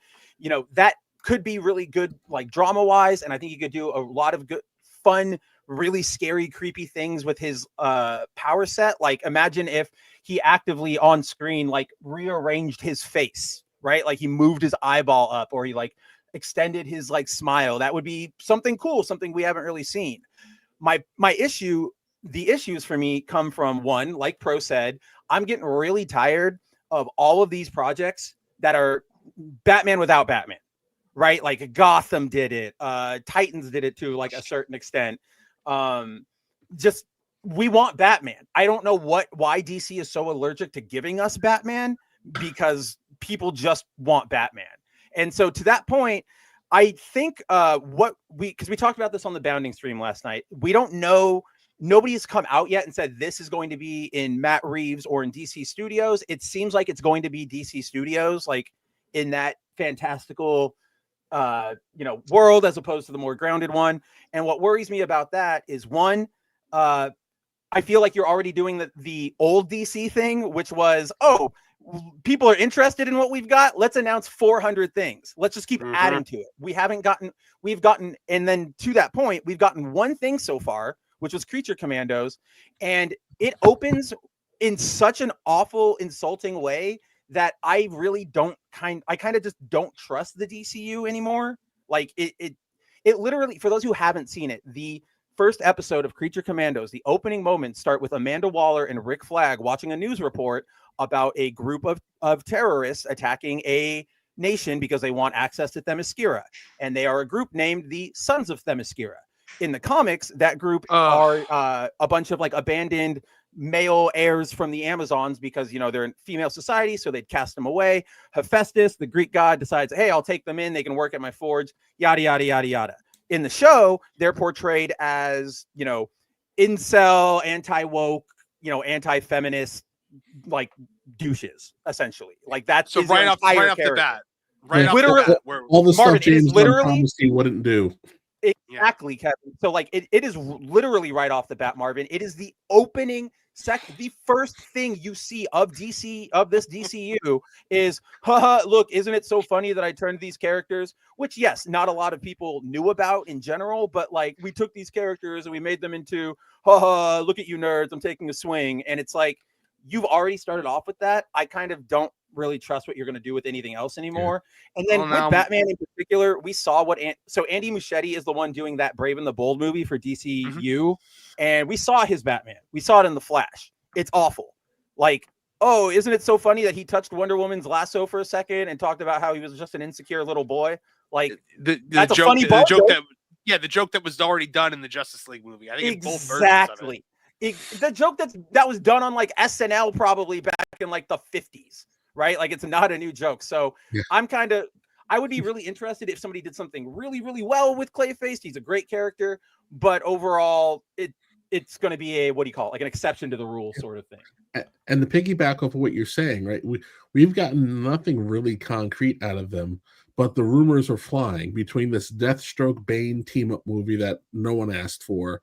that could be really good, drama wise. And I think he could do a lot of good, fun, really scary, creepy things with his power set. Imagine if he actively on screen, rearranged his face, right? He moved his eyeball up, or he extended his smile. That would be something cool, something we haven't really seen. The issues for me come from, one, like Pro said, I'm getting really tired of all of these projects that are Batman without Batman, right? Gotham did it. Titans did it to a certain extent. We want Batman. I don't know why DC is so allergic to giving us Batman, because people just want Batman. And so to that point, I think because we talked about this on the Bounding stream last night, we don't know. Nobody's come out yet and said this is going to be in Matt Reeves or in DC Studios. It seems like it's going to be DC Studios, in that fantastical world as opposed to the more grounded one. And what worries me about that is one, I feel like you're already doing the old DC thing, which was, oh, people are interested in what we've got. Let's announce 400 things. Let's just keep adding to it. We've gotten, and then to that point, we've gotten one thing so far, which was Creature Commandos. And it opens in such an awful, insulting way that I really kind of just don't trust the DCU anymore. Like it literally, for those who haven't seen it, the first episode of Creature Commandos, the opening moments start with Amanda Waller and Rick Flag watching a news report about a group of terrorists attacking a nation because they want access to Themyscira. And they are a group named the Sons of Themyscira. In the comics, that group are a bunch of like abandoned male heirs from the Amazons because, they're in female society, so they'd cast them away. Hephaestus, the Greek god, decides, hey, I'll take them in. They can work at my forge, yada, yada, yada, yada. In the show, they're portrayed as, incel, anti-woke, anti-feminist, like douches, essentially. Like that's so right off the bat. All the stuff James literally promised he wouldn't do. Exactly, Kevin. So like it is literally right off the bat, Marvin. It is the opening the first thing you see of this DCU is, haha, look, isn't it so funny that I turned these characters, which yes, not a lot of people knew about in general, but like we took these characters and we made them into, haha, look at you nerds, I'm taking a swing. And it's like, you've already started off with that. I kind of don't really trust what you're going to do with anything else anymore. And then with Batman in particular, we saw so Andy Muschietti is the one doing that Brave and the Bold movie for DCU. And we saw his Batman. We saw it in The Flash. It's awful. Like, oh, isn't it so funny that he touched Wonder Woman's lasso for a second and talked about how he was just an insecure little boy? Like, that's joke, a funny joke. The joke that was already done in the Justice League movie. I think exactly. The joke that was done on like SNL probably back in like the 50s, right? Like it's not a new joke. So I would be really interested if somebody did something really, really well with Clayface. He's a great character, but overall it's going to be a, what do you call it? Like an exception to the rule sort of thing. And the piggyback off of what you're saying, right? We've gotten nothing really concrete out of them, but the rumors are flying between this Deathstroke Bane team up movie that no one asked for.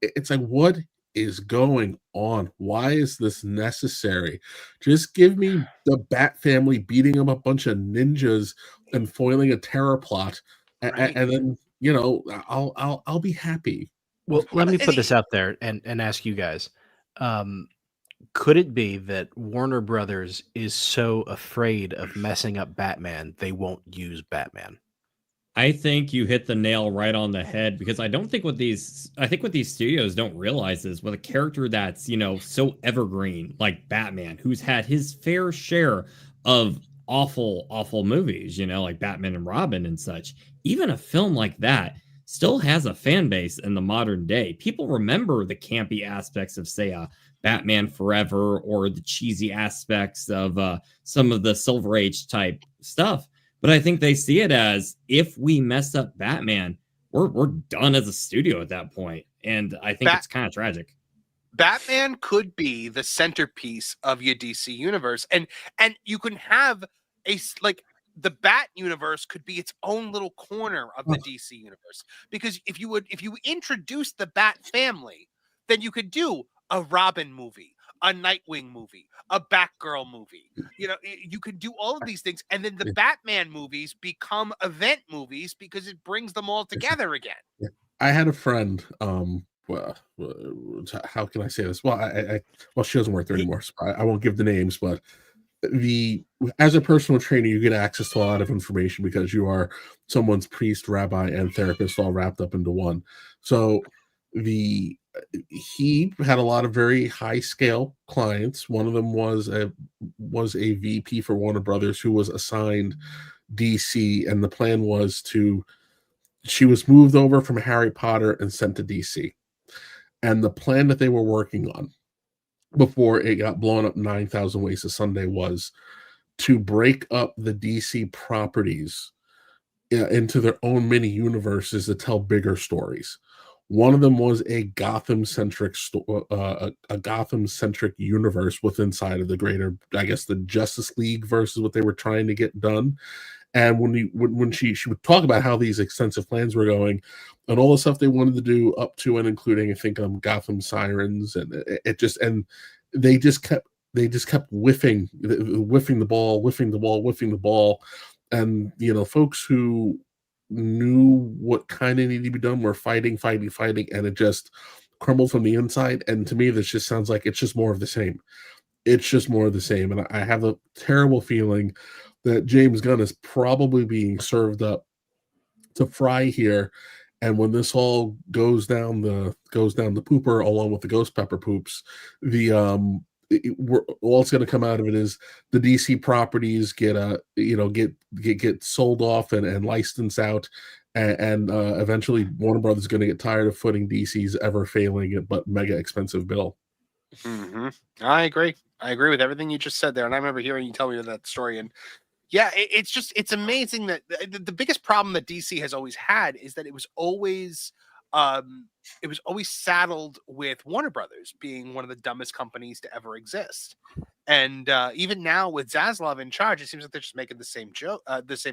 It's like, what is going on? Why is this necessary? Just give me the Bat family beating up a bunch of ninjas and foiling a terror plot, and then I'll be happy. Well, let me put this out there and ask you guys. Could it be that Warner Brothers is so afraid of messing up Batman they won't use Batman? I think you hit the nail right on the head, because I think what these studios don't realize is with a character that's, so evergreen like Batman, who's had his fair share of awful movies, like Batman and Robin and such, even a film like that still has a fan base in the modern day. People remember the campy aspects of, say, Batman Forever, or the cheesy aspects of some of the Silver Age type stuff. But I think they see it as, if we mess up Batman, we're done as a studio at that point. And I think it's kind of tragic. Batman could be the centerpiece of your DC universe. And you can have the Bat universe could be its own little corner of the DC universe. Because if you introduce the Bat family, then you could do a Robin movie, a Nightwing movie, a Batgirl movie. You could do all of these things, and then the Batman movies become event movies because it brings them all together again. I had a friend. Well, how can I say this? Well, well, she doesn't work there anymore, so I won't give the names. But as a personal trainer, you get access to a lot of information because you are someone's priest, rabbi, and therapist all wrapped up into one. So he had a lot of very high scale clients. One of them was a VP for Warner Brothers who was assigned DC, and the plan was she was moved over from Harry Potter and sent to DC. And the plan that they were working on before it got blown up 9,000 Ways to Sunday was to break up the DC properties into their own mini universes to tell bigger stories. One of them was a Gotham-centric universe inside of the greater, I guess, the Justice League versus what they were trying to get done. And when she would talk about how these extensive plans were going, and all the stuff they wanted to do up to and including, I think, Gotham Sirens, and they just kept whiffing the ball, and folks who knew what kind of needed to be done were fighting, and it just crumbled from the inside. And to me, this just sounds like it's just more of the same. It's just more of the same, and I have a terrible feeling that James Gunn is probably being served up to fry here. And when this all goes down the pooper along with the ghost pepper poops, all it's going to come out of it is the DC properties get sold off and licensed out, and eventually Warner Brothers is going to get tired of footing DC's ever failing but mega expensive bill. Mm-hmm. I agree with everything you just said there, and I remember hearing you tell me that story. And yeah, it's amazing that the biggest problem that DC has always had is that it was always saddled with Warner Brothers being one of the dumbest companies to ever exist. And even now with Zaslav in charge, it seems like they're just making the same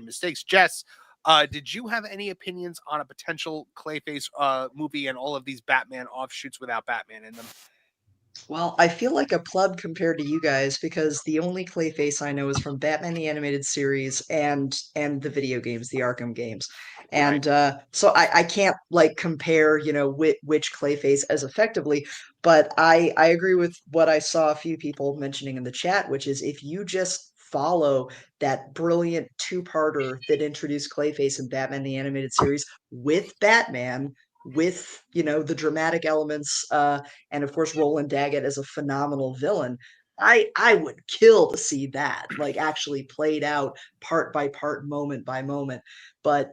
mistakes. Jess, did you have any opinions on a potential Clayface movie and all of these Batman offshoots without Batman in them? Well, I feel like a pleb compared to you guys because the only Clayface I know is from Batman the Animated Series and the video games, the Arkham games. And so I can't like compare, which Clayface as effectively, but I agree with what I saw a few people mentioning in the chat, which is if you just follow that brilliant two-parter that introduced Clayface in Batman the Animated Series with Batman, with the dramatic elements, and of course Roland Daggett as a phenomenal villain, I would kill to see that like actually played out part by part, moment by moment. But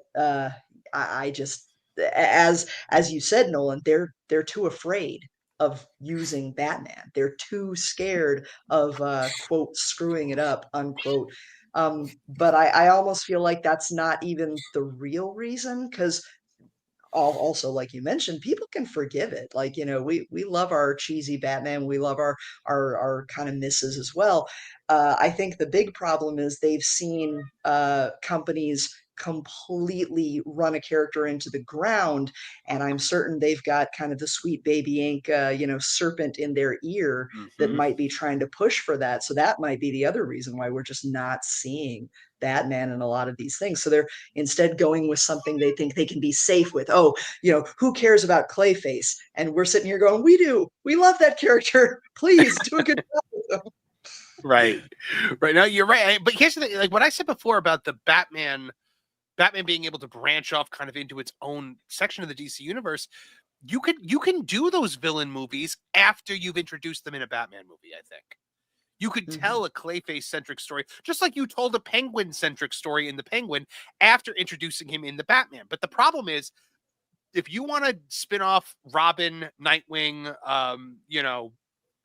I just, as you said, Nolan, they're too afraid of using Batman. They're too scared of quote screwing it up, unquote. But I almost feel like that's not even the real reason, because also, like you mentioned, people can forgive it. Like, we love our cheesy Batman. We love our kind of misses as well. I think the big problem is they've seen companies completely run a character into the ground, and I'm certain they've got kind of the Sweet Baby Ink, serpent in their ear that might be trying to push for that. So that might be the other reason why we're just not seeing Batman in a lot of these things. So they're instead going with something they think they can be safe with. Oh, who cares about Clayface? And we're sitting here going, we do. We love that character. Please do a good job with them. Right. Now you're right. But here's the thing, like what I said before about the Batman being able to branch off kind of into its own section of the DC universe. You can do those villain movies after you've introduced them in a Batman movie, I think. You could tell a Clayface-centric story, just like you told a Penguin-centric story in The Penguin after introducing him in the Batman. But the problem is, if you want to spin off Robin, Nightwing,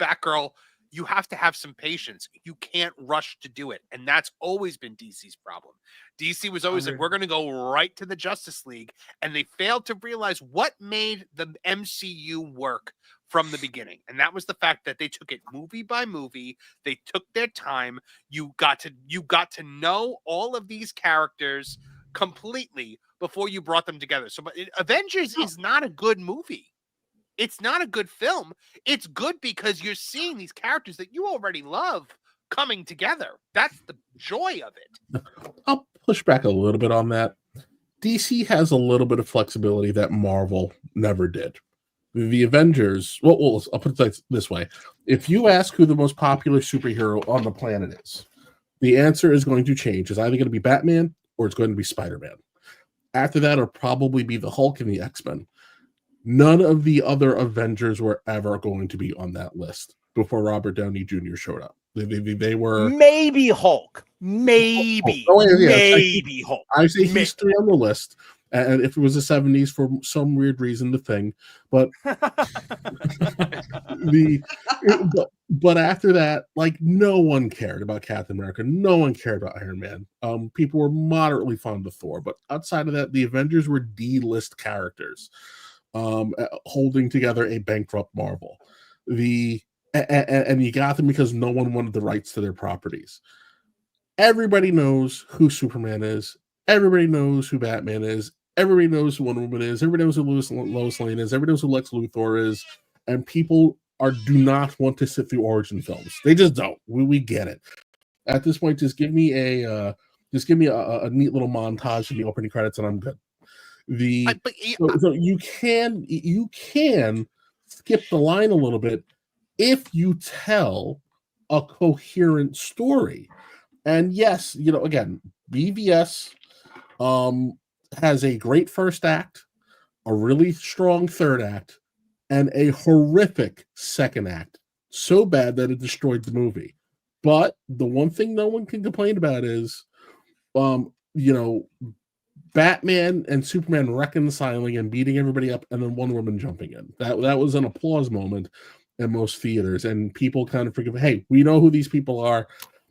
Batgirl, you have to have some patience. You can't rush to do it. And that's always been DC's problem. DC was always like, we're going to go right to the Justice League. And they failed to realize what made the MCU work from the beginning. And that was the fact that they took it movie by movie. They took their time. You got to know all of these characters completely before you brought them together. So Avengers is not a good movie. It's not a good film. It's good because you're seeing these characters that you already love coming together. That's the joy of it. I'll push back a little bit on that. DC has a little bit of flexibility that Marvel never did. The Avengers, well, I'll put it this way. If you ask who the most popular superhero on the planet is, the answer is going to change. It's either going to be Batman or it's going to be Spider-Man. After that, it'll probably be the Hulk and the X-Men. None of the other Avengers were ever going to be on that list before Robert Downey Jr. showed up. They were maybe Hulk, maybe Hulk. I say he's three on the list, and if it was the 70s for some weird reason, the thing. But but after that, like no one cared about Captain America, no one cared about Iron Man. People were moderately fond of Thor, but outside of that, the Avengers were D-list characters. Holding together a bankrupt Marvel. And you got them because no one wanted the rights to their properties. everybody knows who Superman is. Everybody knows who Batman is. Everybody knows who Wonder Woman is. Everybody knows who Lois Lane is. Everybody knows who Lex Luthor is. And people do not want to sit through origin films. They just don't. We get it. At this point, just give me a neat little montage in the opening credits, and I'm good. So you can skip the line a little bit if you tell a coherent story. And yes, again, BVS has a great first act, a really strong third act, and a horrific second act. So bad that it destroyed the movie. But the one thing no one can complain about is, Batman and Superman reconciling and beating everybody up, and then Wonder Woman jumping in. That was an applause moment in most theaters, and people kind of forgive. Hey, we know who these people are.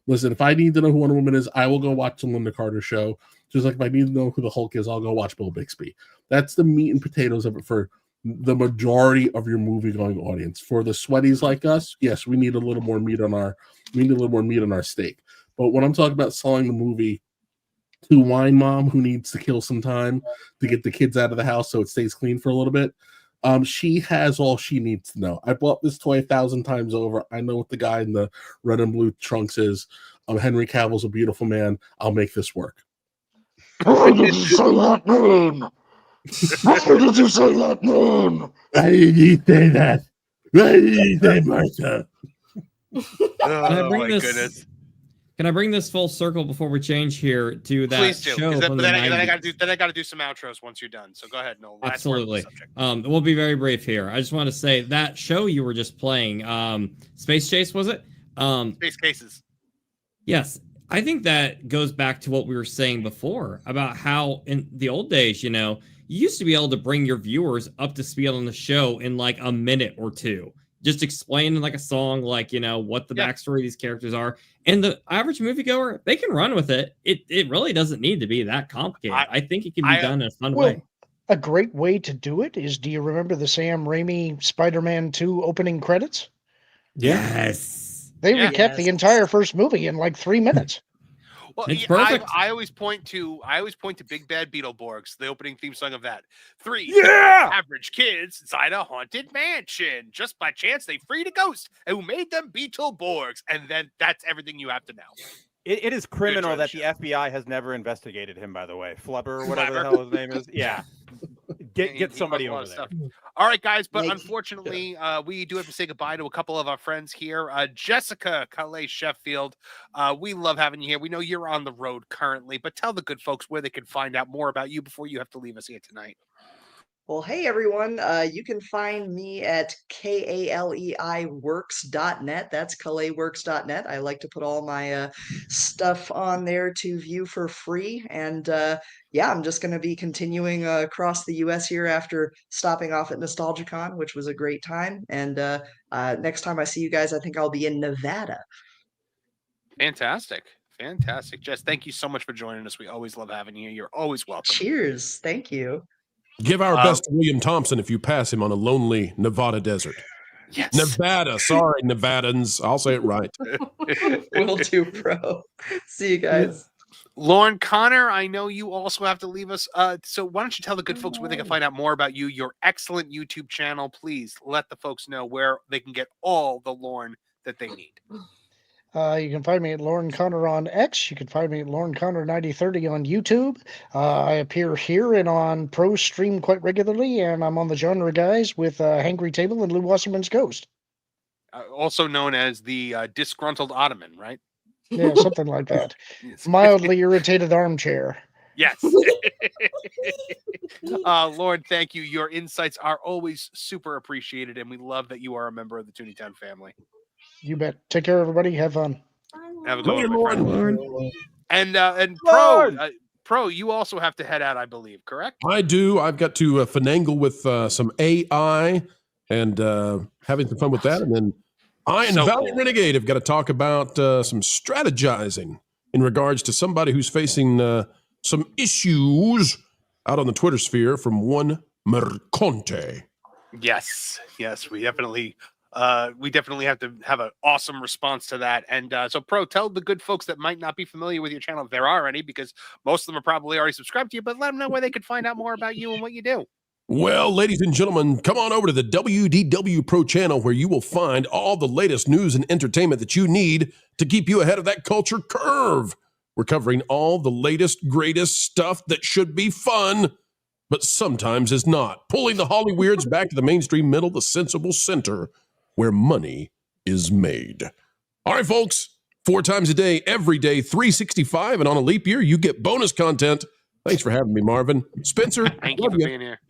Listen, if I need to know who Wonder Woman is, I will go watch the Linda Carter show. Just like if I need to know who the Hulk is, I'll go watch Bill Bixby. That's the meat and potatoes of it for the majority of your movie-going audience. For the sweaties like us, yes, we need a little more meat on our steak. But when I'm talking about selling the movie to wine mom who needs to kill some time to get the kids out of the house so it stays clean for a little bit, she has all she needs to know. I bought this toy 1,000 times over. I know what the guy in the red and blue trunks is. Henry Cavill's a beautiful man. I'll make this work. Why did you say that name? Why did you say that name? Why did you say that? Why did you say Martha? Goodness. Can I bring this full circle before we change here to that Please do, show? but then I got to do some outros once you're done. So go ahead, Noel. Absolutely. We'll be very brief here. I just want to say that show you were just playing, Space Chase, was it? Space Cases. Yes. I think that goes back to what we were saying before about how in the old days, you used to be able to bring your viewers up to speed on the show in like a minute or two. Just explain in like a song, like, what the backstory of these characters are. And the average moviegoer, they can run with it. It really doesn't need to be that complicated. I think it can be done in a fun way. A great way to do it is, do you remember the Sam Raimi Spider-Man 2 opening credits? Yes. They recapped the entire first movie in like 3 minutes. Well, It's perfect. I always point to Big Bad Beetleborgs, the opening theme song of that. 3 average kids inside a haunted mansion. Just by chance, they freed a ghost who made them Beetleborgs, and then that's everything you have to know. It is criminal that the FBI has never investigated him, by the way. Flubber, whatever the hell his name is. Yeah. Get somebody over there. All right, guys, but unfortunately, we do have to say goodbye to a couple of our friends here. Jessica Calais Sheffield, we love having you here. We know you're on the road currently, but tell the good folks where they can find out more about you before you have to leave us here tonight. Well, hey, everyone. You can find me at KALEIworks.net. That's KaleiWorks.net. I like to put all my stuff on there to view for free. And I'm just going to be continuing across the U.S. here after stopping off at NostalgiaCon, which was a great time. And next time I see you guys, I think I'll be in Nevada. Fantastic. Jess, thank you so much for joining us. We always love having you. You're always welcome. Cheers. Thank you. Give our best to William Thompson if you pass him on a lonely Nevada desert. Yes. Nevada. Sorry, Nevadans. I'll say it right. Will do, bro. See you guys. Lauren Connor, I know you also have to leave us. So why don't you tell the good folks where they can find out more about you, your excellent YouTube channel. Please let the folks know where they can get all the Lauren that they need. You can find me at Lauren Connor on X. You can find me at Lauren Connor 9030 on YouTube. I appear here and on Pro Stream quite regularly, and I'm on the Genre Guys with Hangry Table and Lou Wasserman's Ghost. Also known as the Disgruntled Ottoman, right? Yeah, something like that. Mildly irritated armchair. Yes. Lauren, thank you. Your insights are always super appreciated, and we love that you are a member of the Tooney Town family. You bet. Take care, everybody. Have fun. Have a good one, Lauren. And Pro, you also have to head out, I believe, correct? I do. I've got to finagle with some AI and having some fun with that. And then I and Valiant Renegade have got to talk about some strategizing in regards to somebody who's facing some issues out on the Twitter sphere from one Merconte. Yes, we definitely we definitely have to have an awesome response to that. And so, Pro, tell the good folks that might not be familiar with your channel, if there are any, because most of them are probably already subscribed to you, but let them know where they could find out more about you and what you do. Well, ladies and gentlemen, come on over to the WDW Pro channel where you will find all the latest news and entertainment that you need to keep you ahead of that culture curve. We're covering all the latest, greatest stuff that should be fun, but sometimes is not. Pulling the Hollyweirds back to the mainstream middle, the sensible center where money is made. All right, folks, 4 times a day, every day, 365, and on a leap year, you get bonus content. Thanks for having me, Marvin. Spencer, thank you for being here.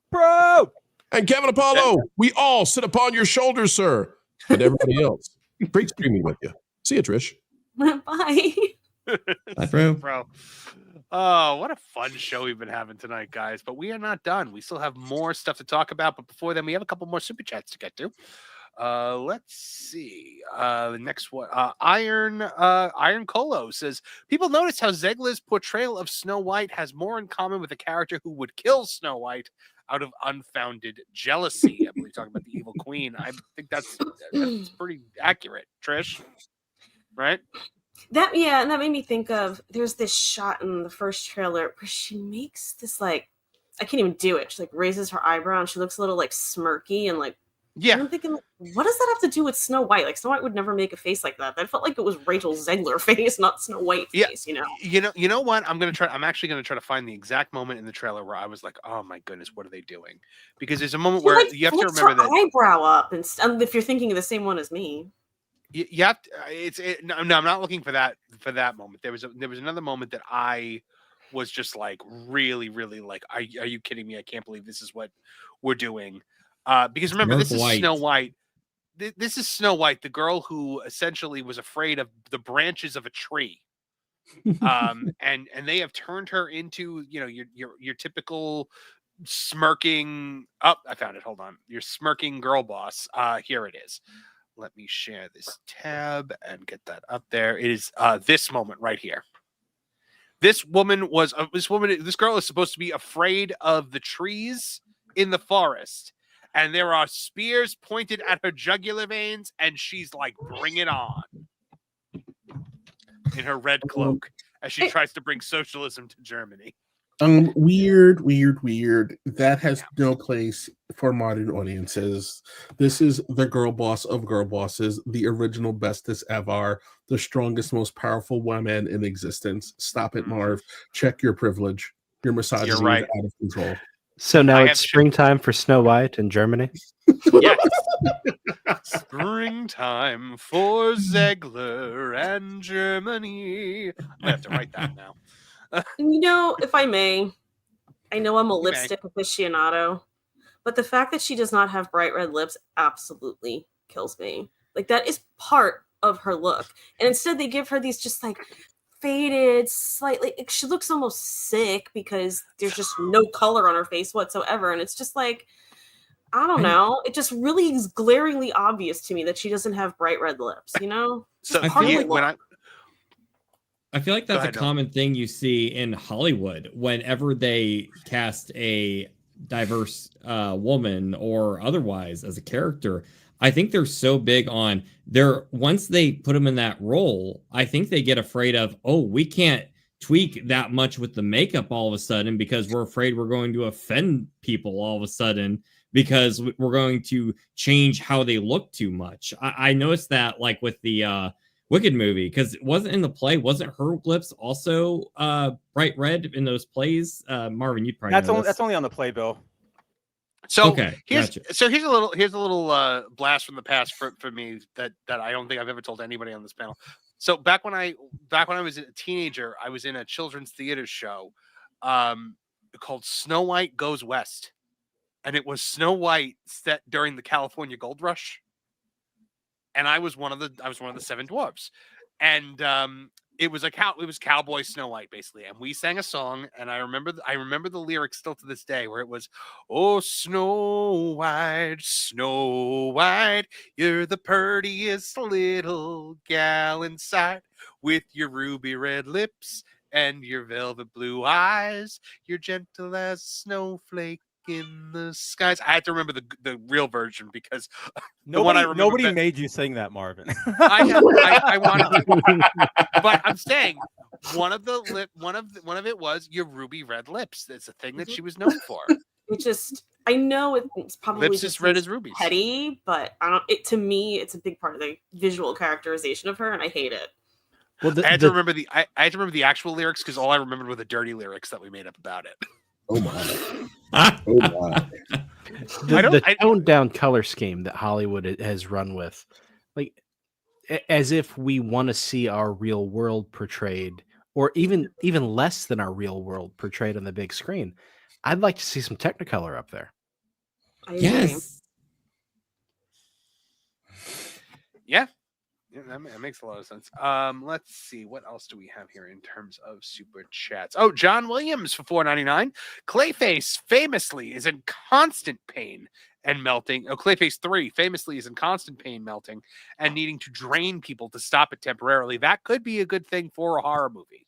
Bro! And Kevin Apollo, we all sit upon your shoulders, sir. And everybody else. Great streaming with you. See you, Trish. Bye. Bye, bro. Oh, what a fun show we've been having tonight, guys. But we are not done. We still have more stuff to talk about. But before then, we have a couple more super chats to get to. Let's see. The next one. Iron Colo says, people notice how Zegler's portrayal of Snow White has more in common with a character who would kill Snow White out of unfounded jealousy. I believe talking about the evil queen. I think that's pretty accurate, Trish. Right? And that made me think of, there's this shot in the first trailer where she makes this, like, I can't even do it. She like raises her eyebrow and she looks a little like smirky and like, yeah. I'm thinking, what does that have to do with Snow White? Like, Snow White would never make a face like that. That felt like it was Rachel Zegler face, not Snow White face, you know? You know what? I'm actually gonna try to find the exact moment in the trailer where I was like, oh my goodness, what are they doing? Because there's a moment where like, you have to remember that eyebrow up, and if you're thinking of the same one as me. you have to, no, I'm not looking for that moment. There was another moment that I was just like really, really like, are you kidding me? I can't believe this is what we're doing. Because remember, this is Snow White. This is Snow White, the girl who essentially was afraid of the branches of a tree. And they have turned her into, you know, your typical smirking. Oh, I found it. Hold on. Your smirking girl boss. Here it is. Let me share this tab and get that up there. It is this moment right here. This girl is supposed to be afraid of the trees in the forest. And there are spears pointed at her jugular veins, and she's like, bring it on. In her red cloak, as she tries to bring socialism to Germany. Weird. That has no place for modern audiences. This is the girl boss of girl bosses, the original bestest ever, the strongest, most powerful woman in existence. Stop it, Marv. Check your privilege. Your misogyny is out of control. So now it's springtime for Snow White in Germany? Yes. Springtime for Zegler and Germany. I have to write that now. You know, if I may, I know I'm a lipstick aficionado, but the fact that she does not have bright red lips absolutely kills me. Like, that is part of her look. And instead they give her these just like faded, slightly, she looks almost sick because there's just no color on her face whatsoever. And it's just like, I don't know. It just really is glaringly obvious to me that she doesn't have bright red lips, you know? So I feel like that's a common thing you see in Hollywood whenever they cast a diverse woman or otherwise as a character. I think they're so big on once they put them in that role, I think they get afraid of, oh, we can't tweak that much with the makeup all of a sudden because we're afraid we're going to offend people all of a sudden because we're going to change how they look too much. I noticed that like with the Wicked movie, because it wasn't in the play. Wasn't her lips also bright red in those plays? Marvin, you'd probably know that's only on the playbill. So okay, here's a little blast from the past for me that I don't think I've ever told anybody on this panel. So back when I was a teenager, I was in a children's theater show called Snow White Goes West, and it was Snow White set during the California Gold Rush. And I was one of the seven dwarfs, and it was Cowboy Snow White basically, and we sang a song, and I remember the lyrics still to this day, where it was, "Oh Snow White, you're the prettiest little gal inside, with your ruby red lips and your velvet blue eyes, you're gentle as a snowflake in the skies. I had to remember the real version because the one I remember. Nobody made you sing that, Marvin. I know. I wanted to, but I'm saying one of it was your ruby red lips. That's a thing that she was known for. It just, I know it's probably Lips just as red as rubies. petty, but I don't. It to me, it's a big part of the visual characterization of her, and I hate it. Well, I had to remember the actual lyrics because all I remembered were the dirty lyrics that we made up about it. Oh my! Oh my! The toned down color scheme that Hollywood has run with, like as if we want to see our real world portrayed, or even less than our real world portrayed on the big screen. I'd like to see some Technicolor up there. Yes. Yeah, that makes a lot of sense. Let's see, what else do we have here in terms of super chats? Oh, John Williams for $4.99. Clayface famously is in constant pain and melting. Oh, Clayface 3 famously is in constant pain, melting, and needing to drain people to stop it temporarily. That could be a good thing for a horror movie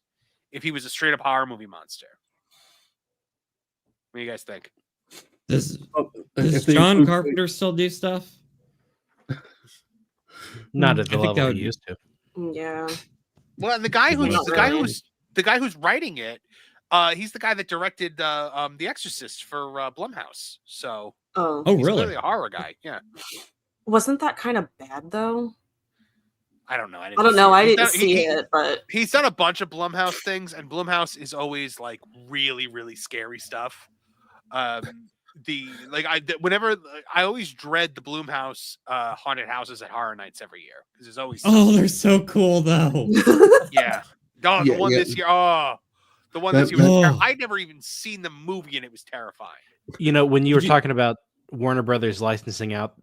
if he was a straight up horror movie monster. What do you guys think? Does John Carpenter still do stuff? Not at the level he used to. Yeah. Well, the guy who's writing it, he's the guy that directed The Exorcist for Blumhouse. So he's really? clearly a horror guy. Yeah. Wasn't that kind of bad though? I don't know. I don't know. I didn't see it, but he's done a bunch of Blumhouse things, and Blumhouse is always like really, really scary stuff. Whenever I always dread the Blumhouse haunted houses at Horror Nights every year because there's always they're so cool though. Yeah. The one this year. The one this year was I'd never even seen the movie and it was terrifying. You know, when you were talking about Warner Brothers licensing out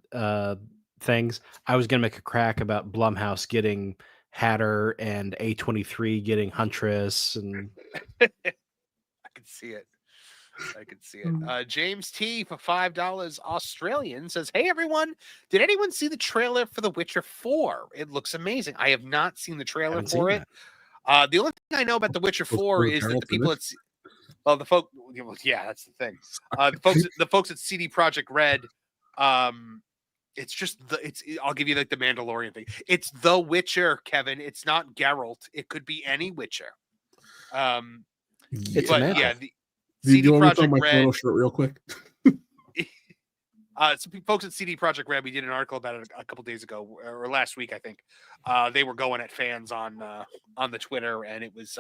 things, I was going to make a crack about Blumhouse getting Hatter and A23 getting Huntress, and I could see it. James T for $5 Australian says, "Hey everyone, did anyone see the trailer for The Witcher 4? It looks amazing. I have not seen the trailer for it. The only thing I know about The Witcher 4 is that the people at that's the thing. The folks at CD Projekt Red, it's just I'll give you like the Mandalorian thing. It's The Witcher, Kevin. It's not Geralt. It could be any Witcher. Do you want me to CD throw my Projekt photo shirt real quick? Some folks at CD Projekt Red, we did an article about it a couple days ago or last week, I think. They were going at fans on the Twitter, and it was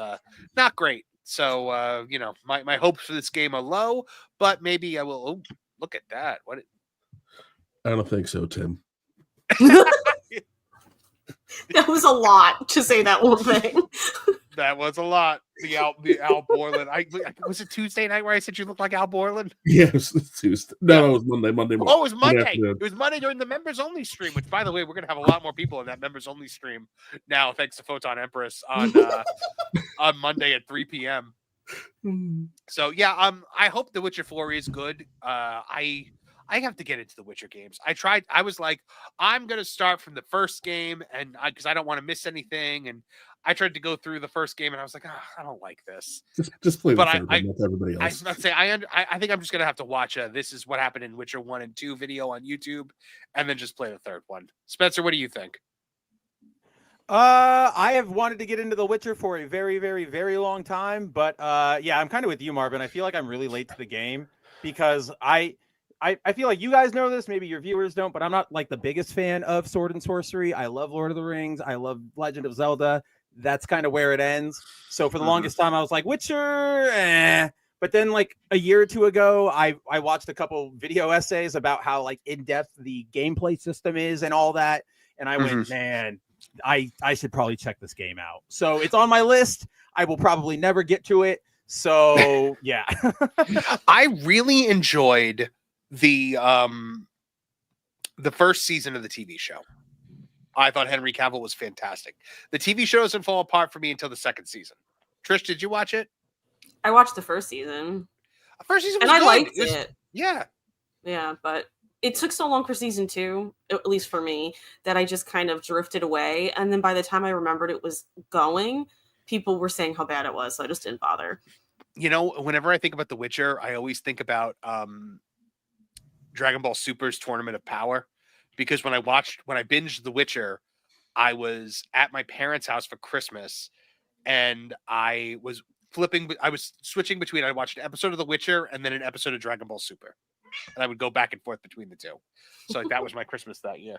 not great. So my hopes for this game are low, but maybe I will. Oh, look at that! What? I don't think so, Tim. that was a lot to say that one thing. That was a lot. The Al Borland. Was it Tuesday night where I said you look like Al Borland? Yes, it's Tuesday. No, it was Monday. Monday morning. Oh, it was Monday. It was Monday during the members only stream. Which, by the way, we're gonna have a lot more people in that members only stream now, thanks to Photon Empress on Monday at 3 p.m. So yeah, I hope The Witcher 4 is good. I have to get into the Witcher games. I was like, I'm going to start from the first game because I don't want to miss anything. And I tried to go through the first game and I was like, I don't like this. Just play the third one with everybody else. I think I'm just going to have to watch This Is What Happened in Witcher 1 and 2 video on YouTube and then just play the third one. Spencer, what do you think? I have wanted to get into The Witcher for a very, very, very long time. But I'm kind of with you, Marvin. I feel like I'm really late to the game because I feel like you guys know this, maybe your viewers don't, but I'm not like the biggest fan of sword and sorcery. I love Lord of the Rings. I love Legend of Zelda. That's kind of where it ends. So for the longest time, I was like, Witcher, But then like a year or two ago, I watched a couple video essays about how like in-depth the gameplay system is and all that. And I went, man, I should probably check this game out. So it's on my list. I will probably never get to it. So yeah. I really enjoyed the first season of the TV show. I thought Henry Cavill was fantastic. The TV show doesn't fall apart for me until the second season. Trish, did you watch it? I watched the first season. The first season was and good. I liked it. Yeah, but it took so long for season 2, at least for me, that I just kind of drifted away. And then by the time I remembered it was going, people were saying how bad it was, so I just didn't bother. You know, whenever I think about The Witcher, I always think about Dragon Ball Super's Tournament of Power, because when I binged The Witcher, I was at my parents' house for Christmas, and I was switching between, I watched an episode of The Witcher and then an episode of Dragon Ball Super, and I would go back and forth between the two. So that was my Christmas that year.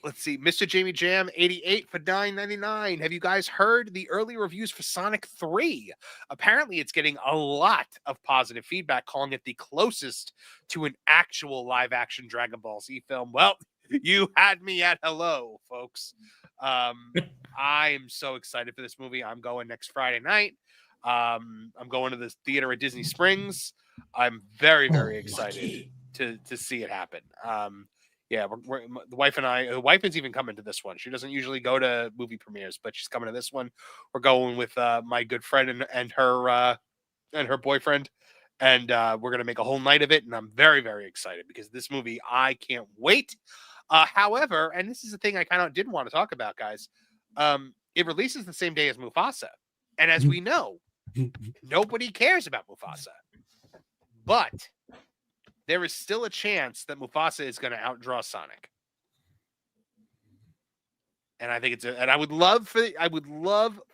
Let's see, Mr. Jamie Jam 88 for $9.99. Have you guys heard the early reviews for Sonic 3? Apparently it's getting a lot of positive feedback, calling it the closest to an actual live action Dragon Ball Z film. Well, you had me at hello, folks. I'm so excited for this movie. I'm going next Friday night. I'm going to the theater at Disney Springs. I'm very, very excited to see it happen. Yeah, the wife and I, the wife is even coming to this one. She doesn't usually go to movie premieres, but she's coming to this one. We're going with my good friend and her boyfriend, and we're going to make a whole night of it. And I'm very, very excited because this movie, I can't wait. However, and this is the thing I kind of didn't want to talk about, guys. It releases the same day as Mufasa. And as we know, nobody cares about Mufasa. But there is still a chance that Mufasa is going to outdraw Sonic. And I think and I would love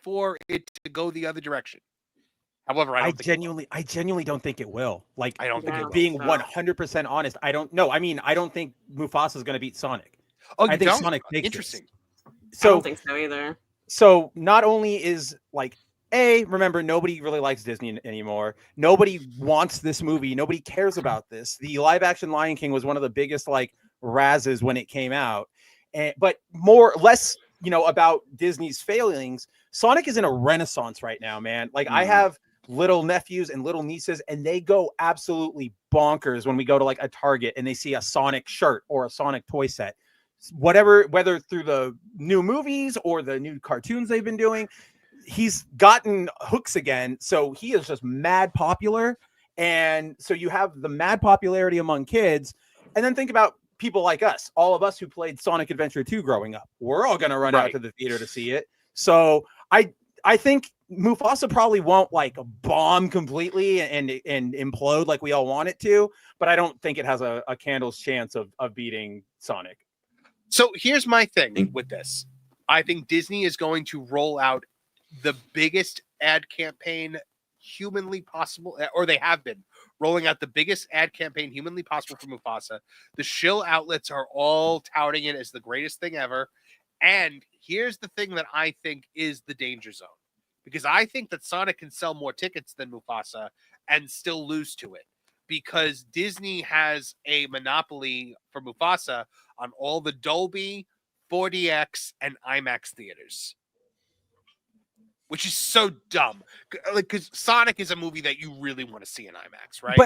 for it to go the other direction. However, I genuinely don't think it will. Like, I don't think it will. Being 100% honest, I don't know. I mean, I don't think Mufasa is going to beat Sonic. Oh, I think Sonic takes interesting. So, I don't think so either. So not only is like, remember, nobody really likes Disney anymore. Nobody wants this movie. Nobody cares about this. The live action Lion King was one of the biggest like razzes when it came out. But less, about Disney's failings. Sonic is in a renaissance right now, man. Like I have little nephews and little nieces, and they go absolutely bonkers when we go to like a Target and they see a Sonic shirt or a Sonic toy set. Whether through the new movies or the new cartoons they've been doing, he's gotten hooks again. So he is just mad popular. And so you have the mad popularity among kids. And then think about people like us, all of us who played Sonic Adventure 2 growing up. We're all going to run out to the theater to see it. So I think Mufasa probably won't like bomb completely and implode like we all want it to, but I don't think it has a candle's chance of beating Sonic. So here's my thing with this. I think Disney is going to roll out the biggest ad campaign humanly possible, or they have been rolling out the biggest ad campaign humanly possible for Mufasa. The shill outlets are all touting it as the greatest thing ever. And here's the thing that I think is the danger zone, because I think that Sonic can sell more tickets than Mufasa and still lose to it, because Disney has a monopoly for Mufasa on all the Dolby, 4DX, and IMAX theaters. Which is so dumb, like, because Sonic is a movie that you really want to see in IMAX, right?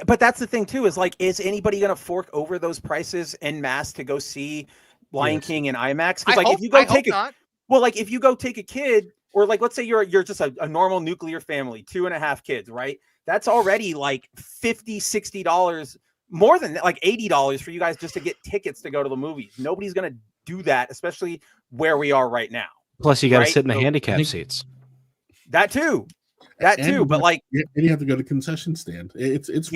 But that's the thing too, is like, is anybody going to fork over those prices en masse to go see Lion King in IMAX? Because like, if you go take a kid, or like, let's say you're just a normal nuclear family, 2.5 kids, right? That's already like $50-$60 more than that, like $80 for you guys just to get tickets to go to the movies. Nobody's going to do that, especially where we are right now. Plus, you got to sit in the handicap seats. That too. But like, and you have to go to concession stand. It's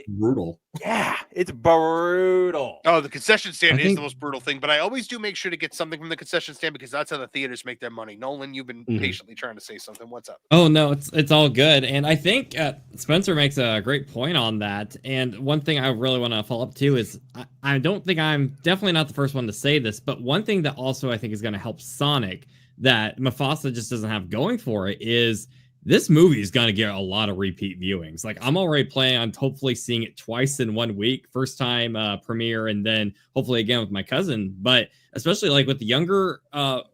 brutal. Yeah, it's brutal. Oh, the concession stand is the most brutal thing. But I always do make sure to get something from the concession stand, because that's how the theaters make their money. Nolan, you've been patiently trying to say something. What's up? Oh no, it's all good. And I think Spencer makes a great point on that. And one thing I really want to follow up to is I don't think I'm definitely not the first one to say this, but one thing that also I think is going to help Sonic that Mufasa just doesn't have going for it is this movie is going to get a lot of repeat viewings. Like, I'm already planning on hopefully seeing it twice in 1 week, first time premiere, and then hopefully again with my cousin. But especially like with the younger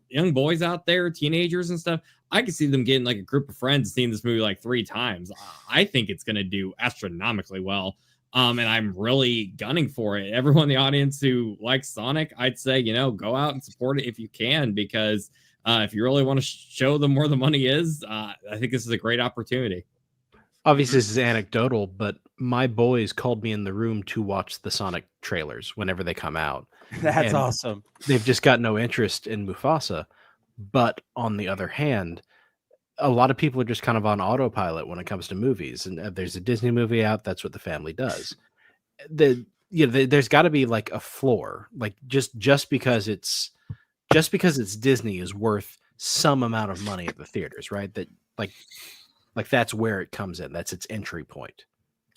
young boys out there, teenagers and stuff, I can see them getting like a group of friends seeing this movie like 3 times. I think it's going to do astronomically well. And I'm really gunning for it. Everyone in the audience who likes Sonic, I'd say, go out and support it if you can, because if you really want to show them where the money is, I think this is a great opportunity. Obviously, this is anecdotal, but my boys called me in the room to watch the Sonic trailers whenever they come out. That's awesome. They've just got no interest in Mufasa. But on the other hand, a lot of people are just kind of on autopilot when it comes to movies. And there's a Disney movie out. That's what the family does. there's got to be like a floor, like just because it's Disney is worth some amount of money at the theaters, right? That like that's where it comes in. That's its entry point.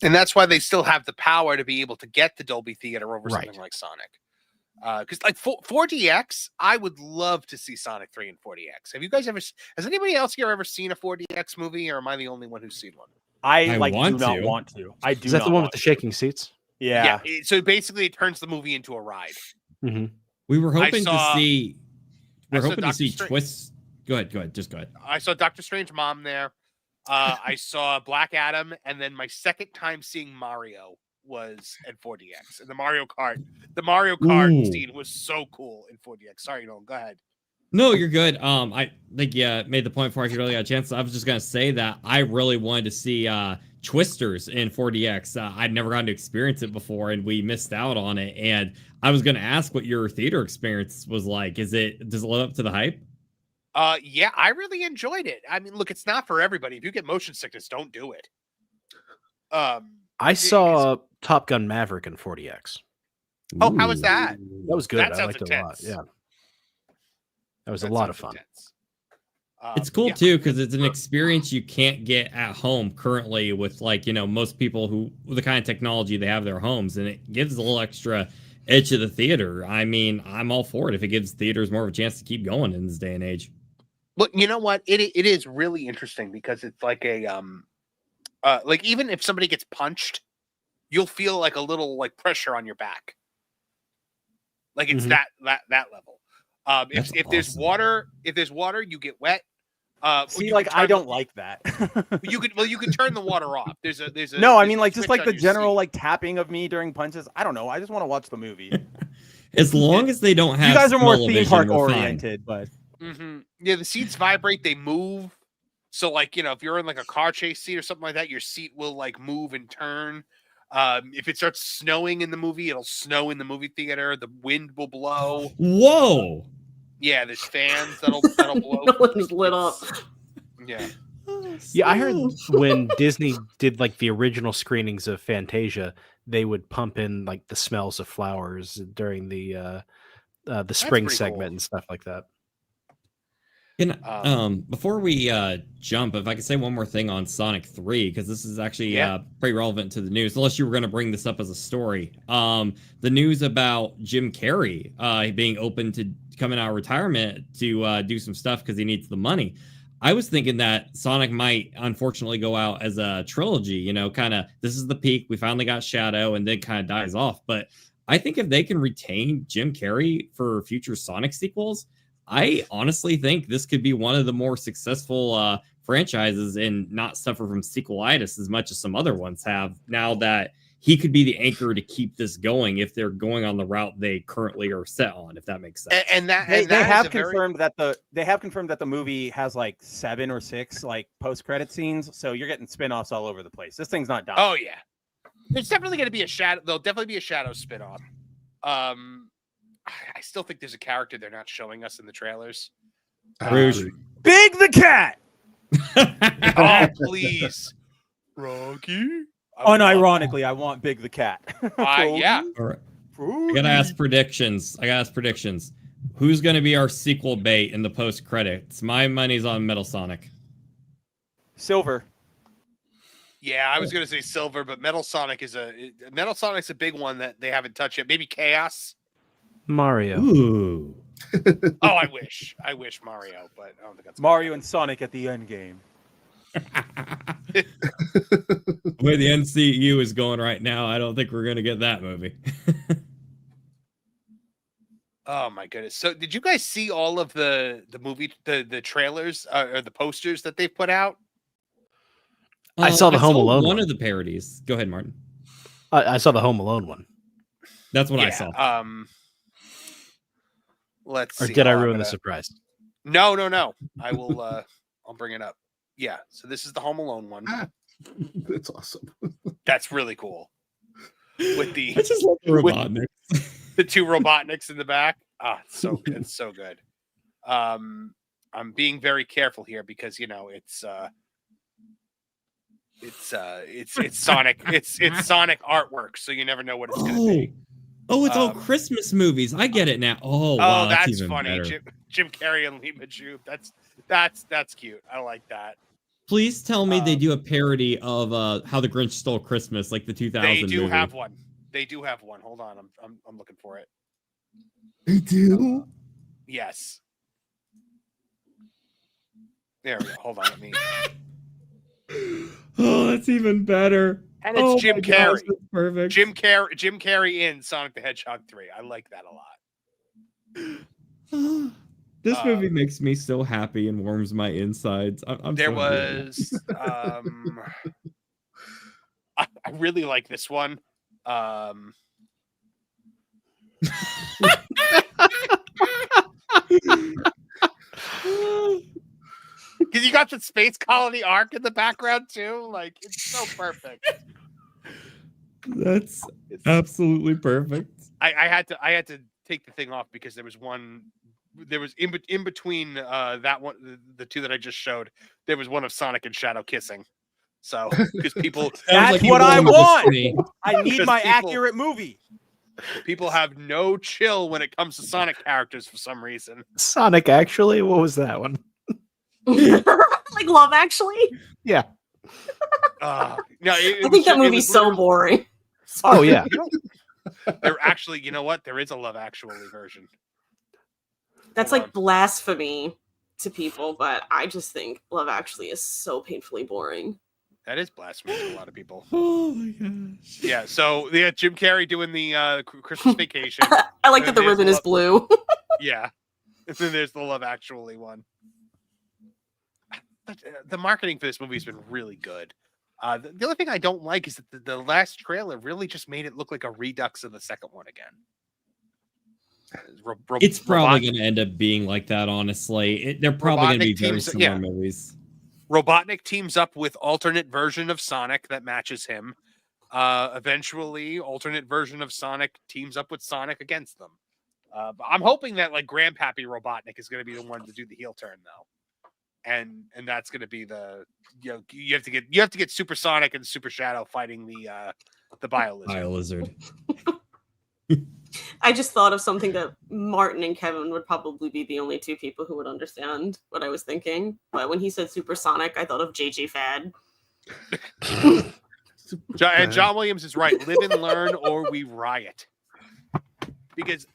And that's why they still have the power to be able to get the Dolby Theater over something like Sonic. Because like 4DX, I would love to see Sonic 3 in 4DX. Have you guys ever? Has anybody else here ever seen a 4DX movie, or am I the only one who's seen one? I do not want to. I do. Is that the one with the shaking seats? Yeah. So basically, it turns the movie into a ride. Mm-hmm. We were hoping to see. We're hoping to see Strange. twists. Go ahead. Just go ahead. I saw Doctor Strange mom there. I saw Black Adam, and then my second time seeing Mario was at 4DX. And the Mario Kart scene was so cool in 4DX. Sorry, Nolan, go ahead. No, you're good. I think made the point before I could really got a chance. I was just gonna say that I really wanted to see Twisters in 4DX. I'd never gotten to experience it before, and we missed out on it. And I was gonna ask what your theater experience was like. Does it live up to the hype? Yeah, I really enjoyed it. I mean, look, it's not for everybody. If you get motion sickness, don't do it. I saw Top Gun Maverick in 4DX. Oh, how was that? That was good. That I sounds liked it intense. a lot. Yeah. That was a lot of fun. It's cool too because it's an experience you can't get at home currently with most people who with the kind of technology they have in their homes, and it gives a little extra edge to the theater. I mean, I'm all for it if it gives theaters more of a chance to keep going in this day and age. But you know what? It is really interesting because it's like a like even if somebody gets punched, you'll feel like a little like pressure on your back. Like it's that level. If there's water, you get wet. See, like I don't like that. you could turn the water off. There's a no. I there's mean, a like just switch like on the your general seat. like tapping of me during punches. I don't know. I just want to watch the movie. As long as they don't have you guys are more smell-o-vision, theme park we're fine. oriented, but yeah, the seats vibrate, they move. So like if you're in like a car chase seat or something like that, your seat will like move and turn. If it starts snowing in the movie, it'll snow in the movie theater. The wind will blow. Whoa! Yeah, there's fans that'll blow. No one's lit up. Yeah. Yeah, I heard when Disney did like the original screenings of Fantasia, they would pump in like the smells of flowers during the spring segment and stuff like that. Before we jump, if I could say one more thing on Sonic 3, because this is actually pretty relevant to the news, unless you were going to bring this up as a story. The news about Jim Carrey being open to coming out of retirement to do some stuff because he needs the money. I was thinking that Sonic might unfortunately go out as a trilogy, kind of this is the peak. We finally got Shadow and then kind of dies off. But I think if they can retain Jim Carrey for future Sonic sequels, I honestly think this could be one of the more successful franchises and not suffer from sequelitis as much as some other ones have, now that he could be the anchor to keep this going if they're going on the route they currently are set on, if that makes sense. They have confirmed that the movie has like 7 or 6 like post-credit scenes, so you're getting spin-offs all over the place. This thing's not done. Oh yeah. There's definitely going to be a Shadow. There'll definitely be a Shadow spin-off. I still think there's a character they're not showing us in the trailers. Rouge. Big the Cat. Oh, please. Rocky? Unironically, I want Big the Cat. Yeah. All right. I gotta ask predictions. Who's gonna be our sequel bait in the post credits? My money's on Metal Sonic. Silver. Yeah, I was going to say Silver, but Metal Sonic's a big one that they haven't touched yet. Maybe Chaos. Mario. Ooh. Oh, I wish Mario, but I don't think that's Mario and Sonic at the end game. The way the NCU is going right now, I don't think we're gonna get that movie. Oh my goodness! So, did you guys see all of the movie, the trailers or the posters that they put out? I saw the Home Alone one of the parodies. Go ahead, Martin. I saw the Home Alone one. That's what I saw. Let's see. Or did I ruin the surprise? No. I will. I'll bring it up. Yeah. So this is the Home Alone one. That's awesome. That's really cool. With the I just love the Robotniks. The 2 Robotniks in the back. It's so good. It's so good. I'm being very careful here because it's It's Sonic. It's Sonic artwork, so you never know what it's going to be. Oh, it's all Christmas movies. I get it now. Oh, wow, that's even funny. better. Jim Carrey and Lee Majou. That's cute. I like that. Please tell me they do a parody of How the Grinch Stole Christmas, like the 2000 They do movie. have one. They do have one. Hold on, I'm looking for it. They do. Yes. There we go. Hold on, let me. Oh, that's even better. And it's Jim Carrey. Gosh, that's perfect. Jim Carrey in Sonic the Hedgehog 3. I like that a lot. This movie makes me so happy and warms my insides. There was I really like this one. Because you got the Space Colony arc in the background too. Like, it's so perfect. That's absolutely perfect. I had to take the thing off because there was in between that one, the two that I just showed, there was one of Sonic and Shadow kissing. So because people that's what I want. I need my accurate movie. People have no chill when it comes to Sonic characters for some reason. Sonic Actually? What was that one? Like Love Actually? Yeah. I think that movie's so boring. Oh, yeah. There actually, you know what? There is a Love Actually version. That's like blasphemy to people, but I just think Love Actually is so painfully boring. That is blasphemy to a lot of people. Oh my gosh. Yeah, so Jim Carrey doing the Christmas Vacation. I like that the ribbon is blue. Yeah. And then there's the Love Actually one. But the marketing for this movie has been really good. The only thing I don't like is that the last trailer really just made it look like a redux of the second one again. It's probably going to end up being like that, honestly. They're probably going to be very similar movies. Robotnik teams up with alternate version of Sonic that matches him. Eventually, alternate version of Sonic teams up with Sonic against them. But I'm hoping that like Grandpappy Robotnik is going to be the one to do the heel turn, though. And that's going to be you have to get Super Sonic and Super Shadow fighting the Bio-Lizard. I just thought of something that Martin and Kevin would probably be the only two people who would understand what I was thinking. But when he said Supersonic, I thought of JJ Fad. And John Williams is right. Live and learn, or we riot. Because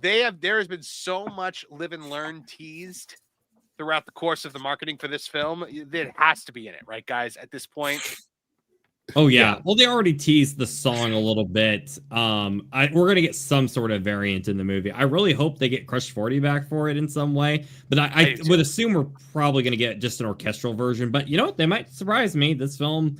there has been so much live and learn teased throughout the course of the marketing for this film. It has to be in it, right, guys? At this point. Oh yeah. Well, they already teased the song a little bit. We're gonna get some sort of variant in the movie. I really hope they get Crush 40 back for it in some way. But I would assume we're probably gonna get just an orchestral version. But you know what? They might surprise me. This film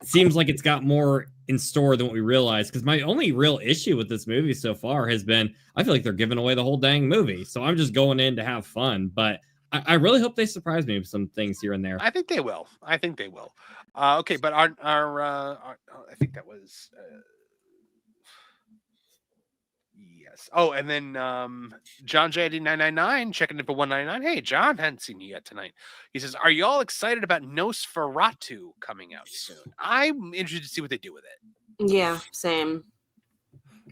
seems like it's got more in store than what we realized. Because my only real issue with this movie so far has been I feel like they're giving away the whole dang movie. So I'm just going in to have fun. But I really hope they surprise me with some things here and there. I think they will. Okay, but our I think that was yes. Oh, and then John J8999 checking in for 199. Hey, John, hadn't seen you yet tonight. He says, "Are you all excited about Nosferatu coming out soon?" I'm interested to see what they do with it. Yeah, same.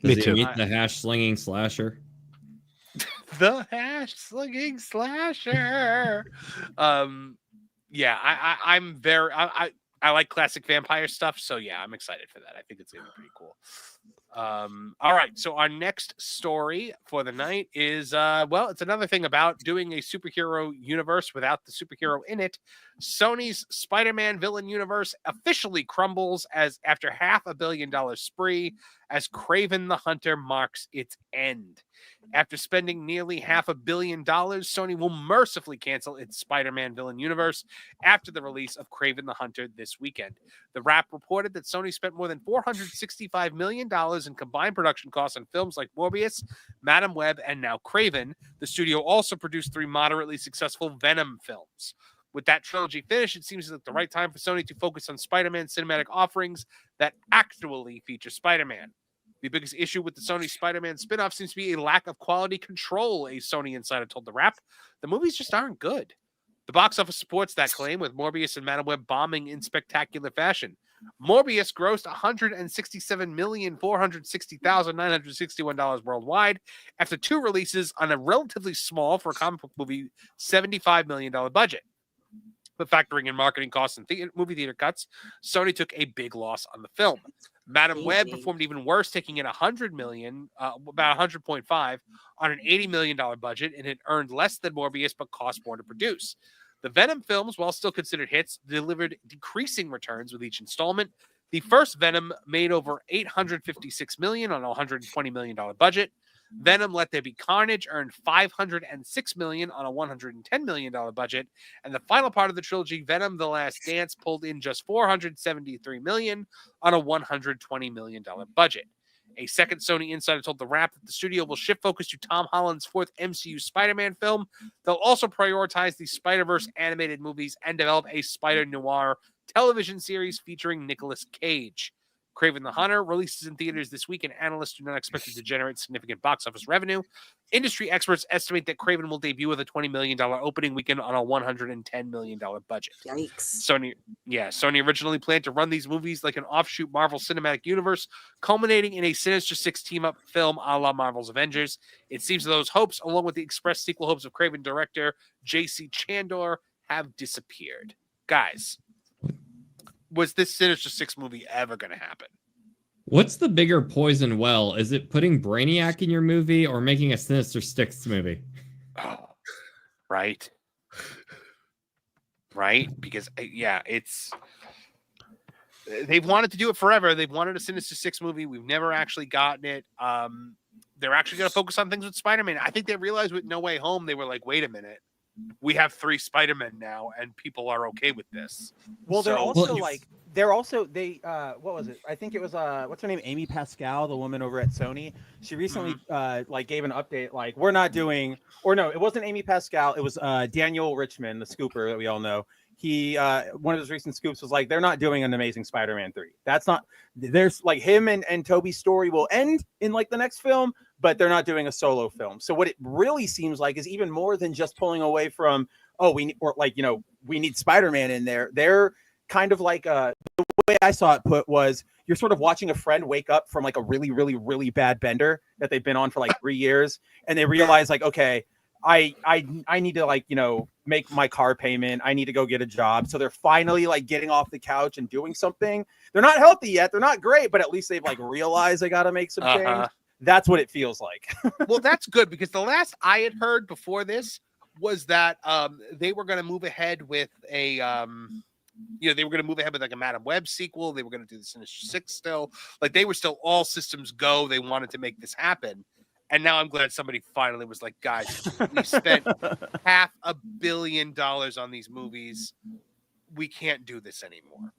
Me too. The hash slinging slasher. The hash slinging slasher. Yeah, I'm very I like classic vampire stuff, so yeah, I'm excited for that. I think it's gonna be pretty cool. All right, so our next story for the night is it's another thing about doing a superhero universe without the superhero in it. Sony's Spider-Man villain universe officially crumbles after $500 million spree as Kraven the Hunter marks its end. After spending nearly $500 million, Sony will mercifully cancel its Spider-Man villain universe after the release of Kraven the Hunter this weekend. The Wrap reported that Sony spent more than $465 million in combined production costs on films like Morbius, Madam Web, and now Kraven. The studio also produced 3 moderately successful Venom films. With that trilogy finished, it seems like the right time for Sony to focus on Spider-Man cinematic offerings that actually feature Spider-Man. The biggest issue with the Sony Spider-Man spin-off seems to be a lack of quality control, a Sony insider told The Wrap. The movies just aren't good. The box office supports that claim, with Morbius and Madame Web bombing in spectacular fashion. Morbius grossed $167,460,961 worldwide after 2 releases on a relatively small, for a comic book movie, $75 million budget. But factoring in marketing costs and movie theater cuts, Sony took a big loss on the film. Madame Web performed even worse, taking in $100 million, about 100.5, on an $80 million budget, and it earned less than Morbius but cost more to produce. The Venom films, while still considered hits, delivered decreasing returns with each installment. The first Venom made over $856 million on a $120 million budget. Venom Let There Be Carnage earned $506 million on a $110 million budget. And the final part of the trilogy, Venom The Last Dance, pulled in just $473 million on a $120 million budget. A second Sony insider told The Wrap that the studio will shift focus to Tom Holland's 4th MCU Spider-Man film. They'll also prioritize the Spider-Verse animated movies and develop a Spider-Noir television series featuring Nicolas Cage. Kraven the Hunter releases in theaters this week, and analysts do not expect it to generate significant box office revenue. Industry experts estimate that Kraven will debut with a $20 million opening weekend on a $110 million budget. Yikes. Sony originally planned to run these movies like an offshoot Marvel Cinematic Universe, culminating in a Sinister Six team-up film a la Marvel's Avengers. It seems that those hopes, along with the expressed sequel hopes of Kraven director J.C. Chandor, have disappeared. Guys, was this Sinister Six movie ever going to happen? What's the bigger poison well? Is it putting Brainiac in your movie or making a Sinister Six movie? Oh, right. Right? Because, it's... They've wanted to do it forever. They've wanted a Sinister Six movie. We've never actually gotten it. They're actually going to focus on things with Spider-Man. I think they realized with No Way Home, they were like, wait a minute. We have 3 Spider-Men now, and people are okay with this. Well, they're what was it? I think it was what's her name? Amy Pascal, the woman over at Sony. She recently gave an update, like, we're not doing, or no, it wasn't Amy Pascal, it was Daniel Richman, the scooper that we all know. He one of his recent scoops was like, they're not doing an Amazing Spider-Man 3. That's not, there's like him and Toby's story will end in like the next film, but they're not doing a solo film. So what it really seems like is even more than just pulling away from, we need Spider-Man in there. They're kind of like, the way I saw it put was, you're sort of watching a friend wake up from like a really, really, really bad bender that they've been on for like 3 years. And they realize like, okay, I need to make my car payment. I need to go get a job. So they're finally like getting off the couch and doing something. They're not healthy yet. They're not great, but at least they've like realized they got to make some change. That's what it feels like. Well, that's good, because the last I had heard before this was that they were going to move ahead with a, they were going to move ahead with like a Madame Web sequel. They were going to do the Sinister Six still. Like, they were still all systems go. They wanted to make this happen. And now I'm glad somebody finally was like, guys, we spent $500 million on these movies. We can't do this anymore.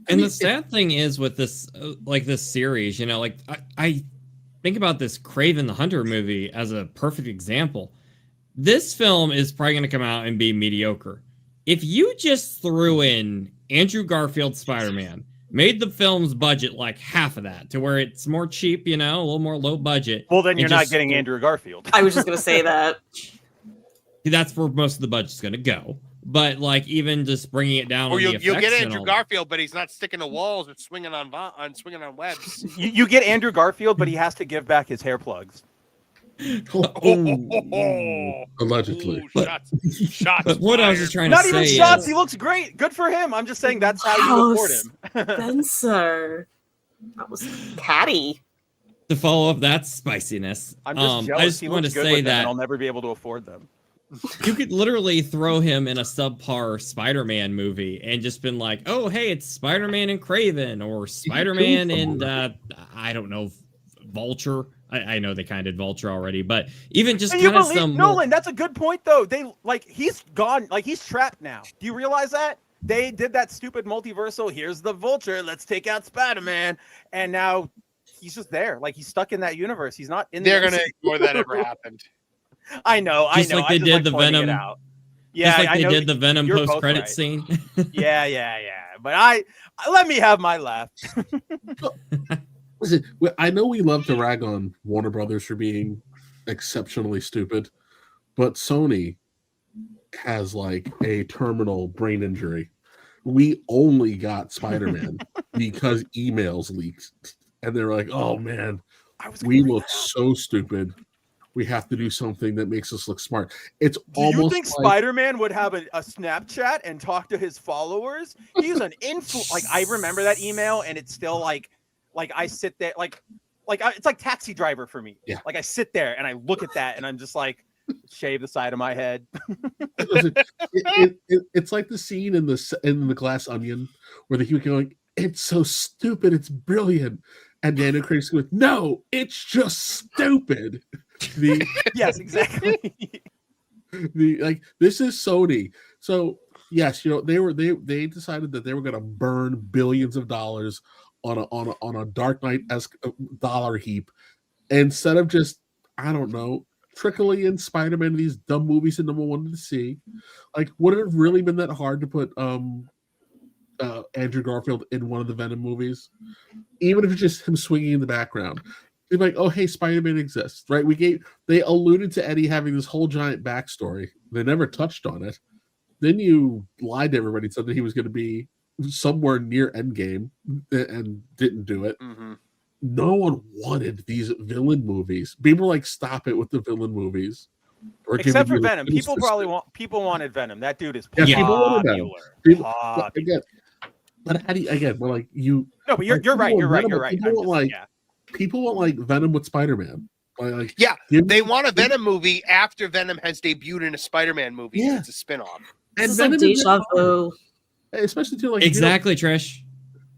And the sad thing is with this, this series, I think about this Kraven the Hunter movie as a perfect example. This film is probably going to come out and be mediocre. If you just threw in Andrew Garfield's Spider-Man, made the film's budget like half of that to where it's more cheap, a little more low budget. Well, then you're not getting Andrew Garfield. I was just going to say that. That's where most of the budget's going to go. But even just bringing it down, or you'll get Andrew Garfield, but he's not sticking to walls or swinging on webs. You get Andrew Garfield, but he has to give back his hair plugs. Allegedly. Shots. But what I was just trying to say, not even shots. He looks great. Good for him. I'm just saying that's how you afford him. Spencer, that was catty. To follow up that spiciness, I'm just jealous. I just want to say that I'll never be able to afford them. You could literally throw him in a subpar Spider-Man movie and just been like, oh, hey, it's Spider-Man and Kraven, or Spider-Man and I don't know, Vulture. I know they kind of did Vulture already, but even just kind of some Nolan, that's a good point though. They he's gone, he's trapped now. Do you realize that? They did that stupid multiversal, here's the Vulture, let's take out Spider-Man, and now he's just there. Like, he's stuck in that universe. He's not in. They're gonna ignore that ever happened. I know. Like they did the Venom. Yeah, just like they did the Venom post-credit scene. yeah. But let me have my laugh. Listen, I know we love to rag on Warner Brothers for being exceptionally stupid, but Sony has like a terminal brain injury. We only got Spider-Man because emails leaked, and they were like, "Oh man, we look so stupid. We have to do something that makes us look smart." It's Do almost you think like, Spider-Man would have a Snapchat and talk to his followers? He's an like I remember that email, and it's still like I sit there it's like Taxi Driver for me. Yeah. Like I sit there and I look at that and I'm just like, shave the side of my head. it's like the scene in the Glass Onion where they keep going, "It's so stupid, it's brilliant," and Daniel Craig's going, "No, it's just stupid." Yes, exactly. This is Sony. So yes, they decided that they were going to burn billions of dollars on a Dark Knight-esque dollar heap instead of just, I don't know, trickling in Spider-Man, these dumb movies that no one wanted to see. Like, would it have really been that hard to put Andrew Garfield in one of the Venom movies? Even if it's just him swinging in the background. They're like, "Oh, hey, Spider-Man exists," right? They alluded to Eddie having this whole giant backstory. They never touched on it. Then you lied to everybody and said that he was going to be somewhere near Endgame and didn't do it. Mm-hmm. No one wanted these villain movies. People were like, "Stop it with the villain movies." Except for Venom. People wanted Venom. That dude is popular. Yeah, people wanted Venom. But how do you, we're like, you. No, but you're right. You're right. People want like Venom with Spider-Man. They want a Venom movie after Venom has debuted in a Spider-Man movie. Yeah. It's a spin-off. And this is like deja vu. Especially too, like, exactly, Trish.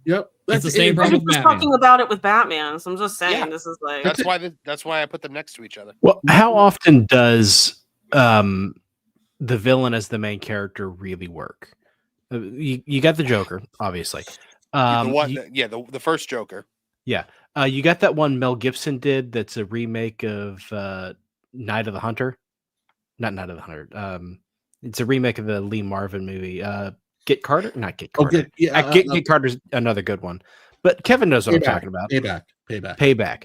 Yep, that's the same problem with Batman. Talking about it with Batman, so I'm just saying this is like that's why I put them next to each other. Well, how often does the villain as the main character really work? You got the Joker, obviously. The first Joker. Yeah, you got that one Mel Gibson did. That's a remake of Night of the Hunter. Not Night of the Hunter. It's a remake of the Lee Marvin movie. Get Carter? Not Get Carter. Get Carter's another good one. But Kevin knows what I'm talking about. Payback.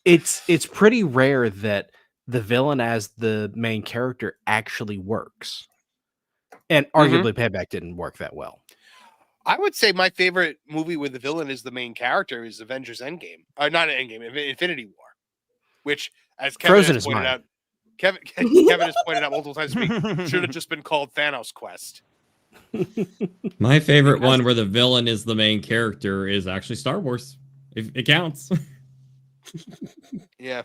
It's pretty rare that the villain as the main character actually works. And arguably Payback didn't work that well. I would say my favorite movie where the villain is the main character is Avengers Endgame. Not Endgame, Infinity War. Which, as Kevin has pointed out, Kevin has pointed out multiple times, should have just been called Thanos Quest. My favorite one where the villain is the main character is actually Star Wars. It counts. Yeah,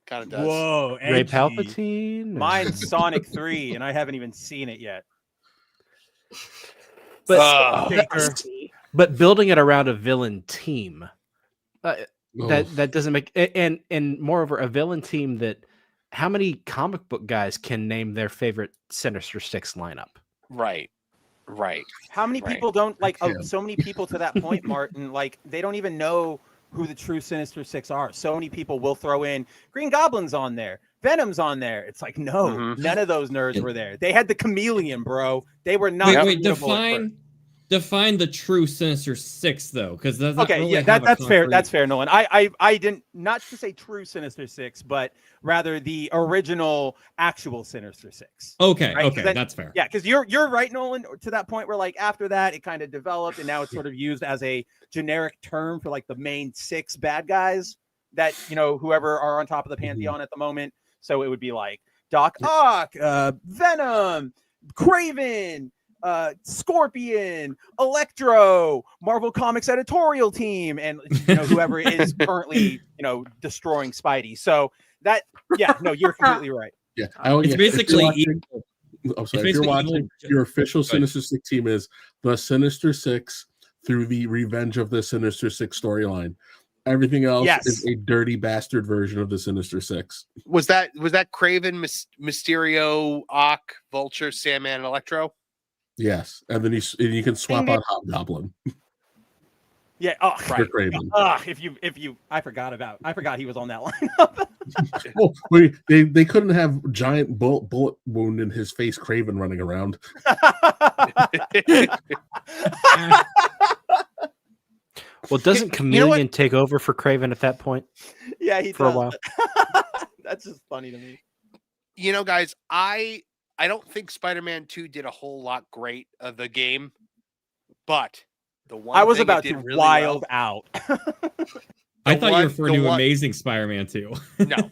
kind of does. Whoa, Ray Palpatine. Mine's Sonic 3, and I haven't even seen it yet. But building it around a villain team, that doesn't make and moreover a villain team that. How many comic book guys can name their favorite Sinister Six lineup? Right. How many people don't so many people to that point, Martin, like they don't even know who the true Sinister Six are. So many people will throw in Green Goblin's on there, Venom's on there. It's like, no, none of those nerds were there. They had the Chameleon, bro. They were not. Wait, define the true Sinister Six though, because that's that's fair. That's fair, Nolan. I didn't, not to say true Sinister Six, but rather the original actual Sinister Six. Okay, right? okay, that's fair. Yeah, because you're right, Nolan. To that point where like after that it kind of developed, and now it's sort of used as a generic term for like the main six bad guys that whoever are on top of the pantheon at the moment. So it would be like Doc Ock, Venom, Kraven, Scorpion, Electro, Marvel Comics editorial team, and whoever is currently destroying Spidey. So that you're completely right. Yeah, it's basically. If you're watching, your official Sinister Six team is the Sinister Six through the Revenge of the Sinister Six storyline. Everything else is a dirty bastard version of the Sinister Six. Was that Kraven, Mysterio, Ock, Vulture, Sandman, and Electro? Yes, and then you can swap out Hobgoblin. Yeah. Oh, right. If you, I forgot he was on that lineup. They couldn't have giant bullet wound in his face. Kraven running around. Well, doesn't Chameleon take over for Kraven at that point? Yeah, he for does. a while. That's just funny to me. Guys, I I don't think Spider-Man 2 did a whole lot great of the game, but the one I was thing about it to did really wild well, out. I thought you were referring to Amazing Spider-Man 2. No.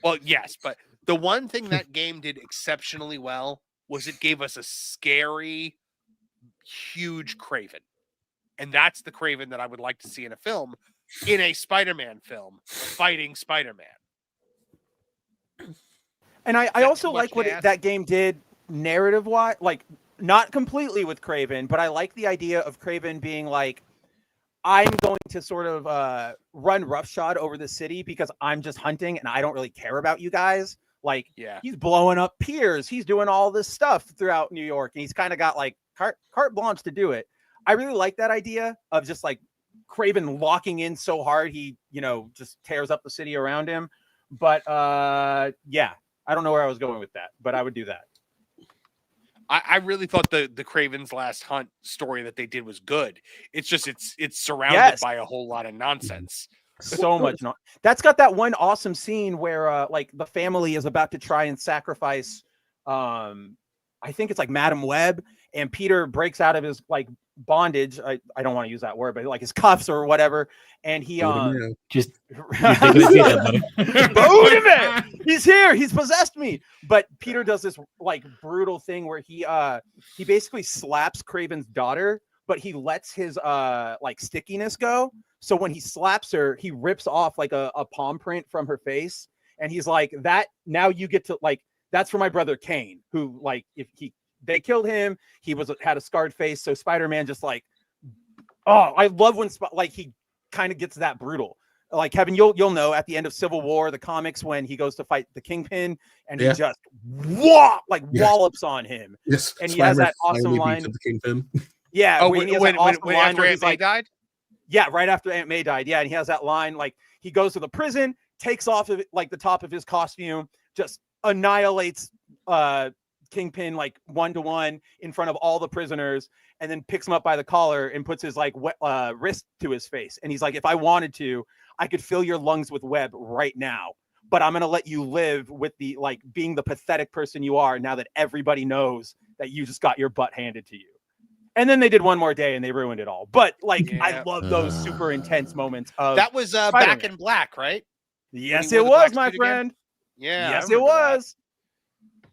Well, yes, but the one thing that game did exceptionally well was it gave us a scary, huge Kraven. And that's the Kraven that I would like to see in a film, in a Spider-Man film, fighting Spider-Man. And I also like what that game did narrative-wise, like not completely with Kraven, but I like the idea of Kraven being like, I'm going to sort of run roughshod over the city because I'm just hunting and I don't really care about you guys. Like, he's blowing up piers. He's doing all this stuff throughout New York. And he's kind of got like carte blanche to do it. I really like that idea of just like Kraven locking in so hard he, just tears up the city around him. But yeah, I don't know where I was going with that, but I would do that. I really thought the Kraven's Last Hunt story that they did was good. It's just it's surrounded by a whole lot of nonsense. So much not. That's got that one awesome scene where like the family is about to try and sacrifice I think it's like Madam Web, and Peter breaks out of his like bondage. I don't want to use that word, but like his cuffs or whatever, and he just he's here, he's possessed me. But Peter does this like brutal thing where he basically slaps Kraven's daughter, but he lets his like stickiness go. So when he slaps her, he rips off like a palm print from her face, and he's like, that now you get to like, that's for my brother Kane, who like if they killed him, he had a scarred face. So Spider-Man just like, oh, I love when like he kind of gets that brutal. Like Kevin, you'll know at the end of Civil War, the comics, when he goes to fight the Kingpin and he just wallops on him. Yes, and he has that awesome line. The Kingpin. Yeah, Oh, when after Aunt May died. Yeah, right after Aunt May died. Yeah, and he has that line like he goes to the prison, takes off of like the top of his costume, just annihilates Kingpin like 1-to-1 in front of all the prisoners, and then picks him up by the collar and puts his like wrist to his face, and he's like, if I wanted to, I could fill your lungs with web right now, but I'm gonna let you live with the like being the pathetic person you are now that everybody knows that you just got your butt handed to you. And then they did One More Day and they ruined it all. But like I love those super intense moments of that was Back in Black, right? Yes, it was, my friend. Yeah, yes, it was.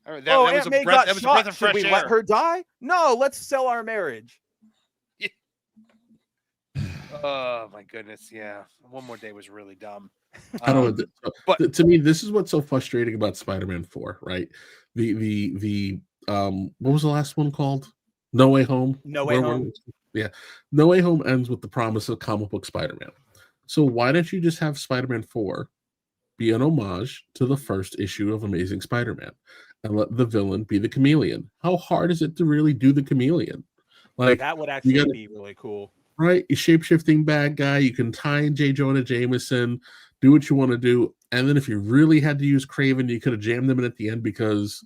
That was a breath of fresh air. Should we let her die? No, let's sell our marriage. Oh my goodness, yeah. One More Day was really dumb. I don't know, but to me, this is what's so frustrating about Spider-Man 4, right? The what was the last one called? No Way Home. No Way Home. Yeah, No Way Home ends with the promise of comic book Spider-Man. So why don't you just have Spider-Man 4 be an homage to the first issue of Amazing Spider-Man, and let the villain be the Chameleon? How hard is it to really do the Chameleon? Like that would actually be really cool. Right, a shape-shifting bad guy. You can tie in J. Jonah Jameson, do what you want to do, and then if you really had to use Kraven, you could have jammed them in at the end because,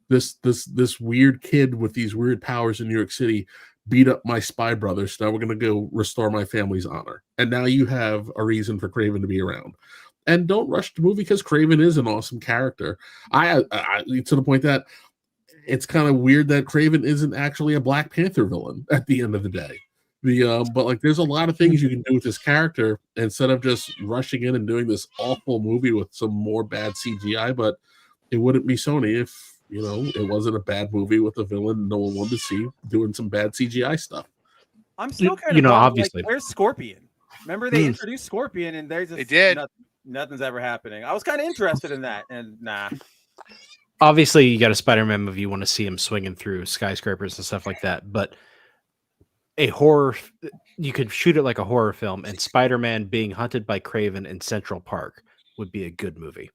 this weird kid with these weird powers in New York City beat up my spy brother. So now we're gonna go restore my family's honor, and now you have a reason for Kraven to be around. And don't rush the movie because Kraven is an awesome character. I to the point that it's kind of weird that Kraven isn't actually a Black Panther villain at the end of the day. But like there's a lot of things you can do with this character instead of just rushing in and doing this awful movie with some more bad CGI. But it wouldn't be Sony if it wasn't a bad movie with a villain no one wanted to see doing some bad CGI stuff. I'm still kind of obviously, like, where's Scorpion? Remember they introduced Scorpion and there's they did. Nothing's ever happening. I was kind of interested in that, and nah. Obviously, you got a Spider-Man movie. You want to see him swinging through skyscrapers and stuff like that. But a horror, you could shoot it like a horror film, and Spider-Man being hunted by Kraven in Central Park would be a good movie.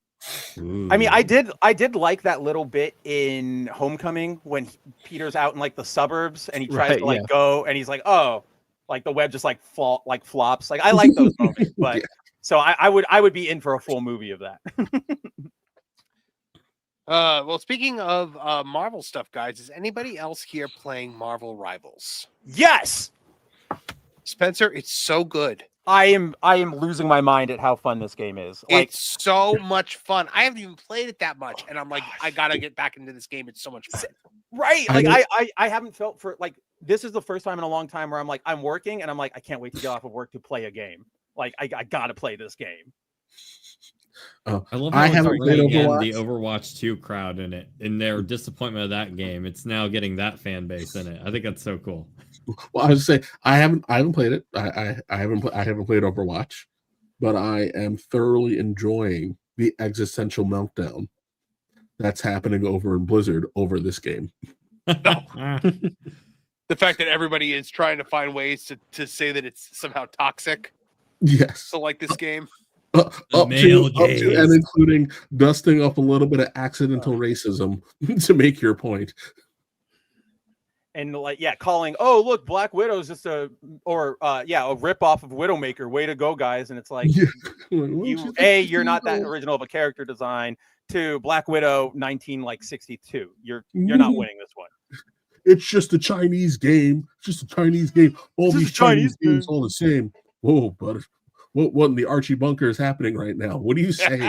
Ooh. I mean, I did like that little bit in Homecoming when Peter's out in like the suburbs and he tries to like go and he's like, oh, like the web just like flops. Like I like those moments, but so I would be in for a full movie of that. Well, speaking of Marvel stuff, guys, is anybody else here playing Marvel Rivals? Yes, Spencer, it's so good. I am losing my mind at how fun this game is. Like, it's so much fun. I haven't even played it that much, and I'm like, I gotta get back into this game. It's so much fun. Right. Like I haven't felt for like this is the first time in a long time where I'm like, I'm working and I'm like, I can't wait to get off of work to play a game. Like I gotta play this game. I love how I it's haven't played already again Overwatch. the Overwatch 2 crowd in it. In their disappointment of that game, it's now getting that fan base in it. I think that's so cool. Well, I was say I haven't played it. I haven't played Overwatch, but I am thoroughly enjoying the existential meltdown that's happening over in Blizzard over this game. The fact that everybody is trying to find ways to say that it's somehow toxic. Yes. To like this game. Up to and including dusting up a little bit of accidental racism to make your point. And like, yeah, calling, oh look, Black Widow's just a rip off of Widowmaker. Way to go, guys! And it's like, you're not that original of a character design. 2, Black Widow 1962. You're not winning this one. It's just a Chinese game. It's just a Chinese game. All these Chinese games all the same. Whoa, but what in the Archie bunker is happening right now? What are you saying?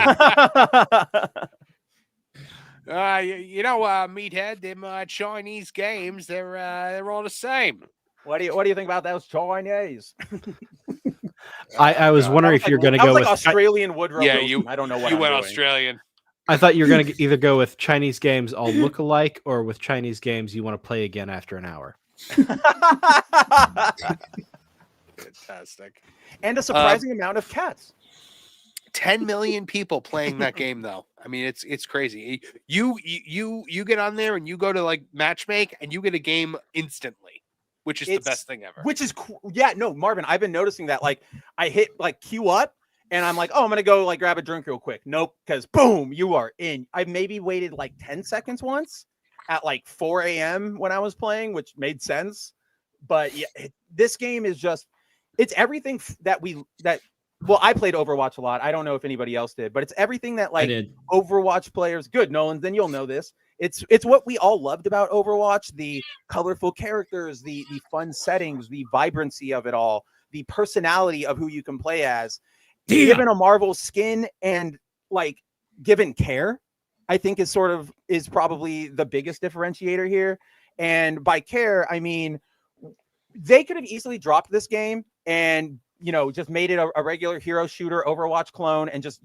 Meathead, them Chinese games, they're all the same. What do you think about those Chinese? I was wondering if you're going to go with Australian Woodrow. Yeah, Wilson. I don't know what you I'm went doing. Australian. I thought you were going to either go with Chinese games all look alike or with Chinese games you want to play again after an hour. Fantastic. And a surprising amount of cats. 10 million people playing that game, though. I mean, it's crazy. You get on there and you go to like matchmake and you get a game instantly, which is the best thing ever. Which is Marvin, I've been noticing that. Like, I hit like queue up and I'm like, oh, I'm gonna go like grab a drink real quick. Nope, because boom, you are in. I maybe waited like 10 seconds once at like 4 a.m. when I was playing, which made sense. But yeah, this game is just. It's everything well, I played Overwatch a lot. I don't know if anybody else did, but it's everything that like Overwatch players. Good, Nolan, then you'll know this. It's what we all loved about Overwatch: the colorful characters, the fun settings, the vibrancy of it all, the personality of who you can play as. Given a Marvel skin and like given care, I think is probably the biggest differentiator here. And by care, I mean they could have easily dropped this game and just made it a regular hero shooter Overwatch clone and just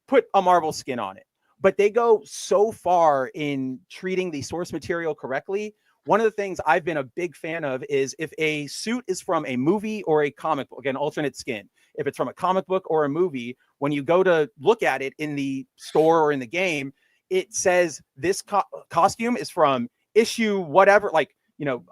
put a Marvel skin on it. But they go so far in treating the source material correctly. One of the things I've been a big fan of is if a suit is from a movie or a comic book, an alternate skin. If it's from a comic book or a movie, when you go to look at it in the store or in the game, it says this costume is from issue whatever, like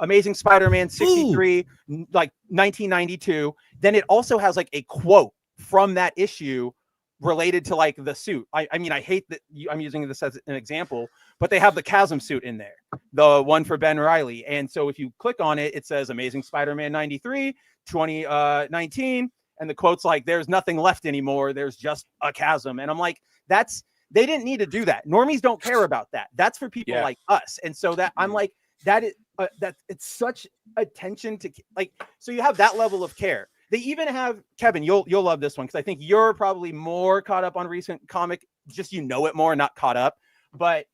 Amazing Spider-Man 63, like 1992. Then it also has like a quote from that issue related to like the suit. I mean, I hate that I'm using this as an example, but they have the Chasm suit in there, the one for Ben Reilly. And so if you click on it, it says Amazing Spider-Man 93, 2019. And the quote's like, there's nothing left anymore. There's just a chasm. And I'm like, they didn't need to do that. Normies don't care about that. That's for people like us. And so that I'm like, that it's such attention to like, so you have that level of care. They even have Kevin, you'll love this one because I think you're probably more caught up on recent comic, just it more, not caught up. But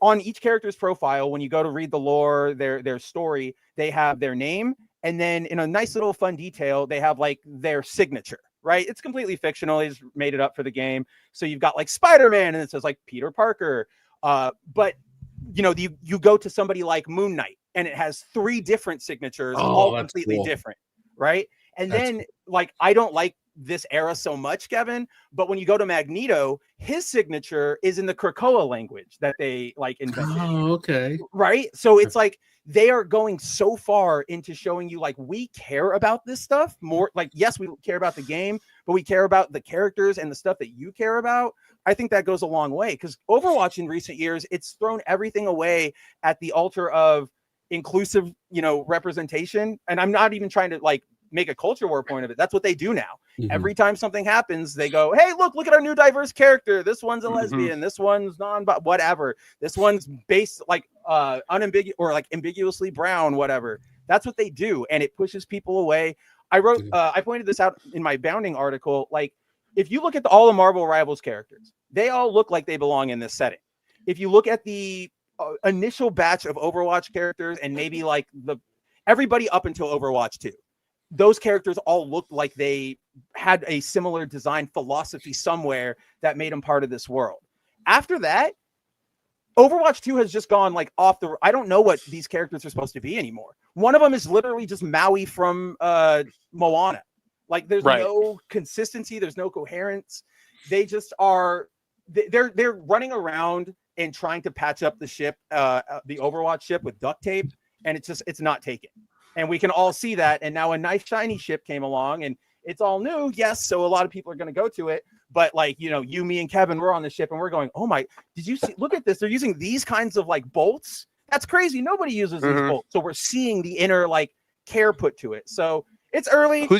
on each character's profile, when you go to read the lore, their story, they have their name, and then in a nice little fun detail, they have like their signature. Right? It's completely fictional. They just made it up for the game. So you've got like Spider-Man, and it says like Peter Parker. But you go to somebody like Moon Knight, and it has 3 different signatures, all completely different, right? And then like I don't like this era so much, Kevin, but when you go to Magneto, his signature is in the Krakoa language that they like invented. Oh, okay. Right? So it's like they are going so far into showing you like we care about this stuff more. Like, yes, we care about the game, but we care about the characters and the stuff that you care about. I think that goes a long way because Overwatch in recent years, it's thrown everything away at the altar of inclusive, representation. And I'm not even trying to like make a culture war point of it. That's what they do now. Mm-hmm. Every time something happens, they go, hey, look at our new diverse character. This one's a lesbian. This one's whatever. This one's based like unambiguous or like ambiguously brown, whatever. That's what they do. And it pushes people away. I pointed this out in my Bounding article. Like, if you look at all the Marvel Rivals characters, they all look like they belong in this setting. If you look at the initial batch of Overwatch characters and maybe like everybody up until Overwatch 2, those characters all looked like they had a similar design philosophy somewhere that made them part of this world. After that, Overwatch 2 has just gone like off the. I don't know what these characters are supposed to be anymore. One of them is literally just Maui from Moana. Like, there's no consistency, there's no coherence. They just are. They're running around and trying to patch up the ship, the Overwatch ship, with duct tape, and it's not taken. And we can all see that. And now a nice shiny ship came along, and it's all new. Yes, so a lot of people are going to go to it. But like, you know, you, me, and Kevin, we're on the ship and we're going, oh my, did you see, look at this. They're using these kinds of like bolts. That's crazy. Nobody uses these bolts. So we're seeing the inner like care put to it. So it's early. Who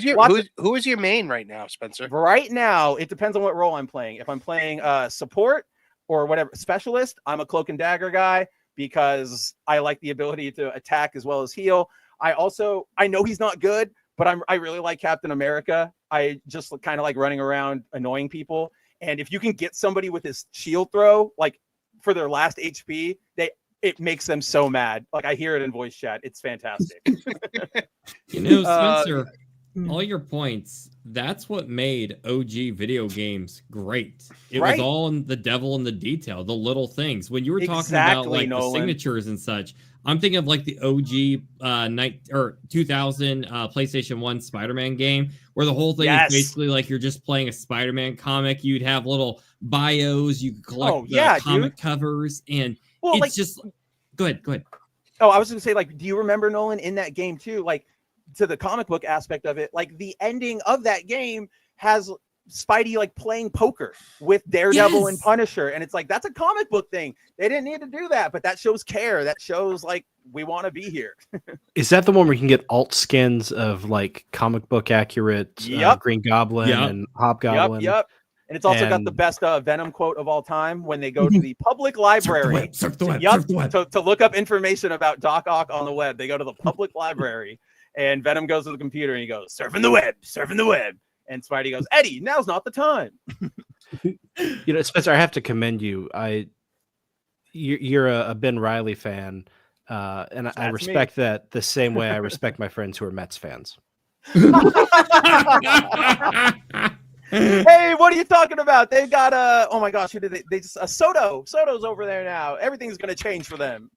is your main right now, Spencer? Right now, it depends on what role I'm playing. If I'm playing support or whatever, specialist, I'm a cloak and dagger guy because I like the ability to attack as well as heal. I know he's not good, but I really like Captain America. I just kind of like running around annoying people. And if you can get somebody with his shield throw, like for their last HP, it makes them so mad. Like, I hear it in voice chat. It's fantastic. You know, Spencer, all your points, that's what made OG video games great. It was all in the devil in the detail, the little things. When you were talking about like the signatures and such, I'm thinking of like the OG 2000 PlayStation 1 Spider-Man game, where the whole thing is basically like you're just playing a Spider-Man comic. You'd have little bios, you could collect comic covers, and it's just go ahead. Oh, I was going to say, like, do you remember, Nolan, in that game too, like, to the comic book aspect of it, like the ending of that game has Spidey like playing poker with Daredevil and Punisher, and it's like, that's a comic book thing. They didn't need to do that, but that shows care. That shows like we want to be here. Is that the one where you can get alt skins of like comic book accurate Green Goblin and Hobgoblin? Yep. And it's also got the best Venom quote of all time when they go to the public library to look up information about Doc Ock on the web. They go to the public library, and Venom goes to the computer and he goes, surfing the web. And Spidey goes, Eddie, now's not the time. You know, Spencer, I have to commend you. You're a Ben Reilly fan, and I respect that the same way I respect my friends who are Mets fans. Hey, what are you talking about? They've got oh my gosh, who did they just Soto's over there now. Everything's gonna change for them.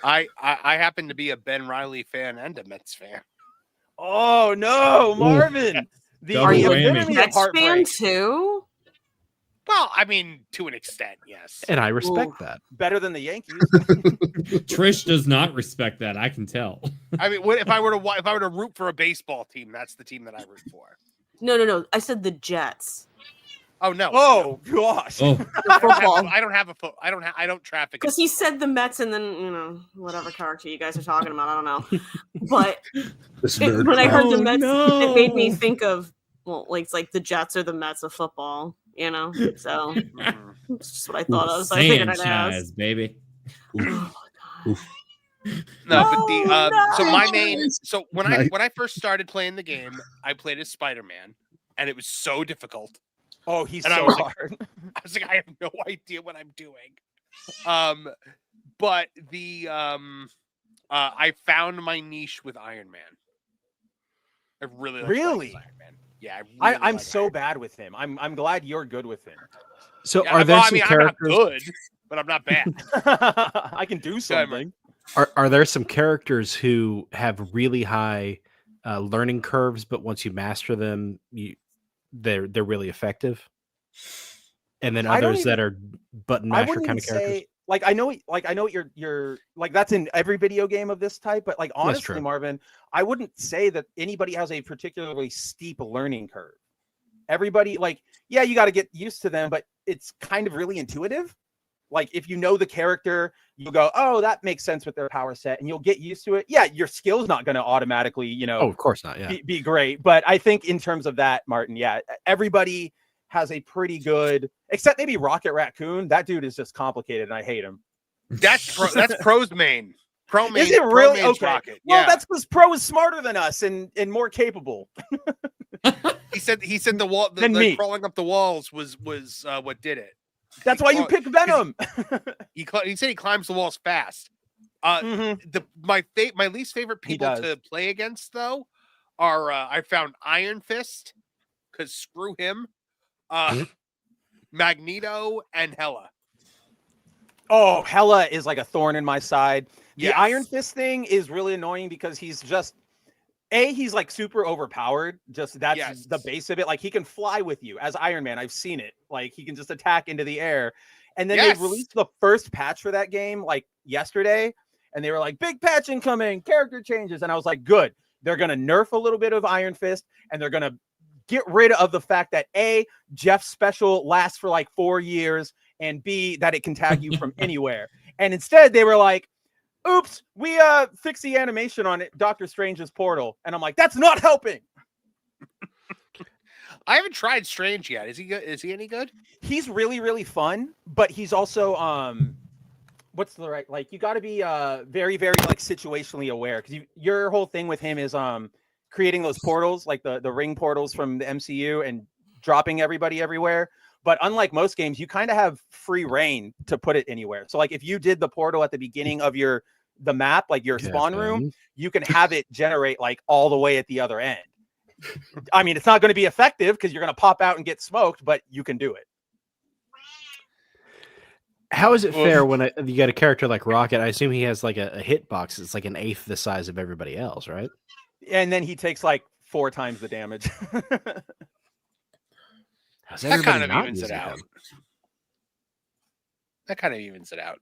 I happen to be a Ben Reilly fan and a Mets fan. Oh no, Marvin. Are you a Mets fan too? Well, I mean, to an extent, yes. And I respect that. Better than the Yankees. Trish does not respect that. I can tell. I mean, if I were to root for a baseball team, that's the team that I root for. No. I said the Jets. Oh no! Oh gosh! Oh. I don't traffic. Because he said the Mets, and then whatever character you guys are talking about, I don't know. But when I heard the Mets, it made me think of it's like the Jets are the Mets of football, So it's just what I thought of. So I figured I'd ask, baby. No, but so my main when I first started playing the game, I played as Spider-Man, and it was so difficult. Oh, he's and so hard. I was like, I have no idea what I'm doing. But I found my niche with Iron Man. I really like Iron Man. Yeah, I'm so bad with him. I'm glad you're good with him. So are there some characters? I'm not good, but I'm not bad. I can do something. Are there some characters who have really high learning curves, but once you master them, they're really effective? And then others that are button masher kind of characters. I know what you're like, that's in every video game of this type, but like honestly, Marvin, I wouldn't say that anybody has a particularly steep learning curve. Everybody, you got to get used to them, but it's kind of really intuitive. Like, if you know the character, you'll go, oh, that makes sense with their power set, and you'll get used to it. Yeah, your skill's not going to automatically, of course not, be great. But I think in terms of that, Martin, everybody has a pretty good, except maybe Rocket Raccoon. That dude is just complicated, and I hate him. That's Pro's main. Pro-Mage, Is it really? Pro-Mage Okay. Rocket. Well, Yeah. that's because Pro is smarter than us and more capable. He said the wall Than the me. crawling up the walls was what did it. That's why you pick Venom. He said he climbs the walls fast. My least favorite people to play against though are I found Iron Fist because screw him, Magneto and Hela. Oh, Hela is like a thorn in my side. The Yes. Iron Fist thing is really annoying because he's just he's like super overpowered. Just that's the base of it. Like he can fly with you as Iron Man. I've seen it. Like he can just attack into the air. And then they released the first patch for that game like yesterday, and they were like, "Big patch incoming, character changes." And I was like, "Good. They're gonna nerf a little bit of Iron Fist, and they're gonna get rid of the fact that A, Jeff's special lasts for like 4 years, and B, that it can tag you from anywhere." And instead, they were like, "Oops, we fixed the animation on it, Doctor Strange's portal." And I'm like, "That's not helping." I haven't tried Strange yet. Is he good? Is he any good? He's really, really fun, but he's also what's the right, like you got to be very, very like situationally aware, because your whole thing with him is creating those portals, like the ring portals from the MCU, and dropping everybody everywhere. But unlike most games, you kind of have free reign to put it anywhere. So like if you did the portal at the beginning of the map, like your spawn room, you can have it generate like all the way at the other end. I mean, it's not going to be effective because you're going to pop out and get smoked, but you can do it. How is it fair when you got a character like Rocket? I assume he has like a hitbox. It's like an eighth the size of everybody else, right? And then he takes like 4 times the damage. That kind of evens it out. That kind of evens it out.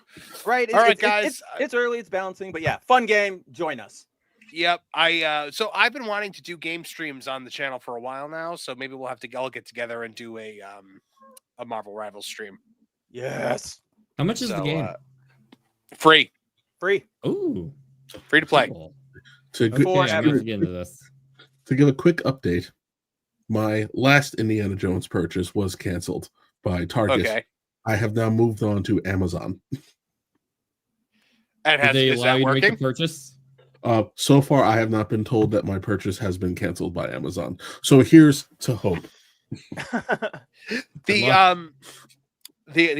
Right. All right, guys. It's early. It's balancing. But yeah, fun game. Join us. Yep. So I've been wanting to do game streams on the channel for a while now. So maybe we'll have to all get together and do a Marvel Rivals stream. Yes. How much is the game? Free. Ooh. Free to play. Cool. To give a quick update, my last Indiana Jones purchase was canceled by Target. Okay. I have now moved on to Amazon. And Did they is allow that you to working? make the purchase? So far, I have not been told that my purchase has been canceled by Amazon. So here's to hope. The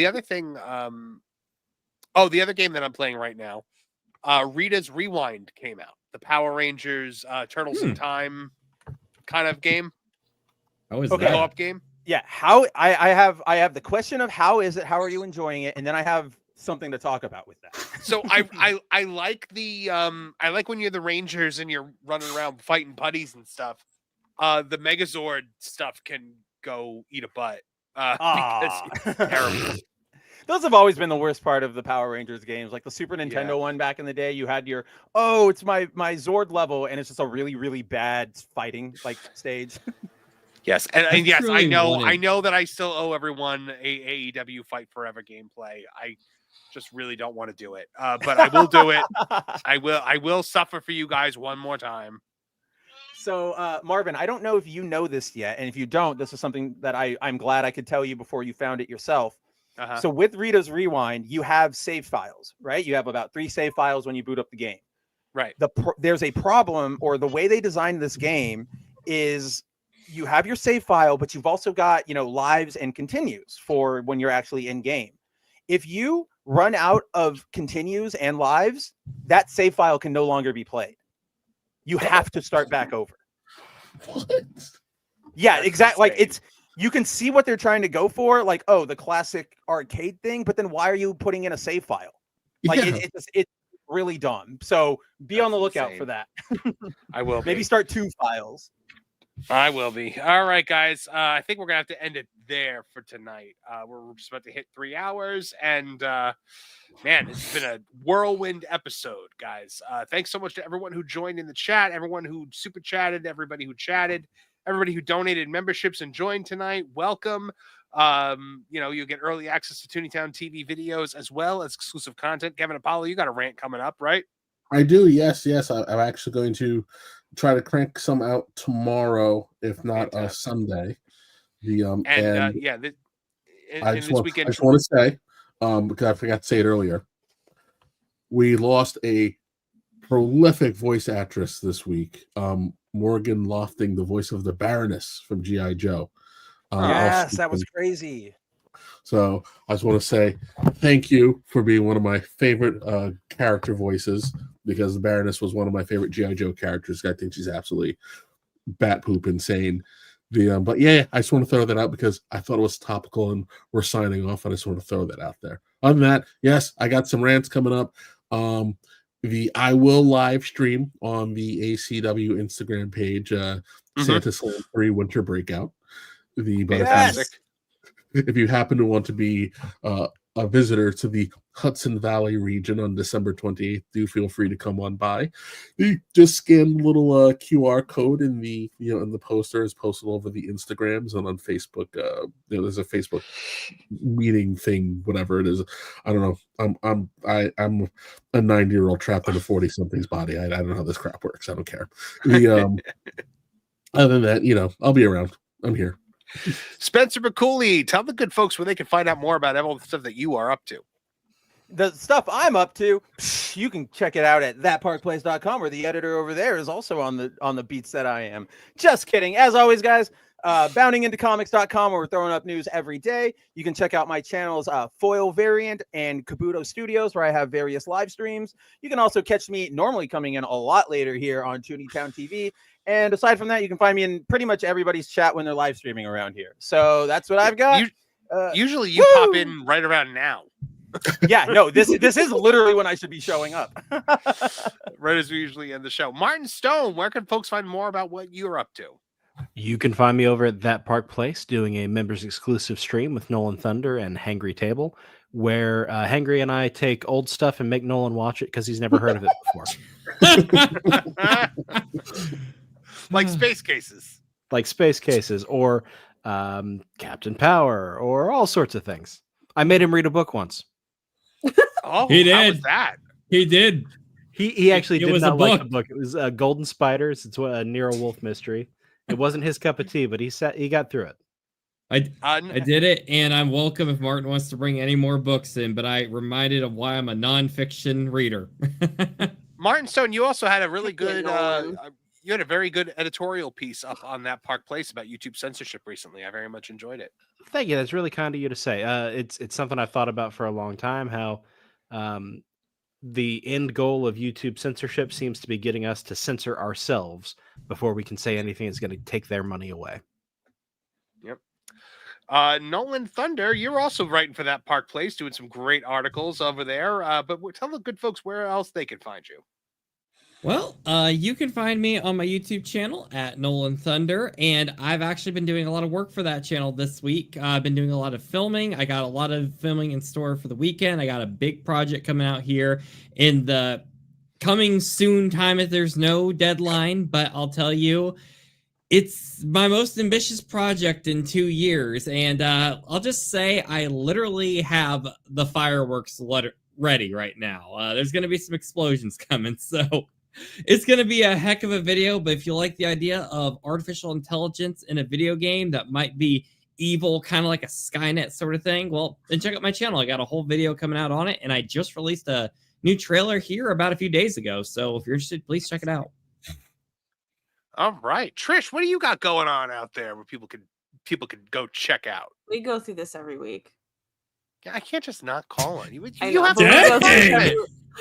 other thing, the other game that I'm playing right now, Rita's Rewind came out. The Power Rangers Turtles in Time kind of game. How is that? Co-op game. Yeah. How I have the question of how is it? How are you enjoying it? And then I have something to talk about with that. So I like the I like when you're the Rangers and you're running around fighting buddies and stuff. The Megazord stuff can go eat a butt because it's terrible. Those have always been the worst part of the Power Rangers games. Like the Super Nintendo one back in the day, you had your it's my Zord level, and it's just a really, really bad fighting like stage. Yes, and yes, I know that I still owe everyone a AEW Fight Forever gameplay. I just really don't want to do it, but I will do it. I will suffer for you guys one more time. So, Marvin, I don't know if you know this yet, and if you don't, this is something that I'm glad I could tell you before you found it yourself. So with Rita's Rewind, you have save files, right? You have about 3 save files when you boot up the game. Right. There's a problem, or the way they designed this game is you have your save file, but you've also got, lives and continues for when you're actually in game. If you run out of continues and lives, that save file can no longer be played. You have to start back over. What? Yeah, exactly. Like you can see what they're trying to go for, like, the classic arcade thing, but then why are you putting in a save file? Like it's really dumb. So be on the lookout for that. I will maybe start 2 files. I will be. All right, guys. I think we're gonna have to end it there for tonight. We're just about to hit 3 hours, and man, it's been a whirlwind episode, guys. Thanks so much to everyone who joined in the chat, everyone who super chatted, everybody who chatted, everybody who donated memberships and joined tonight. Welcome. You'll get early access to Tooney Town TV videos as well as exclusive content. Kevin Apollo, you got a rant coming up, right? I do. Yes. I'm actually going to try to crank some out tomorrow, if not Sunday. I just want to say, because I forgot to say it earlier, we lost a prolific voice actress this week, Morgan Lofting, the voice of the Baroness from G.I. Joe. Yes, that was crazy. So I just want to say thank you for being one of my favorite character voices, because the Baroness was one of my favorite G.I. Joe characters. I think she's absolutely bat poop insane. But yeah, I just want to throw that out because I thought it was topical and we're signing off. I just want to throw that out there. Other than that, yes, I got some rants coming up. I will live stream on the ACW Instagram page, Santa Slam 3 Winter Breakout. If you happen to want to be a visitor to the Hudson Valley region on December 28th, do feel free to come on by. You just scan the little QR code in the in the poster is posted over the Instagrams and on Facebook. There's a Facebook meeting thing, whatever it is. I don't know. I'm a 90-year-old trapped in a 40-something's body. I don't know how this crap works. I don't care. Other than that, I'll be around. I'm here. Spencer McCooley, tell the good folks where they can find out more about all the stuff that you are up to. The stuff I'm up to, you can check it out at thatparkplace.com, where the editor over there is also on the beats that I am. Just kidding. As always, guys, boundingintocomics.com, where we're throwing up news every day. You can check out my channels, Foil Variant and Kabuto Studios, where I have various live streams. You can also catch me normally coming in a lot later here on Tooney Talk TV. And aside from that, you can find me in pretty much everybody's chat when they're live streaming around here. So that's what I've got. Usually you pop in right around now. Yeah, no, this is literally when I should be showing up. Right as we usually end the show. Martin Stone, where can folks find more about what you're up to? You can find me over at That Park Place doing a members exclusive stream with Nolan Thunder and Hangry Table, where Hangry and I take old stuff and make Nolan watch it because he's never heard of it before. Like Space Cases. Like Space Cases or Captain Power or all sorts of things. I made him read a book once. Oh, he did. How was that? He did. He actually did not like the book. It was Golden Spiders. It's a Nero Wolfe mystery. It wasn't his cup of tea, but he got through it. I did it, and I'm welcome if Martin wants to bring any more books in, but I reminded of why I'm a nonfiction reader. Martin Stone, you also had a really good you had a very good editorial piece up on That Park Place about YouTube censorship recently. I very much enjoyed it. Thank you. That's really kind of you to say. It's something I've thought about for a long time, how the end goal of YouTube censorship seems to be getting us to censor ourselves before we can say anything that's going to take their money away. Yep. Nolan Thunder, you're also writing for That Park Place, doing some great articles over there. But tell the good folks where else they can find you. Well, you can find me on my YouTube channel at Nolan Thunder, and I've actually been doing a lot of work for that channel this week. I've been doing a lot of filming. I got a lot of filming in store for the weekend. I got a big project coming out here in the coming soon time if there's no deadline, but I'll tell you, it's my most ambitious project in 2 years, and I'll just say I literally have the fireworks ready right now. There's going to be some explosions coming, so it's going to be a heck of a video, but if you like the idea of artificial intelligence in a video game that might be evil, kind of like a Skynet sort of thing, well, then check out my channel. I got a whole video coming out on it, and I just released a new trailer here about a few days ago, so if you're interested, please check it out. All right. Trish, what do you got going on out there where people could go check out? We go through this every week. Yeah, I can't just not call on you.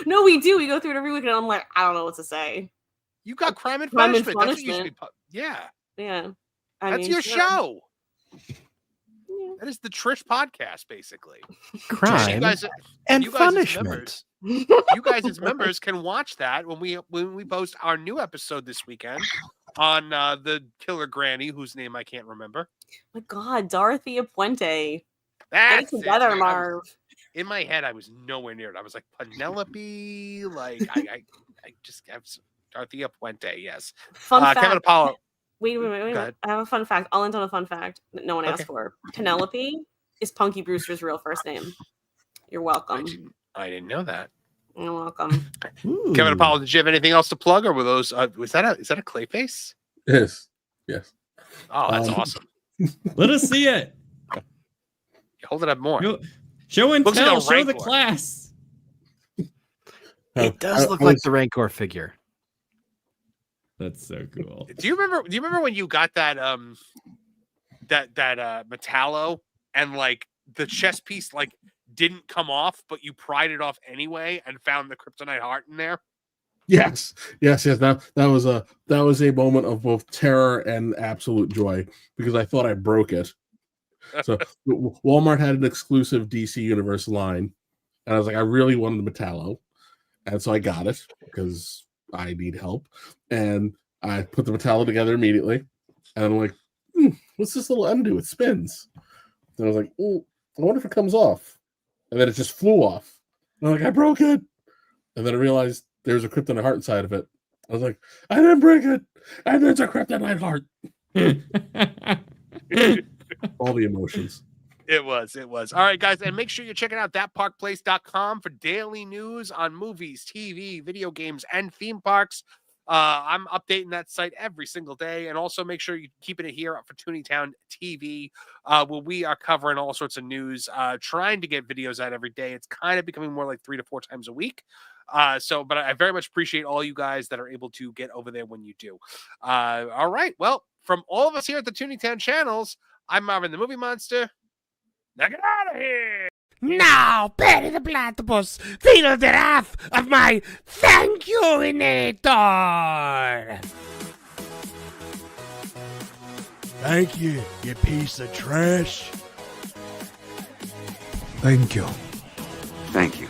No, we do. We go through it every week, and I'm like, I don't know what to say. You got Crime and Punishment. That's what you should be. Yeah. Yeah. That's your show. Yeah. That is the Trish podcast, basically. Crime and Punishment. You guys as members can watch that when we post our new episode this weekend on the killer granny, whose name I can't remember. My God, Dorothea Puente. That's Get together, it. Marv. In my head, I was nowhere near it. I was like Penelope, like I just have Dorothea Puente. Yes. Fun fact. Kevin Apollo. Wait. I have a fun fact. I'll end on a fun fact that no one asked for. Penelope is Punky Brewster's real first name. You're welcome. I didn't know that. You're welcome. Kevin Apollo, did you have anything else to plug, or were those? Is that a Clayface? Yes. Oh, that's awesome. Let us see it. Hold it up more. Show and Looks tell. like Show the class. It does look like the Rancor figure. That's so cool. Do you remember when you got that Metallo and like the chest piece like didn't come off, but you pried it off anyway and found the kryptonite heart in there? Yes. That was a moment of both terror and absolute joy because I thought I broke it. So Walmart had an exclusive DC Universe line, and I was like, I really wanted the Metallo, and so I got it because I need help, and I put the Metallo together immediately, and I'm like, what's this little end do? It spins. And I was like, I wonder if it comes off, and then it just flew off. And I'm like, I broke it, and then I realized there's a kryptonite heart inside of it. I was like, I didn't break it, and there's a kryptonite heart. All the emotions. It was. All right, guys, and make sure you're checking out thatparkplace.com for daily news on movies, TV, video games, and theme parks. I'm updating that site every single day, and also make sure you're keeping it here for Tooney Talk TV, where we are covering all sorts of news, trying to get videos out every day. It's kind of becoming more like 3 to 4 times a week. But I very much appreciate all you guys that are able to get over there when you do. All right, well, from all of us here at the Tooney Talk channels, I'm Marvin the Movie Monster. Now get out of here! Now, Betty the Platypus, feel the wrath of my thank you-inator! Thank you, you piece of trash. Thank you. Thank you.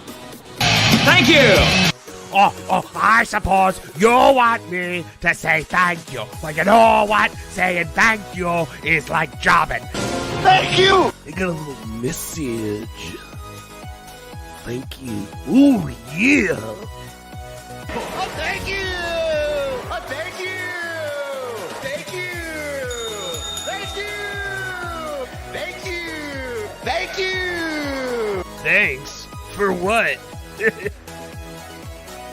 Thank you! Oh, I suppose you want me to say thank you. But you know what? Saying thank you is like jobbing. Thank you! I got a little message. Thank you. Ooh, yeah. Oh, thank you! Oh, thank you! Thank you! Thank you! Thank you! Thank you! Thanks? For what?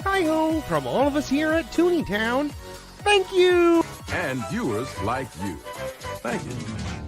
Hi-ho from all of us here at Tooney Town. Thank you! And viewers like you. Thank you.